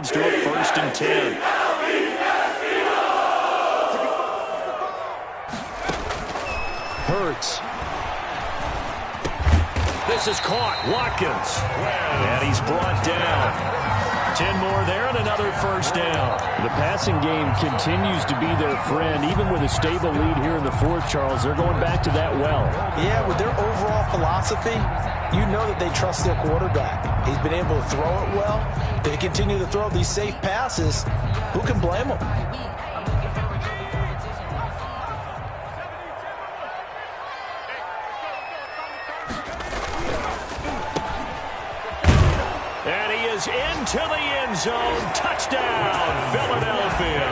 To a 1st and 10. Hurts. This is caught. Watkins. And he's brought down. 10 more there and another first down. The passing game continues to be their friend. Even with a stable lead here in the fourth, Charles, they're going back to that well. Yeah, with their overall philosophy, you know that they trust their quarterback. He's been able to throw it well. They continue to throw these safe passes. Who can blame them? And he is into the end zone. Touchdown, Philadelphia.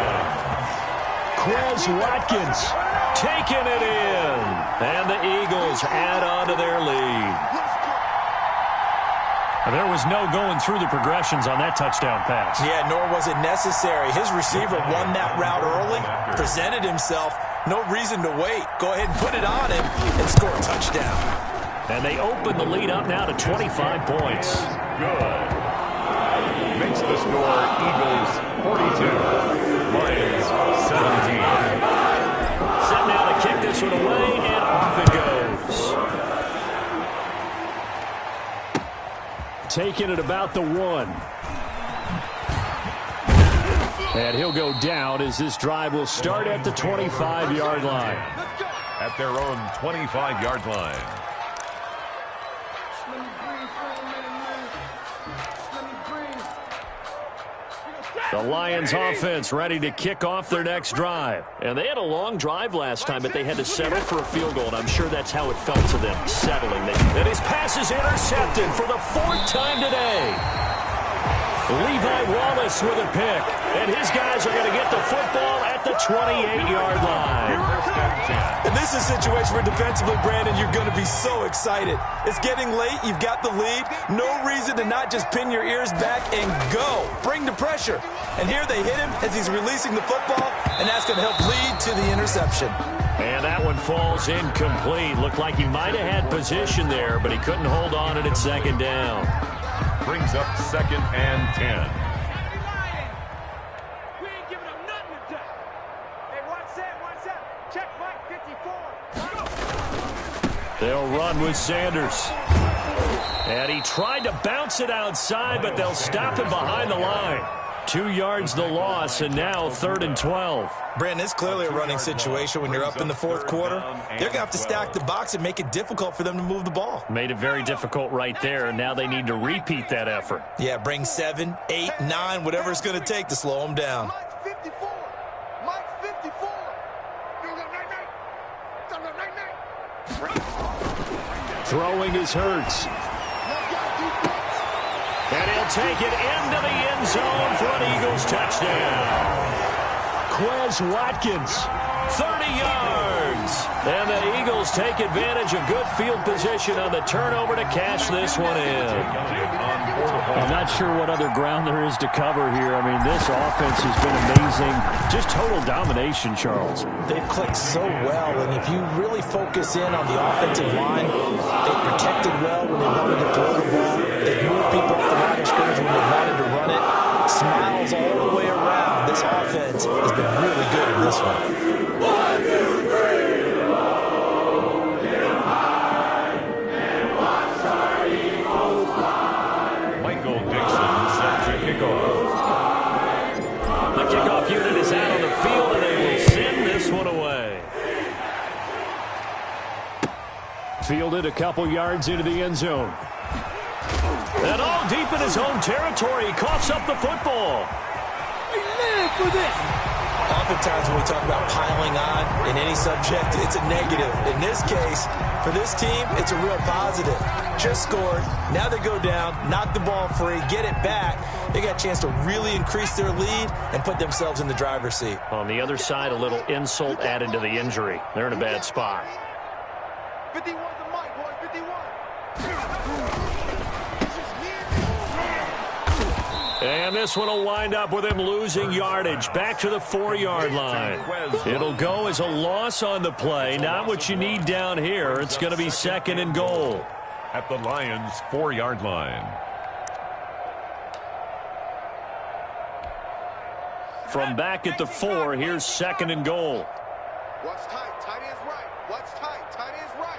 Quez Watkins taking it in. And the Eagles add on to their lead. There was no going through the progressions on that touchdown pass. Yeah, nor was it necessary. His receiver won that route early, presented himself. No reason to wait. Go ahead and put it on him and score a touchdown. And they open the lead up now to 25 points. Good. Makes the score Eagles 42, Lions 17. Set now to kick this one away, and off it goes. Taking it about the 1. And he'll go down as this drive will start at the 25-yard line. At their own 25-yard line. The Lions offense ready to kick off their next drive. And they had a long drive last time, but they had to settle for a field goal, and I'm sure that's how it felt to them, settling. And his pass is intercepted for the 4th time today. Levi Wallace with a pick. And his guys are going to get the football at the 28-yard line. And this is a situation where defensively, Brandon, you're going to be so excited. It's getting late. You've got the lead. No reason to not just pin your ears back and go. Bring the pressure. And here they hit him as he's releasing the football, and that's going to help lead to the interception. And that one falls incomplete. Looked like he might have had position there, but he couldn't hold on to it at second down. Brings up 2nd and 10. They'll run with Sanders. And he tried to bounce it outside, but they'll stop him behind the line. 2 yards the loss, and now 3rd and 12. Brandon, it's clearly a running situation when you're up in the 4th quarter. They're going to have to stack the box and make it difficult for them to move the ball. Made it very difficult right there. Now they need to repeat that effort. Yeah, bring 7, 8, 9, whatever it's going to take to slow them down. Throwing is Hurts. And he'll take it into the end zone for an Eagles touchdown. Quez Watkins, 30 yards. And the Eagles take advantage of good field position on the turnover to cash this one in. I'm not sure what other ground there is to cover here. I mean, this offense has been amazing. Just total domination, Charles. They've clicked so well, and if you really focus in on the offensive line, they've protected well when they wanted to throw the ball. They've moved people off the line of scrimmage when they wanted to run it. Smiles all the way around. This offense has been really good in this one. 1, 2, 3. The kickoff unit is out on the field, and they will send this one away. Fielded a couple yards into the end zone. And all deep in his own territory, he coughs up the football. We live for this. Oftentimes when we talk about piling on in any subject, it's a negative. In this case, for this team, it's a real positive. Just scored. Now they go down, knock the ball free, get it back. They got a chance to really increase their lead and put themselves in the driver's seat. On the other side, a little insult added to the injury. They're in a bad spot. 51 the mic, boys, 51. And this one will wind up with him losing yardage back to the 4-yard line. It'll go as a loss on the play. Not what you need down here. It's going to be 2nd and goal. At the Lions' 4-yard line. From back at the 4, here's 2nd and goal. What's tight? Tight ends right. What's tight? Tight ends right.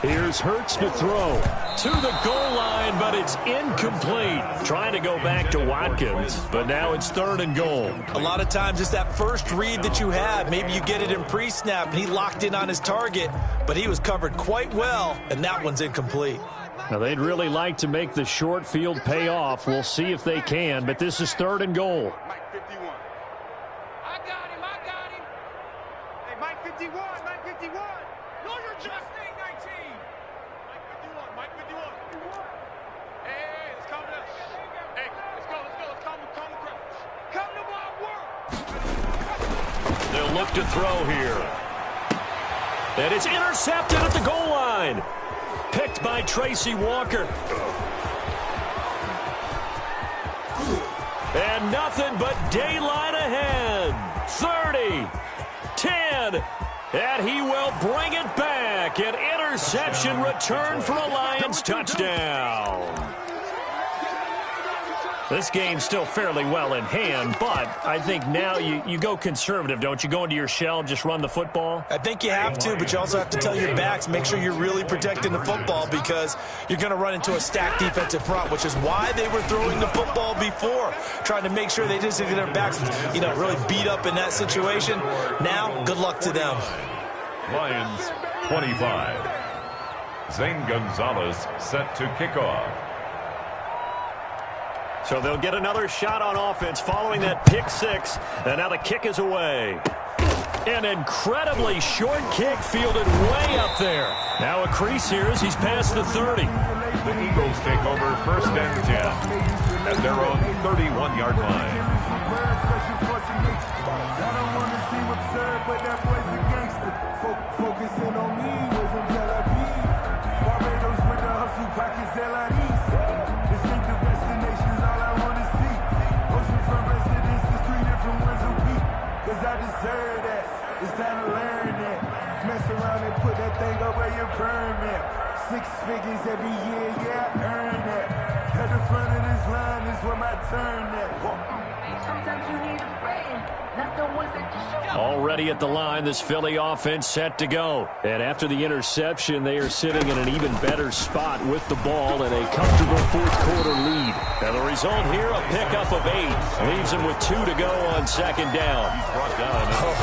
Here's Hurts to throw to the goal line, but it's incomplete. Trying to go back to Watkins, but now it's 3rd and goal. A lot of times it's that first read that you have. Maybe you get it in pre-snap, and he locked in on his target, but he was covered quite well, and that one's incomplete. Now, they'd really like to make the short field pay off. We'll see if they can, but this is 3rd and goal. Mike 51. I got him. Hey, Mike 51. Mike 51. No, you're just saying 19. Mike 51. Hey, let's calm down. Hey, let's go. Let's calm the crowd. Come to my work. They'll look to throw here. And it's intercepted at the goal line. Picked by Tracy Walker. And nothing but daylight ahead. 30, 10, and he will bring it back. An interception return for a Lions touchdown. This game's still fairly well in hand, but I think now you go conservative, don't you? Go into your shell and just run the football? I think you have to, but you also have to tell your backs, make sure you're really protecting the football because you're going to run into a stacked defensive front, which is why they were throwing the football before, trying to make sure they just get their backs, really beat up in that situation. Now, good luck to them. Lions 25. Zane Gonzalez set to kick off. So they'll get another shot on offense following that pick 6. And now the kick is away. An incredibly short kick fielded way up there. Now a crease here as he's past the 30. The Eagles take over 1st and 10. at their own 31-yard line. I don't want to seem absurd, but that boy's a gangster. Focusing on me, Wisdom357. Barbados with the hustle, pockets LIDs. Distinctive destinations, all I want to see. Oceanfront residences, 3 different ones a week. Cause I deserve that. It's time to learn that. Mess around and put that thing up where your permit. 6 figures every year, yeah, I earn that. At the front of this line is where my turn at. Sometimes you need a friend, not the ones that you show. Already at the line, this Philly offense set to go. And after the interception, they are sitting in an even better spot with the ball and a comfortable fourth-quarter lead. And the result here, a pickup of 8. Leaves them with 2 to go on second down.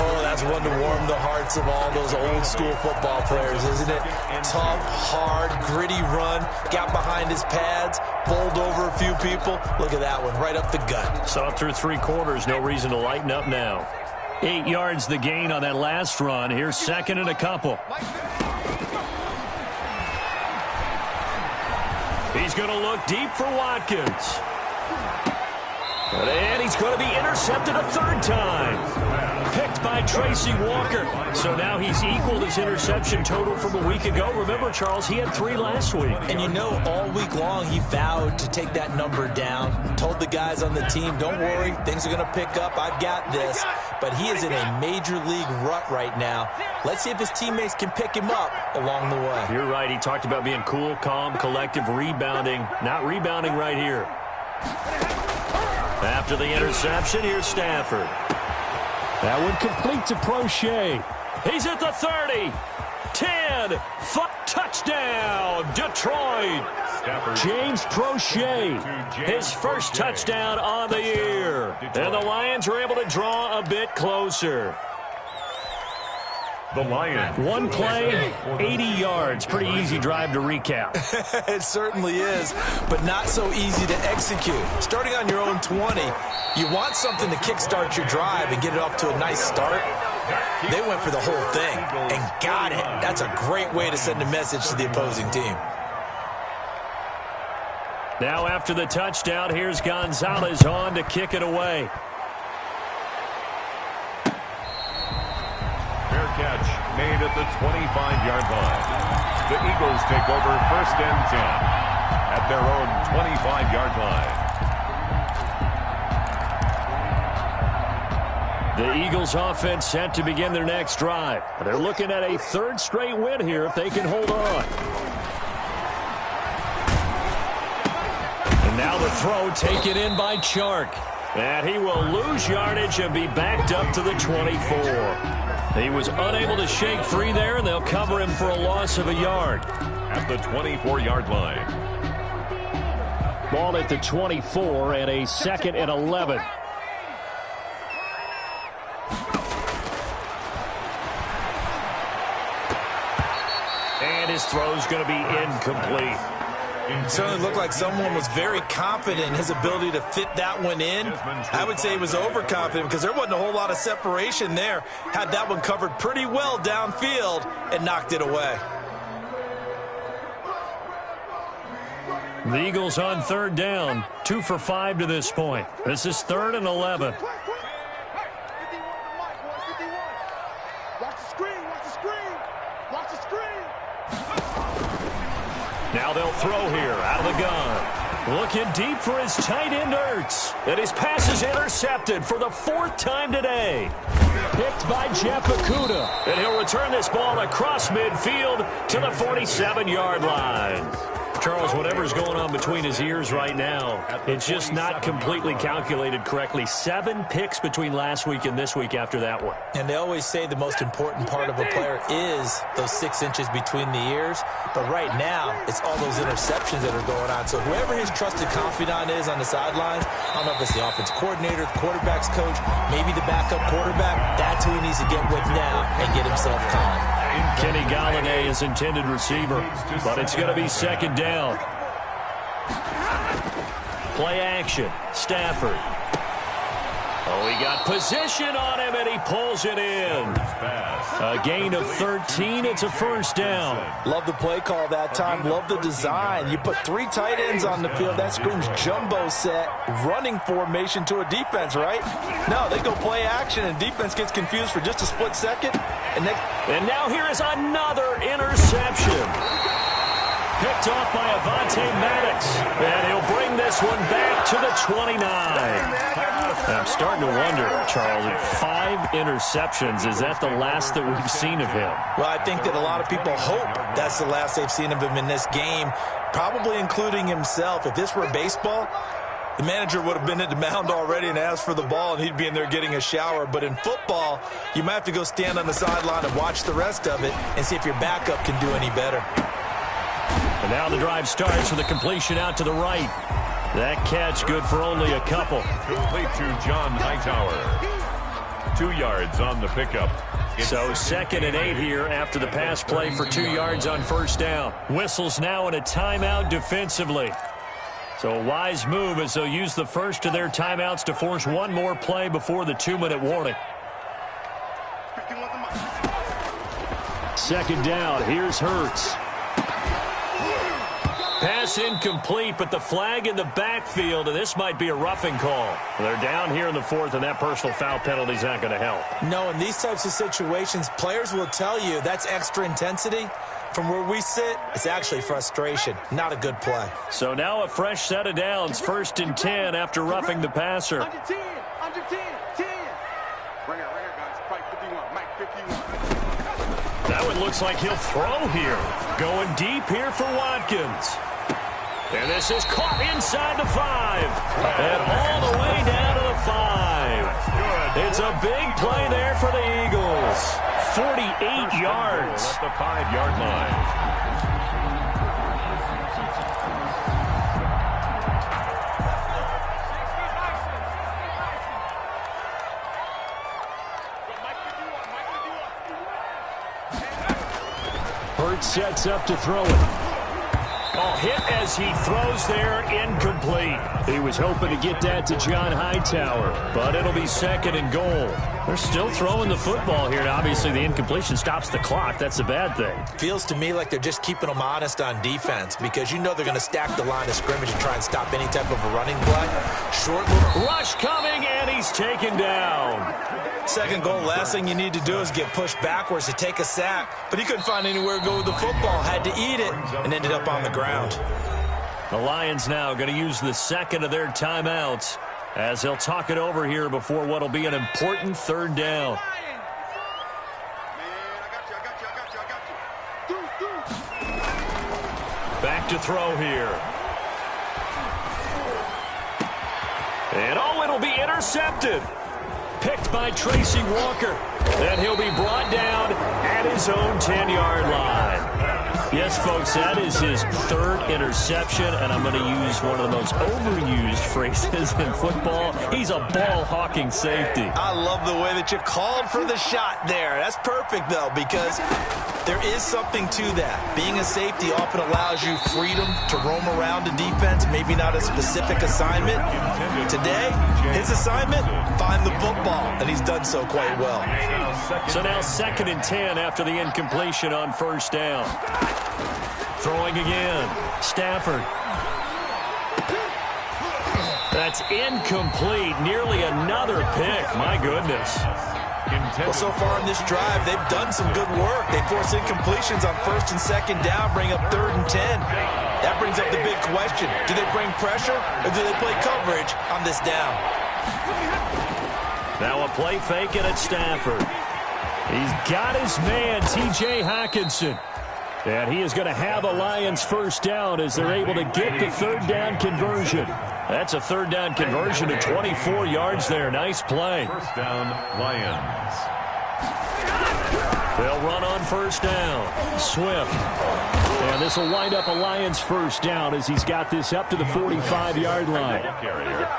Oh, that's one to warm the hearts of all those old-school football players, isn't it? Tough, hard, gritty run, got behind his pads, bowled over a few people. Look at that one, right up the gut. Saw through 3 quarters, no reason to lighten up now. 8 yards the gain on that last run. Here's second and a couple. He's going to look deep for Watkins. And he's going to be intercepted a 3rd time. Picked by Tracy Walker. So now he's equaled his interception total from a week ago. Remember, Charles, he had 3 last week. And you know, all week long he vowed to take that number down. Told the guys on the team, don't worry, things are going to pick up. I've got this. But he is in a major league rut right now. Let's see if his teammates can pick him up along the way. You're right. He talked about being cool, calm, collective, rebounding. Not rebounding right here. After the interception, here's Stafford. That one complete to Prochet. He's at the 30. 10. Touchdown, Detroit. James Prochet, his first touchdown on the year. And the Lions are able to draw a bit closer. The Lions. 1 play, 80 yards. Pretty easy drive to recap. It certainly is, but not so easy to execute. Starting on your own 20, you want something to kickstart your drive and get it off to a nice start. They went for the whole thing and got it. That's a great way to send a message to the opposing team. Now after the touchdown, here's Gonzalez on to kick it away. Catch made at the 25-yard line. The Eagles take over 1st and 10 at their own 25-yard line. The Eagles offense set to begin their next drive. They're looking at a 3rd straight win here if they can hold on. And now the throw taken in by Chark. And he will lose yardage and be backed up to the 24. He was unable to shake free there, and they'll cover him for a loss of a yard. At the 24-yard line. Ball at the 24 and a 2nd and 11. And his throw's going to be incomplete. It certainly looked like someone was very confident in his ability to fit that one in. I would say he was overconfident because there wasn't a whole lot of separation there. Had that one covered pretty well downfield and knocked it away. The Eagles on 3rd down, 2 for 5 to this point. This is 3rd and 11. Now they'll throw here out of the gun. Looking deep for his tight end, Ertz. And his pass is intercepted for the 4th time today. Picked by Jeff Okudah. And he'll return this ball across midfield to the 47-yard line. Charles, whatever's going on between his ears right now, it's just not completely calculated correctly. 7 picks between last week and this week after that one. And they always say the most important part of a player is those 6 inches between the ears. But right now, it's all those interceptions that are going on. So whoever his trusted confidant is on the sidelines, I don't know if it's the offense coordinator, the quarterback's coach, maybe the backup quarterback, that's who he needs to get with now and get himself calm. Kenny Galladay is intended receiver, but it's going to be 2nd down. Play action. Stafford. Oh, he got position on him, and he pulls it in. A gain of 13. It's a first down. Love the play call that time. Love the design. You put 3 tight ends on the field. That screams jumbo set, running formation to a defense, right? No, they go play action, and defense gets confused for just a split second. And now here is another interception. Picked off by Avonte Maddox. And he'll bring this one back to the 29. I'm starting to wonder, Charles, 5 interceptions. Is that the last that we've seen of him? Well, I think that a lot of people hope that's the last they've seen of him in this game, probably including himself. If this were baseball, the manager would have been at the mound already and asked for the ball, and he'd be in there getting a shower. But in football, you might have to go stand on the sideline and watch the rest of it and see if your backup can do any better. And now the drive starts with a completion out to the right. That catch good for only a couple. Complete to John Hightower. 2 yards on the pickup. So 2nd and 8 here after the pass play for 2 yards on first down. Whistles now in a timeout defensively. So a wise move as they'll use the first of their timeouts to force one more play before the 2-minute warning. 2nd down. Here's Hurts. Pass incomplete, but the flag in the backfield, and this might be a roughing call. They're down here in the 4th, and that personal foul penalty is not going to help. No, in these types of situations, players will tell you that's extra intensity. From where we sit, it's actually frustration. Not a good play. So now a fresh set of downs. 1st and 10 after roughing the passer. Under 10, 10. Right here, guys. Mike 51. That one looks like he'll throw here. Going deep here for Watkins. And this is caught inside the 5. And all the way down to the 5. It's a big play there for the Eagles. 48 yards. At the 5-yard line. Hurts sets up to throw it. Oh, hit as he throws there, incomplete. He was hoping to get that to John Hightower, but it'll be 2nd and goal. They're still throwing the football here, and obviously the incompletion stops the clock. That's a bad thing. Feels to me like they're just keeping them honest on defense because you know they're going to stack the line of scrimmage and try and stop any type of a running play. Short little rush coming, and he's taken down. 2nd goal, last thing you need to do is get pushed backwards to take a sack. But he couldn't find anywhere to go with the football, had to eat it, and ended up on the ground. The Lions now going to use the 2nd of their timeouts as they'll talk it over here before what will be an important 3rd down. Back to throw here. And oh, it'll be intercepted. Picked by Tracy Walker. And he'll be brought down at his own 10-yard line. Yes, folks, that is his 3rd interception, and I'm going to use one of the most overused phrases in football. He's a ball-hawking safety. I love the way that you called for the shot there. That's perfect, though, because there is something to that. Being a safety often allows you freedom to roam around the defense, maybe not a specific assignment. Today, his assignment, find the football, and he's done so quite well. So now 2nd and 10 after the incompletion on first down. Throwing again. Stafford. That's incomplete. Nearly another pick. My goodness. Well, so far in this drive, they've done some good work. They force incompletions on 1st and 2nd down, bring up 3rd and 10. That brings up the big question. Do they bring pressure or do they play coverage on this down? Now a play fake and it's Stafford. He's got his man, T.J. Hockenson. And he is going to have a Lions first down as they're able to get the 3rd down conversion. That's a 3rd down conversion to 24 yards there. Nice play. First down, Lions. They'll run on first down. Swift. And this will wind up a Lions first down as he's got this up to the 45-yard line.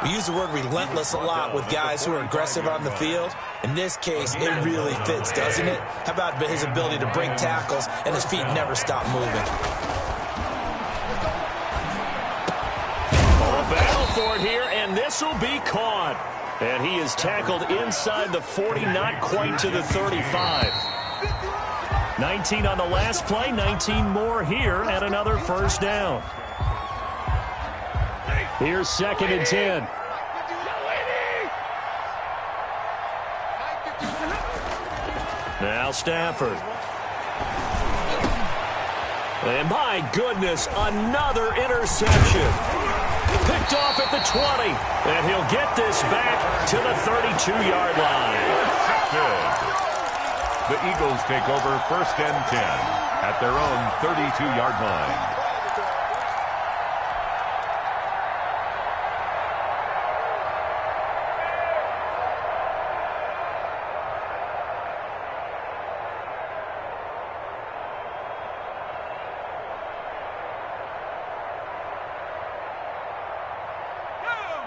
We use the word relentless a lot with guys who are aggressive on the field. In this case, it really fits, doesn't it? How about his ability to break tackles and his feet never stop moving? A battle for it here, and this will be caught. And he is tackled inside the 40, not quite to the 35. 19 on the last play, 19 more here at another first down. Here's 2nd and 10. Now Stafford. And my goodness, another interception. Picked off at the 20. And he'll get this back to the 32-yard line. The Eagles take over 1st and 10 at their own 32-yard line.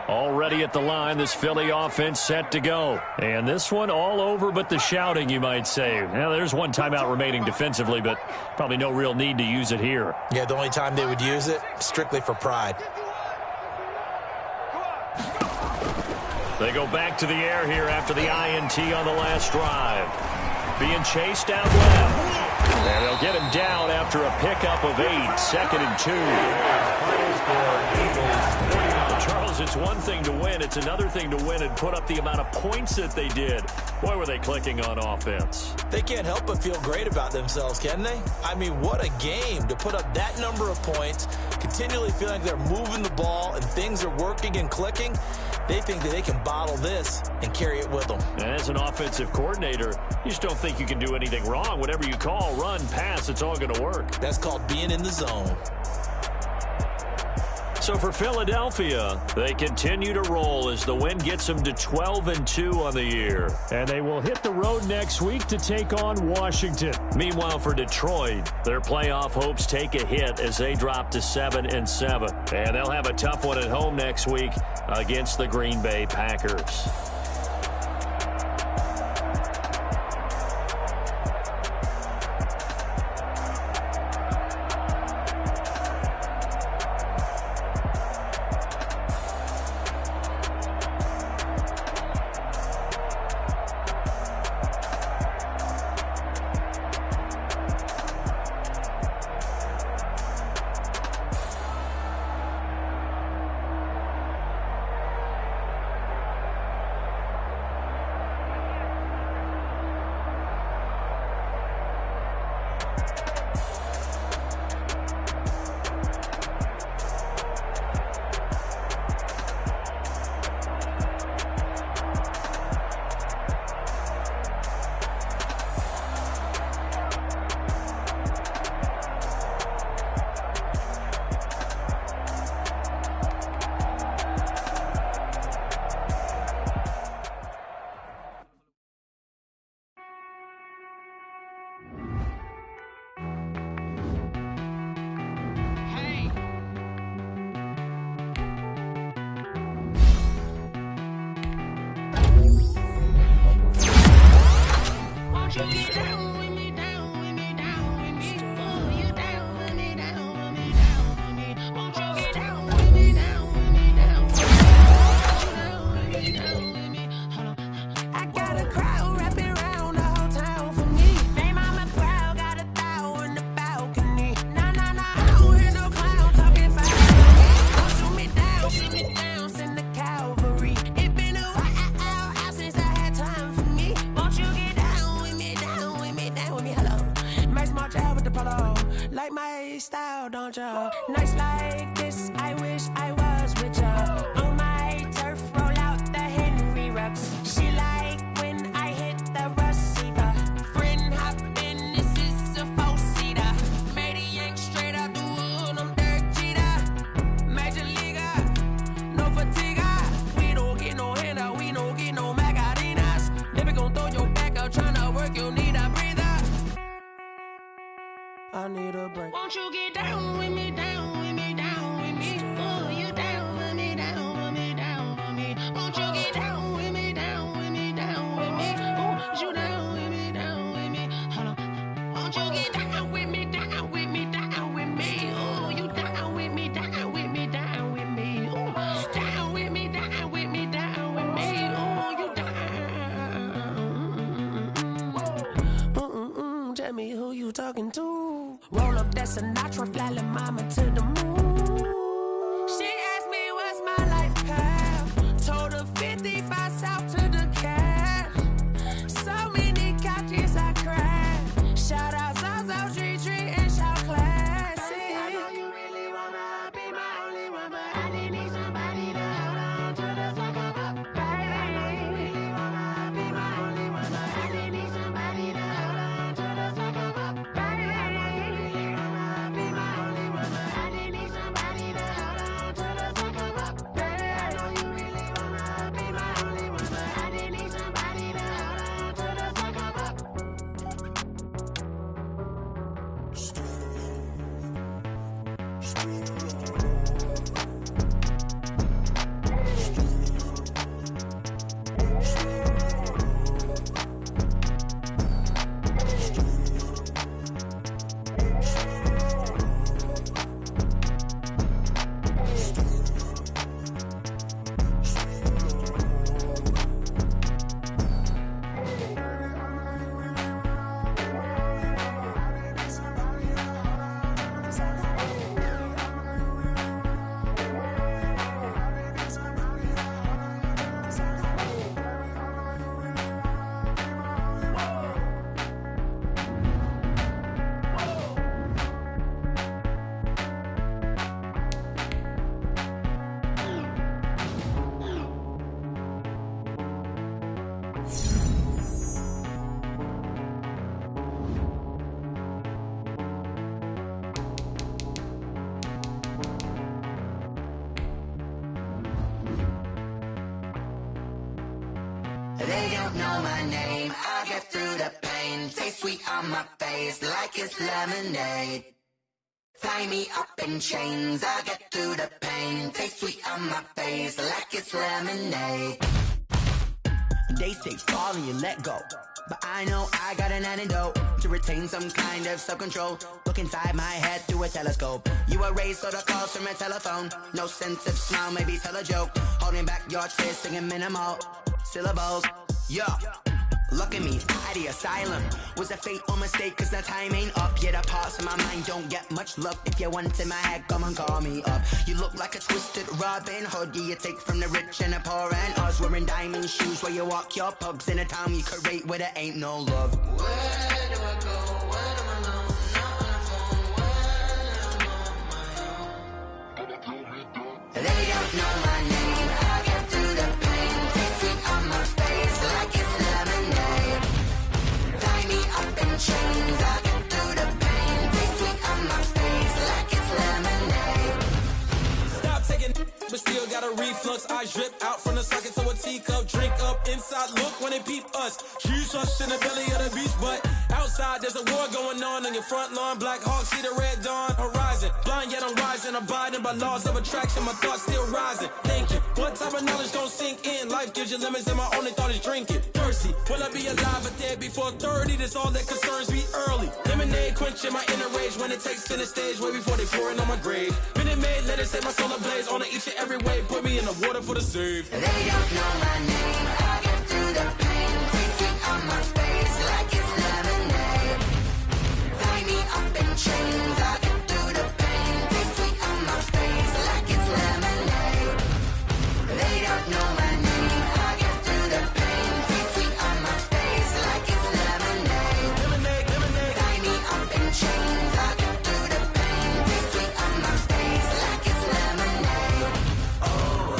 Already at the line, this Philly offense set to go. And this one all over but the shouting, you might say. Now, there's one timeout remaining defensively, but probably no real need to use it here. Yeah, the only time they would use it, strictly for pride. They go back to the air here after the INT on the last drive. Being chased out left. And they'll get him down after a pickup of 8. 2nd and 2. Final score, Eagles. Charles, it's one thing to win. It's another thing to win and put up the amount of points that they did. Boy, were they clicking on offense. They can't help but feel great about themselves, can they? I mean, what a game to put up that number of points, continually feeling like they're moving the ball and things are working and clicking. They think that they can bottle this and carry it with them. As an offensive coordinator, you just don't think you can do anything wrong. Whatever you call, run, pass, it's all going to work. That's called being in the zone. So for Philadelphia, they continue to roll as the win gets them to 12-2 on the year. And they will hit the road next week to take on Washington. Meanwhile, for Detroit, their playoff hopes take a hit as they drop to 7-7. And they'll have a tough one at home next week against the Green Bay Packers. Won't you get down with me, down with me, down with me? Oh, you down with me, down with me, down with me. Won't you get down with me, down with me, down with me? Oh, you down with me, down with me. Hold on. Won't you get down with me, down with me, down with me? Oh, you down with me, down with me, down with me. Oh, down with me, down with me, down with me. Oh. talking to? Roll up that Sinatra, fly la mama to the moon. She asked me what's my life path. Told her 55 south to the cat. So many couches I cried. Shout out Zazo, Tree, and shout classic. I know you really wanna be my only one, but I didn't need somebody to hold on to the second up. I know you really wanna be my only one, but I didn't need somebody to hold on to the second up. I know you really wanna be my only one, but I didn't need somebody to hold on to the second up. I know you really wanna be my only one, but I didn't need somebody to hold on to the second up. They don't know my name, I get through the pain. Taste sweet on my face like it's lemonade. Tie me up in chains, I get through the pain. Taste sweet on my face like it's lemonade. They say fall and you let go, but I know I got an antidote to retain some kind of self-control. Look inside my head through a telescope. You erase all the calls from a telephone. No sense of smile, maybe tell a joke. Holding back your tears, singing minimal syllables. Yo, look at me, out the asylum. Was a fate or mistake, cause the time ain't up. Yet the parts of my mind don't get much love. If you want in my head, come and call me up. You look like a twisted Robin Hood. Yeah, you take from the rich and the poor and us. Wearing diamond shoes where you walk your pugs. In a town you create where there ain't no love. Where do I go? When am I alone? Not on the phone. When I'm on my own. They don't know my name. I get through the pain. Taste sweet on my face like it's lemonade. Tie me up in chains. I get through the pain. Taste sweet on my face like it's lemonade. Stop taking, but still got a reflux. I drip out from the socket to a teacup. Drink up inside. Look when they peep us. Jesus in the belly of the beast, but outside there's a war going on your front lawn. Black Hawk see the red dawn horizon. Blind yet I'm rising, abiding by laws of attraction. My thoughts still rising. Thinking, what type of knowledge gon' sink in? Life gives you limits, and my only thought is drinking. Thirsty, will I be alive or dead before 30? That's all that concerns me early. Lemonade quenching my inner rage when it takes center stage way before they pouring on my grave. Minute Maid, let it set my soul ablaze on each and every way. Put me in the water for the save. They don't know my name. I get through the pain. Taste sweet on my face like it's lemonade. Tie me up in chains. I get through the pain. Taste sweet on my face like it's lemonade. They don't know my name. I get through the pain. Taste sweet on my face like it's lemonade. Lemonade, lemonade. Tie me up in chains. I get through the pain. Taste sweet on my face like it's lemonade. Oh.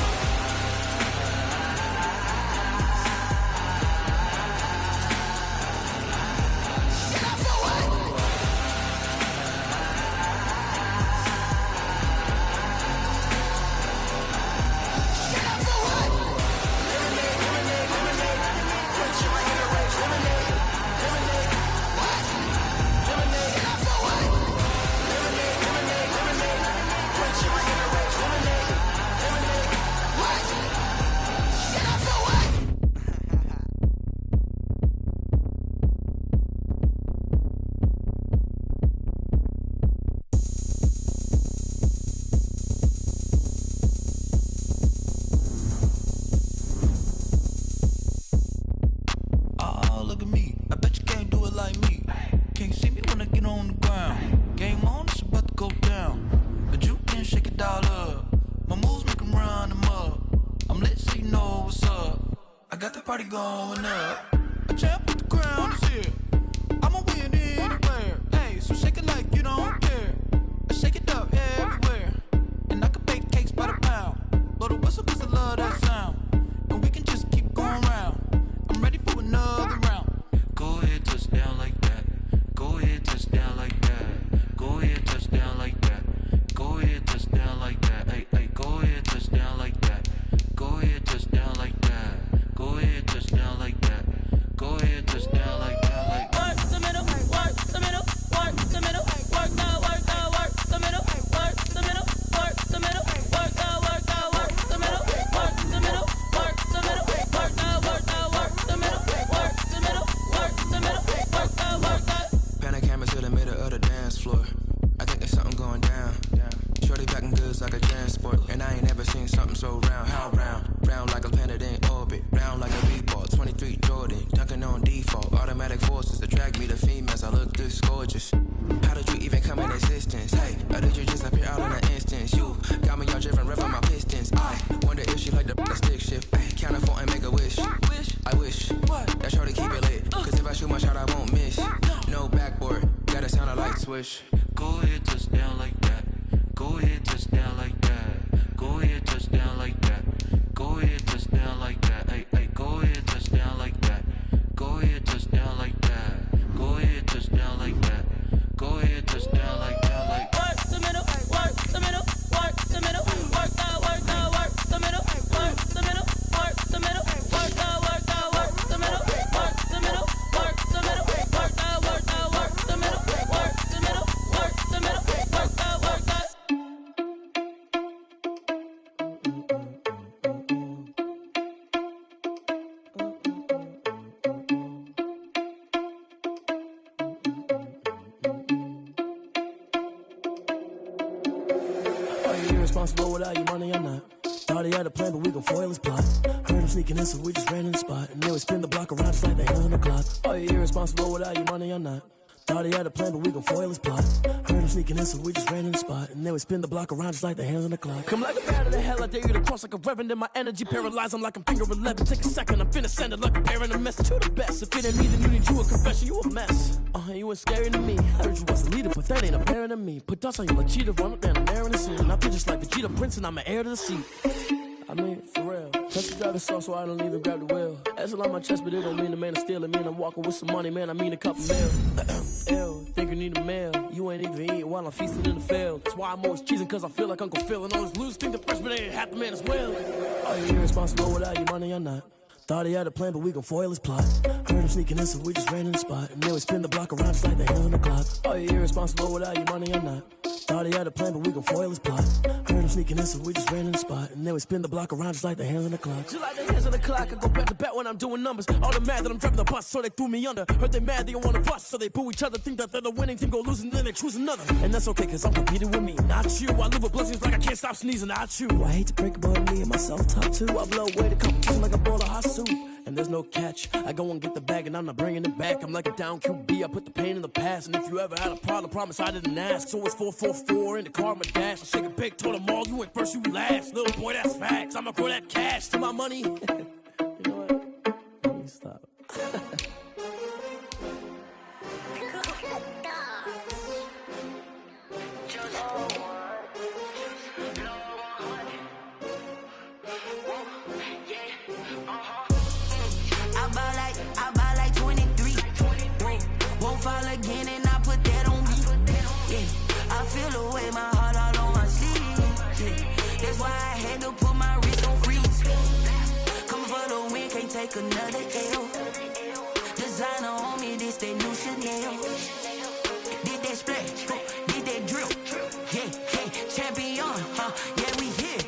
got the party going up. A champ with the crown is here. I'ma win anywhere. Hey, so shake it like you don't care. I shake it up everywhere. And I can bake cakes by the pound. Blow the whistle 'cause I love that sound. And we can just keep going round. I'm ready for another round. Go ahead, touch down like that. Go ahead, touch down like that. Go ahead, touch down like that. Go ahead, touch down like that. Hey, hey, go ahead, touch down like that. Go ahead, touch down like that. Go ahead, touch down like that. Go ahead, touch down like that. Like work the middle, work the middle, work the middle, work the middle, work the middle, work the middle, work the middle, work the middle, work the middle, work the middle, work the middle, work the middle, work the middle, work the middle, work the. Pan a camera to the middle of the dance floor. I think there's something going down. Shorty backing goods like a transport, and I ain't never seen something so round. How round? Round like a planet in orbit, round like a b-ball. 23 Jordan, dunking on default. Automatic forces attract me to females. I look this gorgeous. How did you even come in existence? Hey, or did you just appear out in an instance? You got me all driven, revving my pistons. I wonder if she like the stick shift. Hey, count it 4 and make a wish. I wish that shorty keep it lit. 'Cause if I shoot my shot, I won't miss. No backboard, gotta sound a light switch. Go ahead, touch down like that. Go ahead, touch down like that. Go ahead, touch down like that. Go ahead, touch down like that. Hey, hey, go ahead, touch down like that. Go ahead, touch down like that. Go ahead, touch down like that. Go ahead, touch down like that. Like work the middle, work the middle, work the middle, work the middle, work the middle, work the middle, work the middle, work the middle, work the middle, work the middle, work the middle, work the middle, work the middle, work the middle, work the middle, work the. Responsible without your money or not. Thought he had a plan, but we gon' foil his plot. Heard him sneaking in, so we just ran in the spot. And then we spin the block around just like the hands on the clock. Are you irresponsible without your money or not? Thought he had a plan, but we gon' foil his plot. Heard him sneaking in, so we just ran in the spot. And then we spin the block around just like the hands on the clock. Come like a bat of the hell, I dare you to cross like a reverend. In my energy paralyzed, I'm like I'm finger 11. Take a second, I'm finna send it like a parent a message to the best. If it ain't me, then you need you a confession, you a mess. You ain't scary to me. I heard you was a leader, but that ain't apparent to me. Put dust on you like cheetah, run up down the air in the scene. I feel just like Vegeta Prince, and I'm an heir to the seat. I mean, for real. Touch the driver's sauce, so I don't even grab the wheel. That's on my chest, but it don't mean the man is stealing. Man, I'm walking with some money, man. I mean a couple mil. Ew, think you need a meal. You ain't even eating while I'm feasting in the field. That's why I'm always cheesing, 'cause I feel like Uncle Phil. And all those losers think the freshman ain't half the man as well. Are you irresponsible without your money or not? Thought he had a plan, but we gon' foil his plot. Heard him sneaking in, so we just ran in the spot. And then we spin the block around just like the hands on the clock. Are you irresponsible without your money or not? Thought he had a plan, but we gon' foil his plot. Heard him sneaking in, so we just ran in the spot. And then we spin the block around just like the hands on the clock. Just like the hands on the clock, I go back to back when I'm doing numbers. All the mad that I'm driving the bus, so they threw me under. Heard they mad, they don't wanna bust, so they boo each other. Think that they're the winning team, go losing, then they choose another. And that's okay, 'cause I'm competing with me, not you. I live with blessings like I can't stop sneezing, not you. I hate to break it, but me and myself top two. I blow away the competition like a bowl of hot soup. And there's no catch. I go and get the bag and I'm not bringing it back. I'm like a down QB, I put the pain in the past. And if you ever had a problem, promise I didn't ask. So it's 444 in the car, my dash. I shake a big, told them all, you ain't first, you last. Little boy, that's facts. I'ma grow that cash to my money. You know what? Let me stop. I buy like 23. Won't fall again and I put that on me. Yeah, I feel the way, my heart all on my sleeve. Yeah, that's why I had to put my wrist on freeze. Coming for the win, can't take another L. Designer on me, this that new Chanel. Did that splash, did that drill. Yeah, champion, yeah, we here.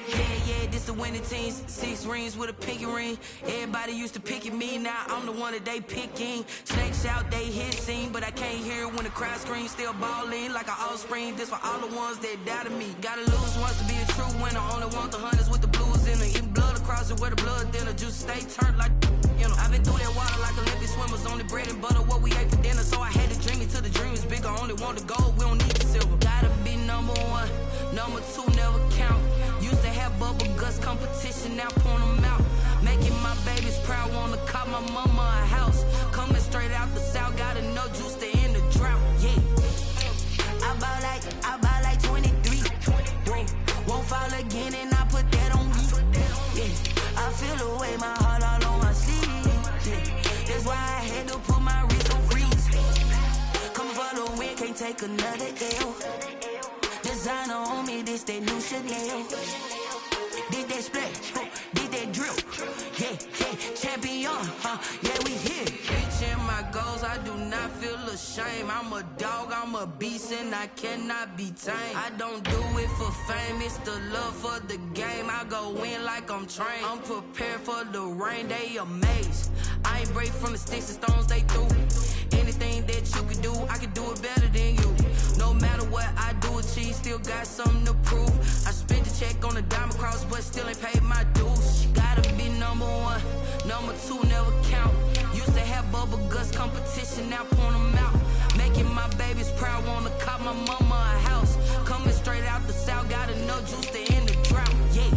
Yeah, this the winning teams. 6 rings with a pinky ring. Everybody used to pick at me, now I'm the one that they picking. Snakes out, they hit scene, but I can't hear it when the crowd screams. Still balling like an offspring. This for all the ones that doubted me. Gotta lose once to be a true winner. Only want the hunters with the blues in it. Eating blood across it where the blood dinner. Juice stay turned like, you know. I've been through that water like Olympic swimmers. Only bread and butter, what we ate for dinner. So I had to dream it till the dream is bigger. Only want the gold, we don't need the silver. Gotta be number 1, number 2 never count. Used to have bubble guts competition, now point them out. Making my babies proud, wanna my mama a house. Coming straight out the south, got enough juice to end the drought. Yeah. I bought like 23. Won't fall again, and I put that on me. Yeah. I feel the way, my heart all on my sleeve. Yeah. That's why I had to put my wrist on freeze. Coming for the win, can't take another L. Designer on me, this that new Chanel. Did that split, did that drill. Yeah, champion, yeah, we here. Reaching my goals, I do not feel ashamed. I'm a dog, I'm a beast, and I cannot be tamed. I don't do it for fame, it's the love for the game. I go in like I'm trained. I'm prepared for the rain, they amazed. I ain't break from the sticks and stones they threw. Anything that you can do, I can do it better than you. No matter what I do, achieve, still got something to prove. I spent the check on the diamond cross, but still ain't paid my dues. Gotta be number one, number two never count. Used to have bubble guts competition, now point them out. Making my babies proud, wanna cop my mama a house. Coming straight out the south, got enough juice to end the drought. Yeah.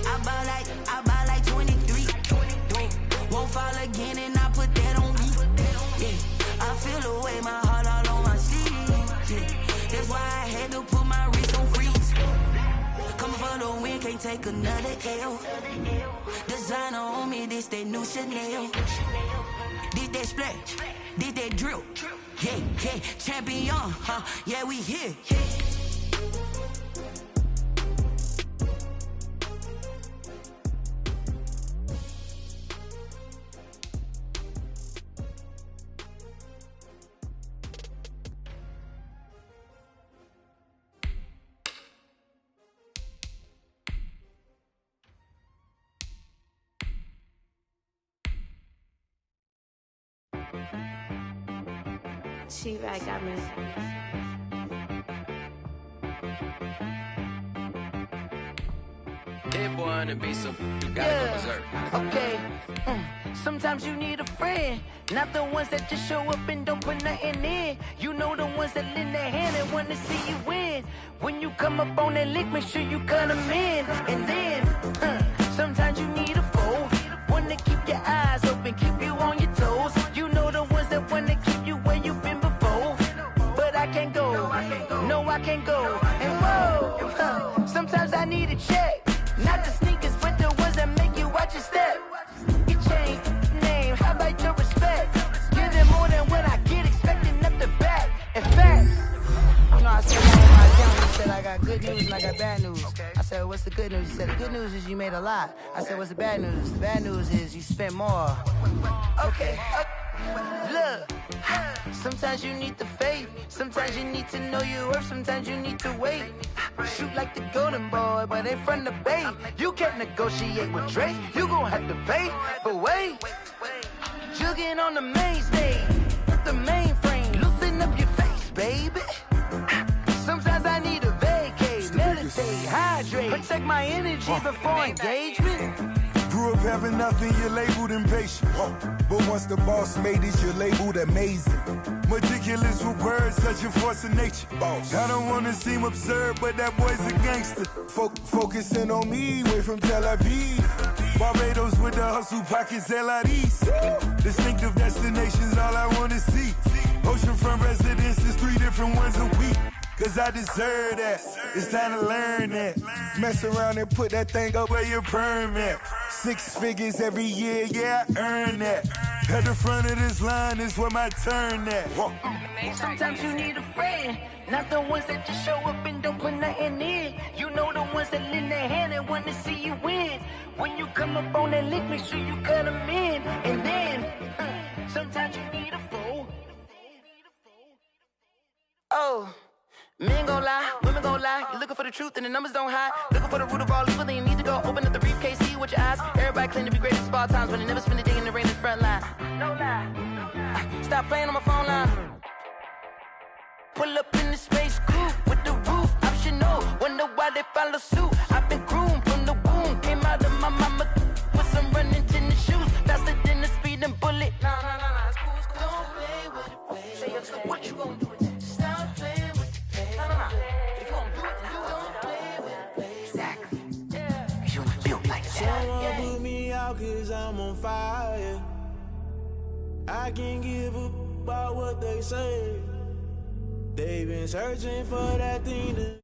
I bought like 23. Won't fall again, and I put that on me. Yeah. I feel the way, my heart all on my sleeve. Yeah. That's why I had to put my wrist on freeze. Coming for the win, can't take another L. Designer on me, this that new Chanel. Did that split, did that drill. Yeah, champion, yeah, we here. She-Rag got me. That boy on the beat, so you gotta go berserk. Okay. Sometimes you need a friend, not the ones that just show up and don't put nothing in. You know the ones that lend their hand and want to see you win. When you come up on that lick, make sure you cut them in. And then, sometimes you need a foe, one to keep your eyes open, keep you on your toes. You know the ones that want to keep you where you've been before. But I can't go, no I can't go. And whoa, sometimes I need a check. Not the sneakers, but the ones that make you watch your step. You change name, how about your respect? Give them more than what I get, expecting up the back. In fact, you know, I said on my account, he said I got good news and I got bad news. I said, what's the good news? He said, the good news is you made a lot. I said, what's the bad news? The bad news is you spent more. Okay. Look, sometimes you need the faith, sometimes you need to know your worth, sometimes you need to wait. Shoot like the golden boy, but in front of the bay. You can't negotiate with Drake, you gon' have to pay. But wait, jugging on the main stage, the mainframe, loosen up your face, baby. Sometimes I need a vacate, meditate, hydrate, protect my energy before engagement. Grew up having nothing, you're labeled impatient. But once the boss made it, you're labeled amazing. Meticulous with words, such a force of nature. I don't wanna seem absurd, but that boy's a gangster. Focusing on me, way from Tel Aviv. Barbados with the hustle pockets, LIDs. Distinctive destinations, all I wanna see. Oceanfront residences, 3 different ones a week. Cause I deserve that, it's time to learn that. Mess around and put that thing up where your perm at. 6 figures every year, yeah, I earn that. At the front of this line is where my turn at. Sometimes you need a friend, not the ones that just show up and don't put nothing in. You know the ones that lend their hand and want to see you win. When you come up on that lick, make sure you cut them in. And then, sometimes you need a foe. Oh. Men gon' lie, women gon' lie. You're looking for the truth and the numbers don't hide. Looking for the root of all evil, then you need to go open up the briefcase, see with your eyes. Everybody claim to be great at small times, but they never spend a day in the rain in the front line. No lie. Stop playing on my phone line. Pull up in the space coupe with the roof optional. Wonder why they follow suit. I've been groomed from the womb. Came out of my mama with some running tennis shoes. Faster than the speeding bullet. No, it's cool, it's cool. Don't play with it, baby. Say so what you gon' do with it? Stop playing with it. If you don't do it, then you don't play with it, baby. Exactly. Yeah. You built like that. Someone put me out 'cause I'm on fire. I can't give a about what they say. They've been searching for that thing to